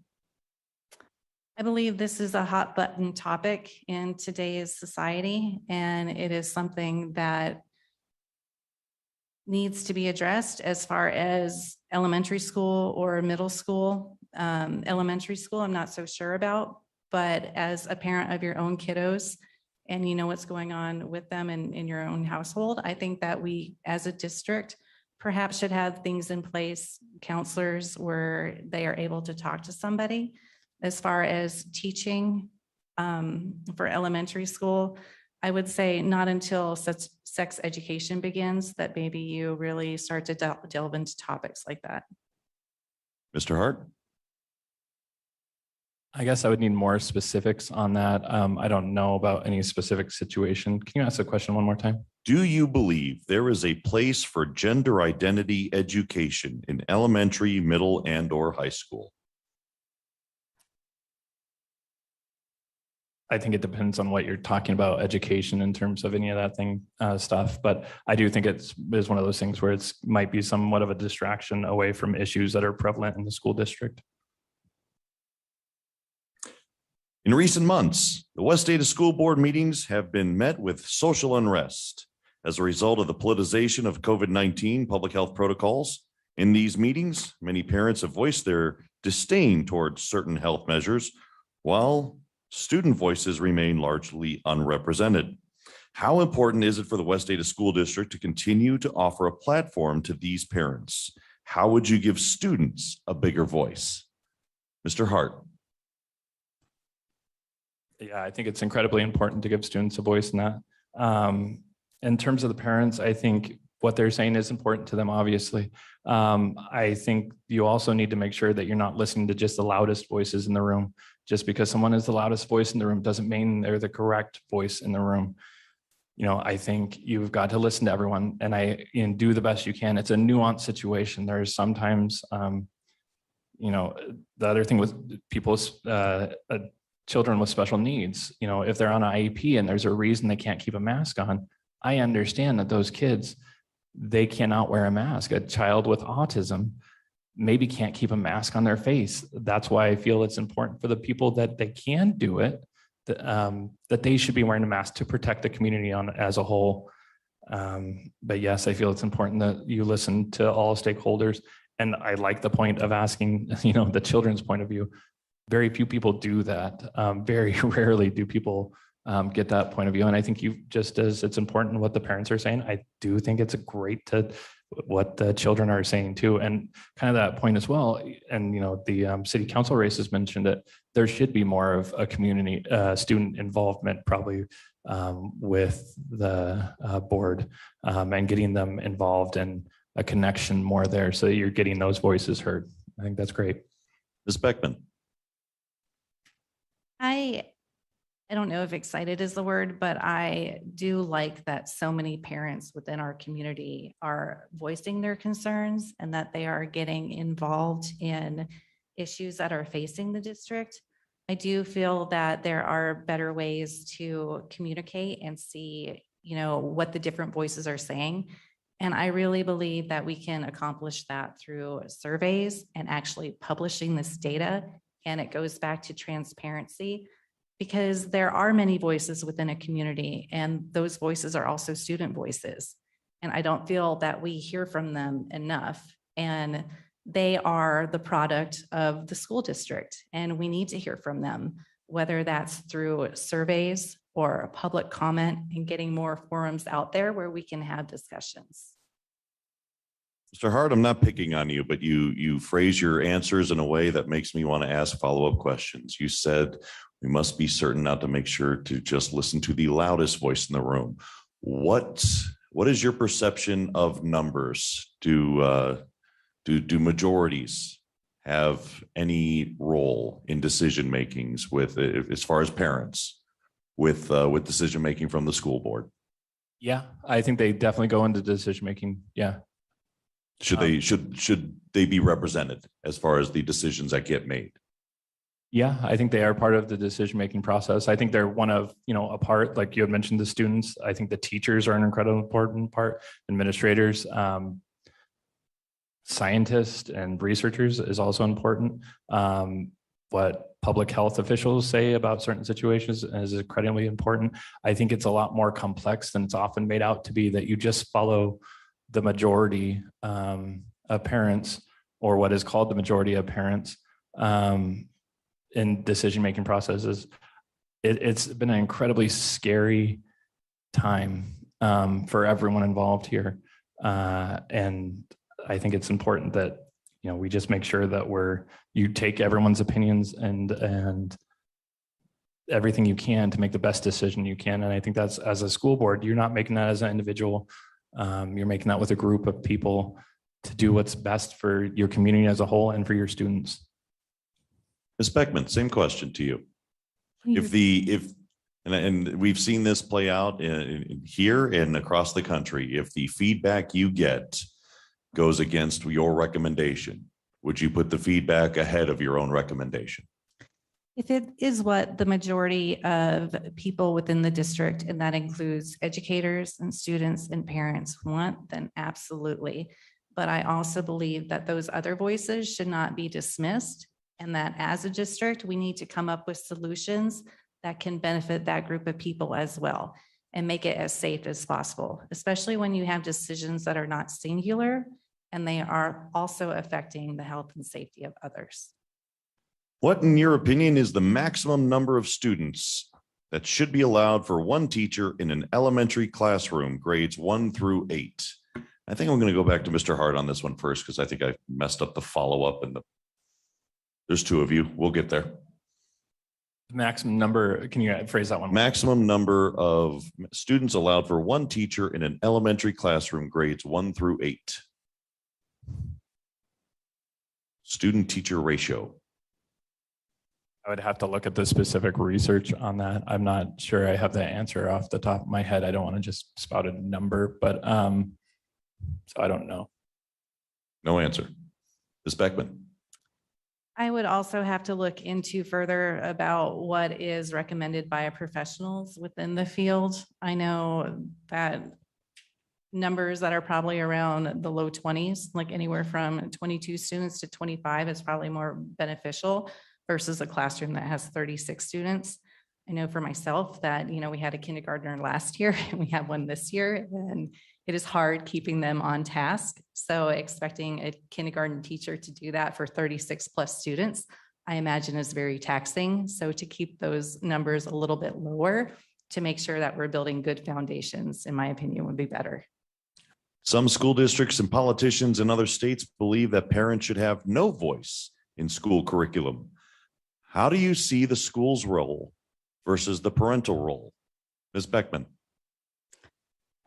I believe this is a hot button topic in today's society, and it is something that needs to be addressed as far as elementary school or middle school. Elementary school, I'm not so sure about, but as a parent of your own kiddos and you know what's going on with them in your own household, I think that we as a district perhaps should have things in place, counselors where they are able to talk to somebody. As far as teaching for elementary school, I would say not until sex education begins that maybe you really start to delve into topics like that. Mr. Hart? I guess I would need more specifics on that. I don't know about any specific situation. Can you ask the question one more time? Do you believe there is a place for gender identity education in elementary, middle, and/or high school? I think it depends on what you're talking about, education in terms of any of that stuff. But I do think it is one of those things where it might be somewhat of a distraction away from issues that are prevalent in the school district. In recent months, the West Ada School Board meetings have been met with social unrest as a result of the politicization of COVID-19 public health protocols. In these meetings, many parents have voiced their disdain towards certain health measures, while student voices remain largely unrepresented. How important is it for the West Ada School District to continue to offer a platform to these parents? How would you give students a bigger voice? Mr. Hart. Yeah, I think it's incredibly important to give students a voice in that. In terms of the parents, I think what they're saying is important to them, obviously. I think you also need to make sure that you're not listening to just the loudest voices in the room. Just because someone is the loudest voice in the room doesn't mean they're the correct voice in the room. I think you've got to listen to everyone and do the best you can. It's a nuanced situation. There's sometimes, the other thing with people's children with special needs, if they're on an IEP and there's a reason they can't keep a mask on, I understand that those kids, they cannot wear a mask. A child with autism maybe can't keep a mask on their face. That's why I feel it's important for the people that they can do it, that they should be wearing a mask to protect the community as a whole. But yes, I feel it's important that you listen to all stakeholders. And I like the point of asking, the children's point of view. Very few people do that. Very rarely do people get that point of view. And I think just as it's important what the parents are saying, I do think it's great to what the children are saying too. And kind of that point as well. And, the city council races mentioned it. There should be more of a community student involvement probably with the board and getting them involved and a connection more there so that you're getting those voices heard. I think that's great. Ms. Beckman. I don't know if excited is the word, but I do like that so many parents within our community are voicing their concerns and that they are getting involved in issues that are facing the district. I do feel that there are better ways to communicate and see, what the different voices are saying. And I really believe that we can accomplish that through surveys and actually publishing this data. And it goes back to transparency, because there are many voices within a community, and those voices are also student voices. And I don't feel that we hear from them enough. And they are the product of the school district, and we need to hear from them, whether that's through surveys or public comment and getting more forums out there where we can have discussions. Mr. Hart, I'm not picking on you, but you phrase your answers in a way that makes me want to ask follow-up questions. You said we must be certain not to make sure to just listen to the loudest voice in the room. What is your perception of numbers? Do majorities have any role in decision makings with, as far as parents, with decision making from the school board? Yeah, I think they definitely go into decision making. Yeah. Should they be represented as far as the decisions that get made? Yeah, I think they are part of the decision-making process. I think they're one of, a part, like you had mentioned, the students. I think the teachers are an incredibly important part, administrators, scientists and researchers is also important. What public health officials say about certain situations is incredibly important. I think it's a lot more complex than it's often made out to be, that you just follow the majority of parents, or what is called the majority of parents, in decision-making processes. It's been an incredibly scary time for everyone involved here. And I think it's important that, we just make sure that you take everyone's opinions and everything you can to make the best decision you can. And I think that's, as a school board, you're not making that as an individual. You're making that with a group of people to do what's best for your community as a whole and for your students. Ms. Beckman, same question to you. And we've seen this play out here and across the country. If the feedback you get goes against your recommendation, would you put the feedback ahead of your own recommendation? If it is what the majority of people within the district, and that includes educators and students and parents, want, then absolutely. But I also believe that those other voices should not be dismissed, and that as a district, we need to come up with solutions that can benefit that group of people as well and make it as safe as possible, especially when you have decisions that are not singular and they are also affecting the health and safety of others. What, in your opinion, is the maximum number of students that should be allowed for one teacher in an elementary classroom, grades 1 through 8? I think I'm going to go back to Mr. Hart on this one first, because I think I messed up the follow-up. There's two of you. We'll get there. Maximum number, can you phrase that one? Maximum number of students allowed for one teacher in an elementary classroom, grades 1 through 8. Student-teacher ratio. I would have to look at the specific research on that. I'm not sure I have the answer off the top of my head. I don't want to just spout a number, but so I don't know. No answer. Ms. Beckman. I would also have to look into further about what is recommended by professionals within the field. I know that numbers that are probably around the low 20s, like anywhere from 22 students to 25, is probably more beneficial versus a classroom that has 36 students. I know for myself that, we had a kindergartner last year and we have one this year, and it is hard keeping them on task. So expecting a kindergarten teacher to do that for 36 plus students, I imagine is very taxing. So to keep those numbers a little bit lower to make sure that we're building good foundations, in my opinion, would be better. Some school districts and politicians in other states believe that parents should have no voice in school curriculum. How do you see the school's role versus the parental role? Ms. Beckman.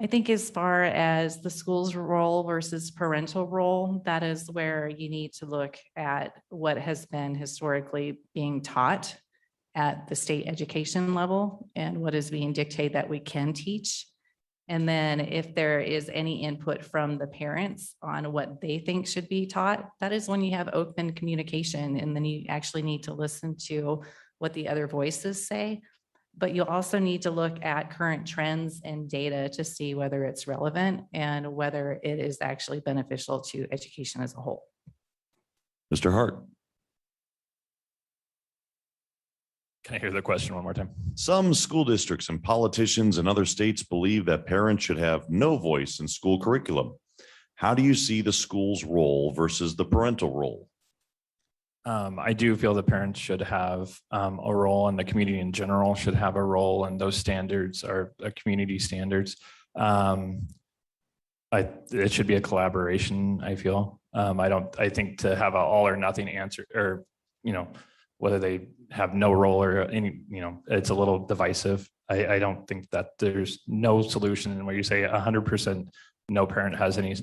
I think as far as the school's role versus parental role, that is where you need to look at what has been historically being taught at the state education level and what is being dictated that we can teach. And then if there is any input from the parents on what they think should be taught, that is when you have open communication, and then you actually need to listen to what the other voices say. But you'll also need to look at current trends and data to see whether it's relevant and whether it is actually beneficial to education as a whole. Mr. Hart. Can I hear the question one more time? Some school districts and politicians in other states believe that parents should have no voice in school curriculum. How do you see the school's role versus the parental role? I do feel the parents should have a role, and the community in general should have a role, and those standards are community standards. It should be a collaboration, I feel. I think to have an all or nothing answer, or, whether they have no role or any, it's a little divisive. I don't think that there's no solution where you say 100% no parent has any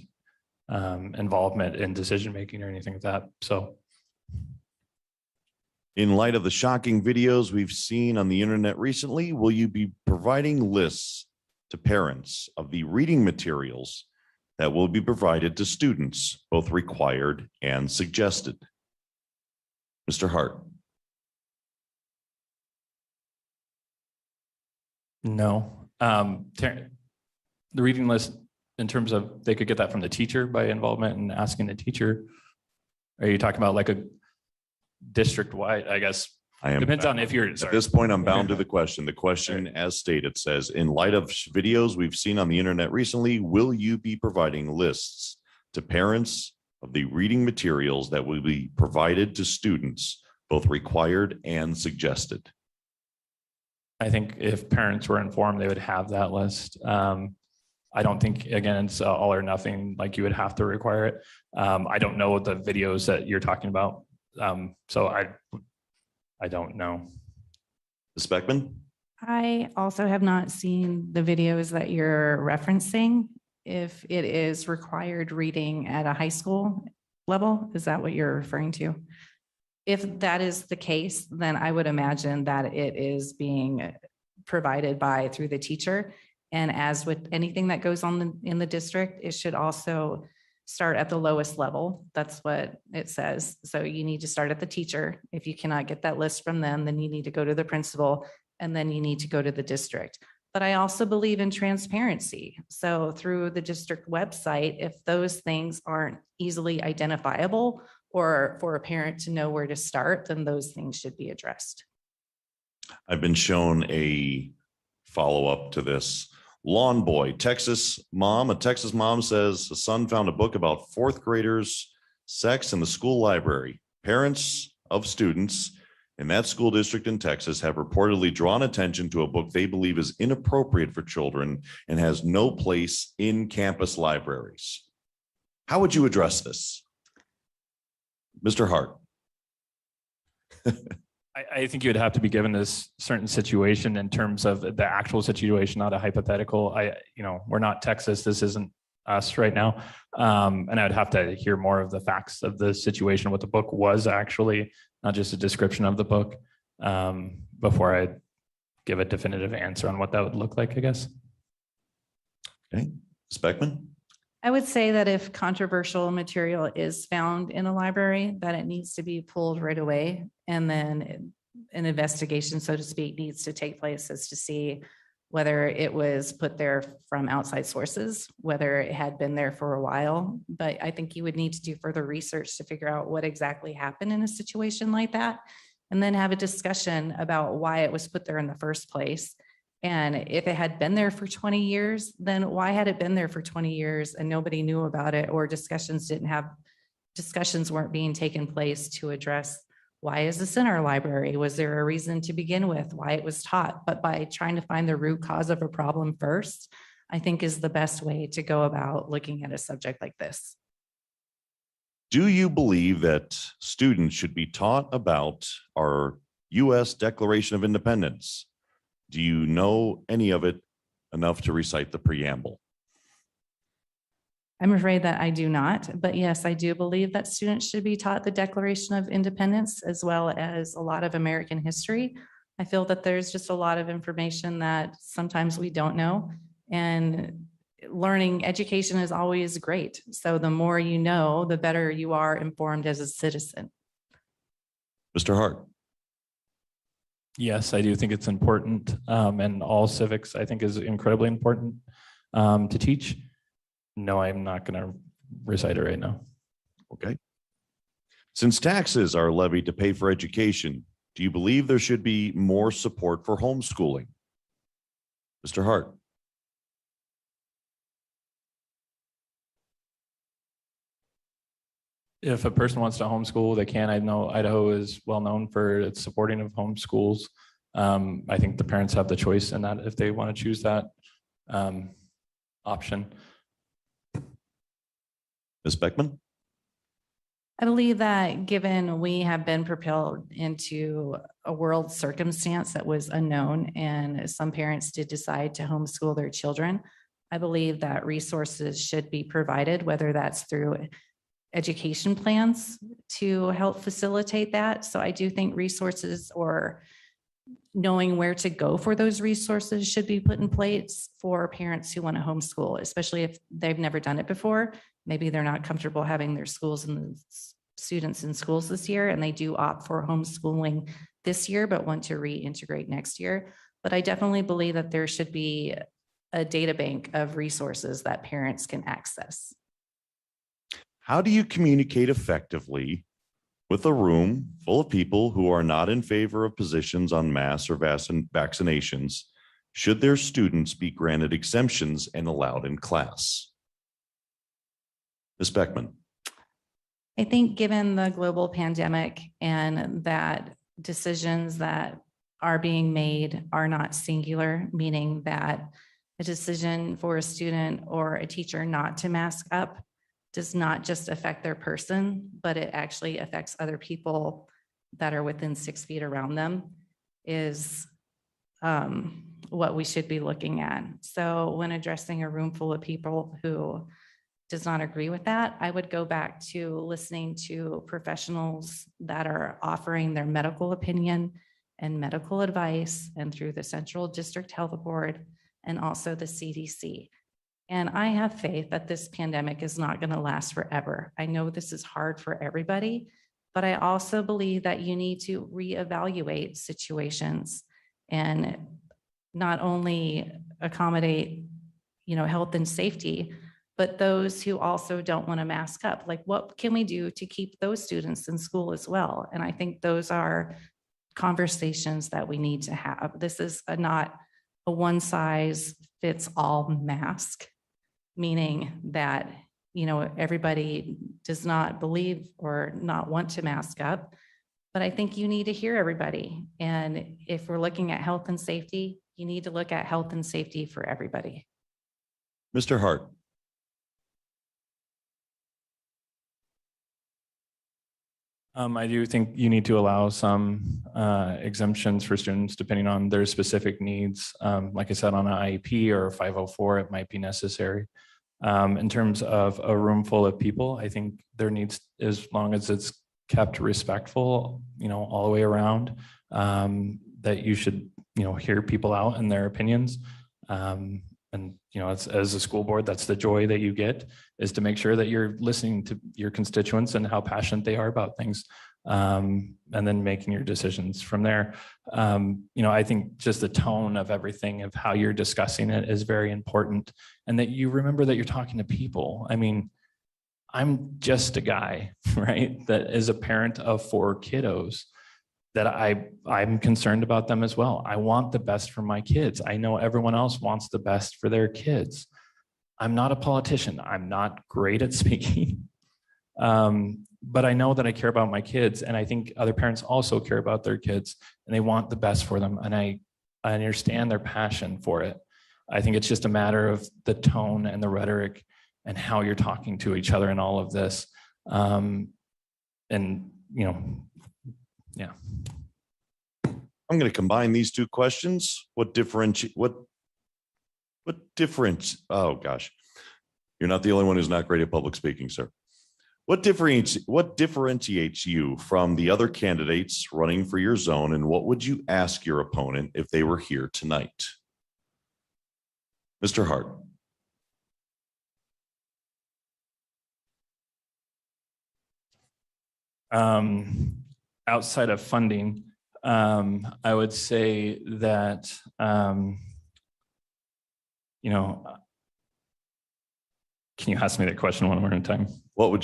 involvement in decision-making or anything like that. So. In light of the shocking videos we've seen on the internet recently, will you be providing lists to parents of the reading materials that will be provided to students, both required and suggested? Mr. Hart. No. The reading list, in terms of they could get that from the teacher by involvement and asking the teacher. Are you talking about like a district-wide, I guess? Depends on if you're, at this point, I'm bound to the question. The question, as stated, says, in light of videos we've seen on the internet recently, will you be providing lists to parents of the reading materials that will be provided to students, both required and suggested? I think if parents were informed, they would have that list. I don't think, again, it's all or nothing, like you would have to require it. I don't know the videos that you're talking about. So I don't know. Ms. Beckman? I also have not seen the videos that you're referencing. If it is required reading at a high school level, is that what you're referring to? If that is the case, then I would imagine that it is being provided through the teacher. And as with anything that goes on in the district, it should also start at the lowest level. That's what it says. So you need to start at the teacher. If you cannot get that list from them, then you need to go to the principal, and then you need to go to the district. But I also believe in transparency. So through the district website, if those things aren't easily identifiable or for a parent to know where to start, then those things should be addressed. I've been shown a follow-up to this. Lawn boy, a Texas mom says a son found a book about fourth graders' sex in the school library. Parents of students in that school district in Texas have reportedly drawn attention to a book they believe is inappropriate for children and has no place in campus libraries. How would you address this? Mr. Hart. I think you would have to be given this certain situation in terms of the actual situation, not a hypothetical. We're not Texas. This isn't us right now. And I'd have to hear more of the facts of the situation, what the book was actually, not just a description of the book, before I give a definitive answer on what that would look like, I guess. Okay, Ms. Beckman? I would say that if controversial material is found in a library, that it needs to be pulled right away. And then an investigation, so to speak, needs to take place as to see whether it was put there from outside sources, whether it had been there for a while. But I think you would need to do further research to figure out what exactly happened in a situation like that. and then have a discussion about why it was put there in the first place. And if it had been there for 20 years, then why had it been there for 20 years and nobody knew about it, or discussions weren't being taken place to address why is this in our library? Was there a reason to begin with why it was taught? But by trying to find the root cause of a problem first, I think is the best way to go about looking at a subject like this. Do you believe that students should be taught about our U.S. Declaration of Independence? Do you know any of it enough to recite the preamble? I'm afraid that I do not, but yes, I do believe that students should be taught the Declaration of Independence as well as a lot of American history. I feel that there's just a lot of information that sometimes we don't know, and learning education is always great. So the more you know, the better you are informed as a citizen. Mr. Hart. Yes, I do think it's important, and all civics I think is incredibly important to teach. No, I'm not going to recite it right now. Okay. Since taxes are levied to pay for education, do you believe there should be more support for homeschooling? Mr. Hart. If a person wants to homeschool, they can. I know Idaho is well known for its supporting of homeschools. I think the parents have the choice in that if they want to choose that option. Ms. Beckman? I believe that given we have been propelled into a world circumstance that was unknown, and some parents did decide to homeschool their children, I believe that resources should be provided, whether that's through education plans to help facilitate that. So I do think resources or knowing where to go for those resources should be put in place for parents who want to homeschool, especially if they've never done it before. Maybe they're not comfortable having their schools and the students in schools this year, and they do opt for homeschooling this year, but want to reintegrate next year. But I definitely believe that there should be a data bank of resources that parents can access. How do you communicate effectively with a room full of people who are not in favor of positions on masks or vaccinations? Should their students be granted exemptions and allowed in class? Ms. Beckman. I think given the global pandemic and that decisions that are being made are not singular, meaning that a decision for a student or a teacher not to mask up does not just affect their person, but it actually affects other people that are within 6 feet around them, is what we should be looking at. So when addressing a room full of people who does not agree with that, I would go back to listening to professionals that are offering their medical opinion and medical advice, and through the Central District Health Board and also the CDC. And I have faith that this pandemic is not going to last forever. I know this is hard for everybody, but I also believe that you need to reevaluate situations and not only accommodate, health and safety, but those who also don't want to mask up. Like, what can we do to keep those students in school as well? And I think those are conversations that we need to have. This is not a one size fits all mask, meaning that, everybody does not believe or not want to mask up. But I think you need to hear everybody. And if we're looking at health and safety, you need to look at health and safety for everybody. Mr. Hart. I do think you need to allow some exemptions for students depending on their specific needs. Like I said, on an IEP or a 504, it might be necessary. In terms of a room full of people, I think there needs, as long as it's kept respectful, all the way around, that you should, hear people out and their opinions. And, as a school board, that's the joy that you get, is to make sure that you're listening to your constituents and how passionate they are about things, and then making your decisions from there. I think just the tone of everything, of how you're discussing it, is very important, and that you remember that you're talking to people. I mean, I'm just a guy, right, that is a parent of 4 kiddos. that I'm concerned about them as well. I want the best for my kids. I know everyone else wants the best for their kids. I'm not a politician. I'm not great at speaking. But I know that I care about my kids, and I think other parents also care about their kids, and they want the best for them. And I understand their passion for it. I think it's just a matter of the tone and the rhetoric and how you're talking to each other in all of this. And, you know, yeah. I'm going to combine these two questions. Oh gosh, you're not the only one who's not great at public speaking, sir. What differentiates you from the other candidates running for your zone, and what would you ask your opponent if they were here tonight? Mr. Hart. Outside of funding, I would say that, you know, can you ask me that question one more time? What are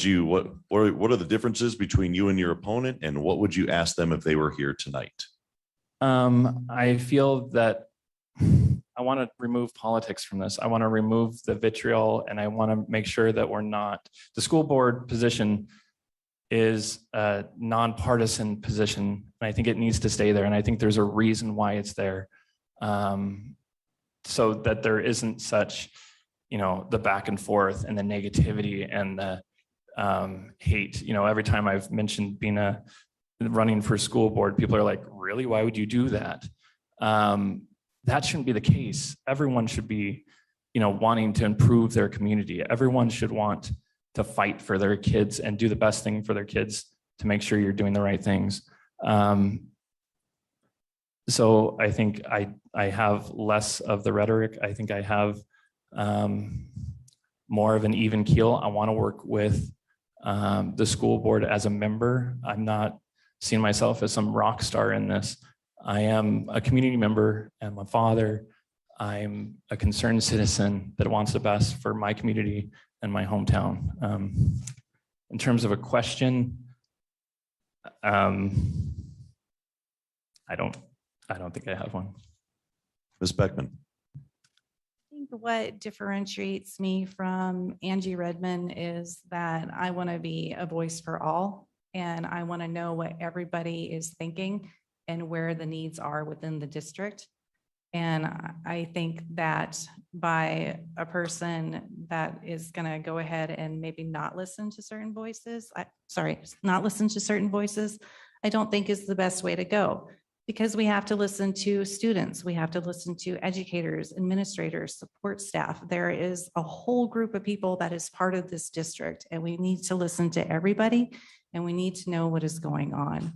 the differences between you and your opponent, and what would you ask them if they were here tonight? I feel that I want to remove politics from this. I want to remove the vitriol, and I want to make sure that we're not, the school board position is a nonpartisan position. And I think it needs to stay there. And I think there's a reason why it's there. So that there isn't such, you know, the back and forth and the negativity and the hate. You know, every time I've mentioned being running for school board, people are like, really, why would you do that? That shouldn't be the case. Everyone should be, you know, wanting to improve their community. Everyone should want to fight for their kids and do the best thing for their kids to make sure you're doing the right things. So I think I have less of the rhetoric. I think I have more of an even keel. I want to work with the school board as a member. I'm not seeing myself as some rock star in this. I am a community member. I'm a father. I'm a concerned citizen that wants the best for my community and my hometown. In terms of a question, I don't think I have one. Ms. Beckman. I think what differentiates me from Angie Redmond is that I want to be a voice for all, and I want to know what everybody is thinking and where the needs are within the district. And I think that by a person that is going to go ahead and maybe not listen to certain voices, I don't think is the best way to go, because we have to listen to students. We have to listen to educators, administrators, support staff. There is a whole group of people that is part of this district, and we need to listen to everybody, and we need to know what is going on.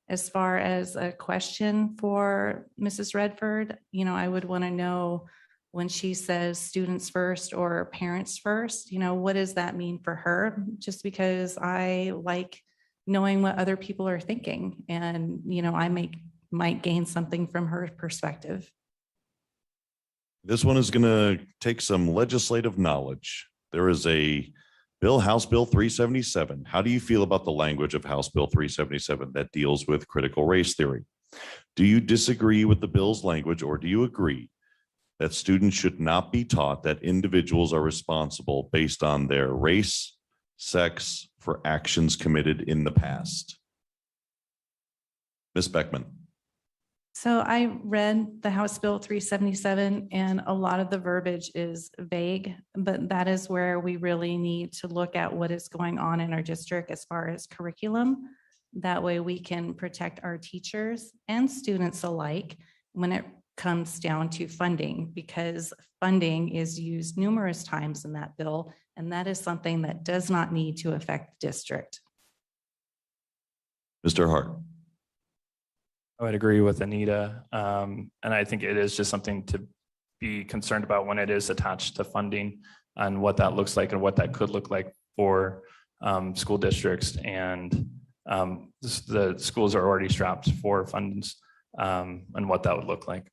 As far as a question for Mrs. Redford, you know, I would want to know, when she says students first or parents first, you know, what does that mean for her? Just because I like knowing what other people are thinking, and, you know, I might gain something from her perspective. This one is going to take some legislative knowledge. There is a bill, House Bill 377. How do you feel about the language of House Bill 377 that deals with critical race theory? Do you disagree with the bill's language, or do you agree that students should not be taught that individuals are responsible based on their race, sex, for actions committed in the past? Ms. Beckman. So I read the House Bill 377, and a lot of the verbiage is vague, but that is where we really need to look at what is going on in our district as far as curriculum. That way we can protect our teachers and students alike when it comes down to funding, because funding is used numerous times in that bill, and that is something that does not need to affect the district. Mr. Hart. I would agree with Anita. And I think it is just something to be concerned about when it is attached to funding, and what that looks like and what that could look like for school districts. And the schools are already strapped for funds, and what that would look like.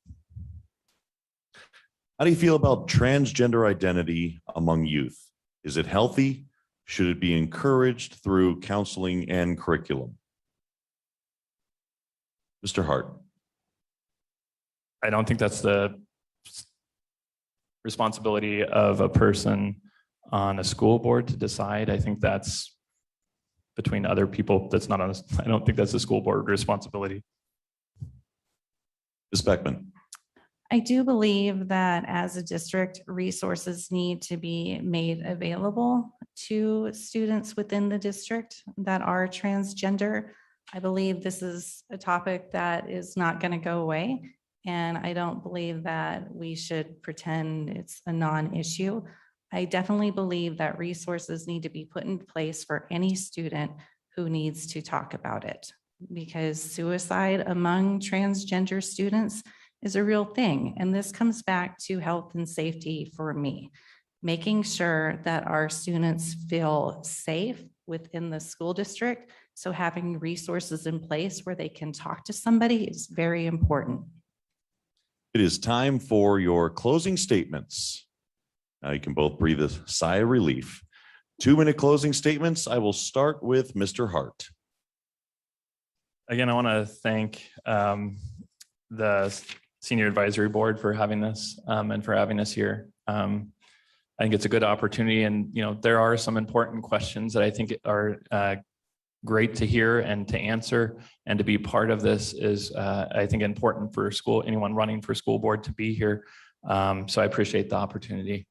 How do you feel about transgender identity among youth? Is it healthy? Should it be encouraged through counseling and curriculum? Mr. Hart. I don't think that's the responsibility of a person on a school board to decide. I think that's between other people. That's not on. I don't think that's a school board responsibility. Ms. Beckman. I do believe that as a district, resources need to be made available to students within the district that are transgender. I believe this is a topic that is not going to go away. And I don't believe that we should pretend it's a non-issue. I definitely believe that resources need to be put in place for any student who needs to talk about it, because suicide among transgender students is a real thing. And this comes back to health and safety for me, making sure that our students feel safe within the school district. So having resources in place where they can talk to somebody is very important. It is time for your closing statements. Now you can both breathe a sigh of relief. 2-minute closing statements. I will start with Mr. Hart. Again, I want to thank the Senior Advisory Board for having this and for having us here. I think it's a good opportunity, and there are some important questions that I think are great to hear and to answer, and to be part of this is I think important for anyone running for school board to be here. So I appreciate the opportunity.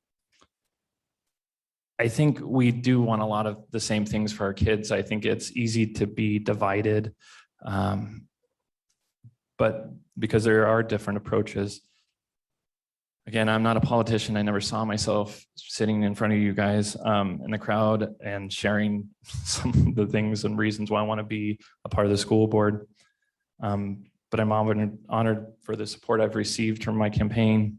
I think we do want a lot of the same things for our kids. I think it's easy to be divided, but because there are different approaches. Again, I'm not a politician. I never saw myself sitting in front of you guys in the crowd and sharing some of the things and reasons why I want to be a part of the school board. But I'm honored for the support I've received from my campaign,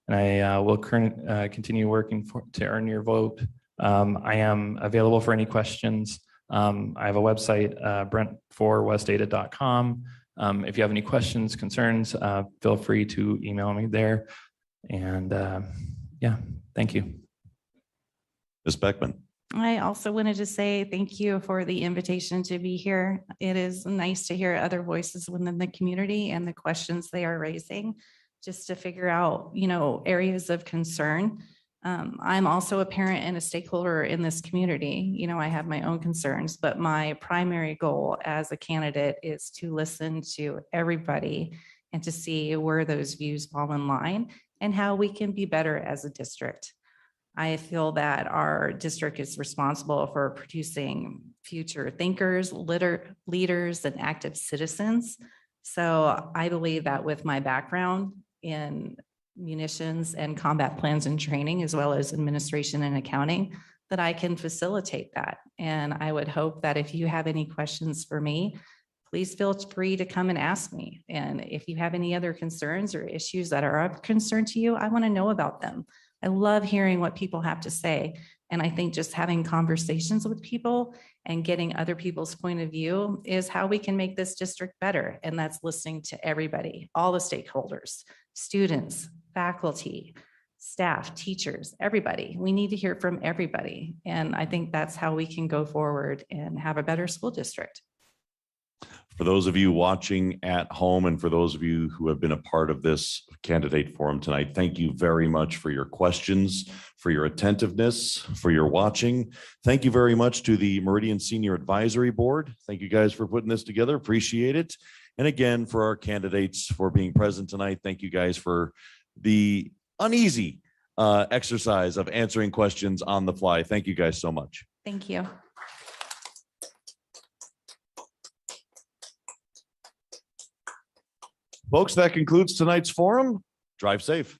and I will continue working to earn your vote. I am available for any questions. I have a website, brent4westada.com. If you have any questions, concerns, feel free to email me there. And yeah, thank you. Ms. Beckman. I also wanted to say thank you for the invitation to be here. It is nice to hear other voices within the community and the questions they are raising, just to figure out, areas of concern. I'm also a parent and a stakeholder in this community. I have my own concerns, but my primary goal as a candidate is to listen to everybody and to see where those views fall in line and how we can be better as a district. I feel that our district is responsible for producing future thinkers, leaders, and active citizens. So I believe that with my background in munitions and combat plans and training, as well as administration and accounting, that I can facilitate that. And I would hope that if you have any questions for me, please feel free to come and ask me. And if you have any other concerns or issues that are of concern to you, I want to know about them. I love hearing what people have to say. And I think just having conversations with people and getting other people's point of view is how we can make this district better. And that's listening to everybody, all the stakeholders, students, faculty, staff, teachers, everybody. We need to hear from everybody. And I think that's how we can go forward and have a better school district. For those of you watching at home and for those of you who have been a part of this candidate forum tonight, thank you very much for your questions, for your attentiveness, for your watching. Thank you very much to the Meridian Senior Advisory Board. Thank you guys for putting this together. Appreciate it. And again, for our candidates for being present tonight, thank you guys for the uneasy exercise of answering questions on the fly. Thank you guys so much. Thank you. Folks, that concludes tonight's forum. Drive safe.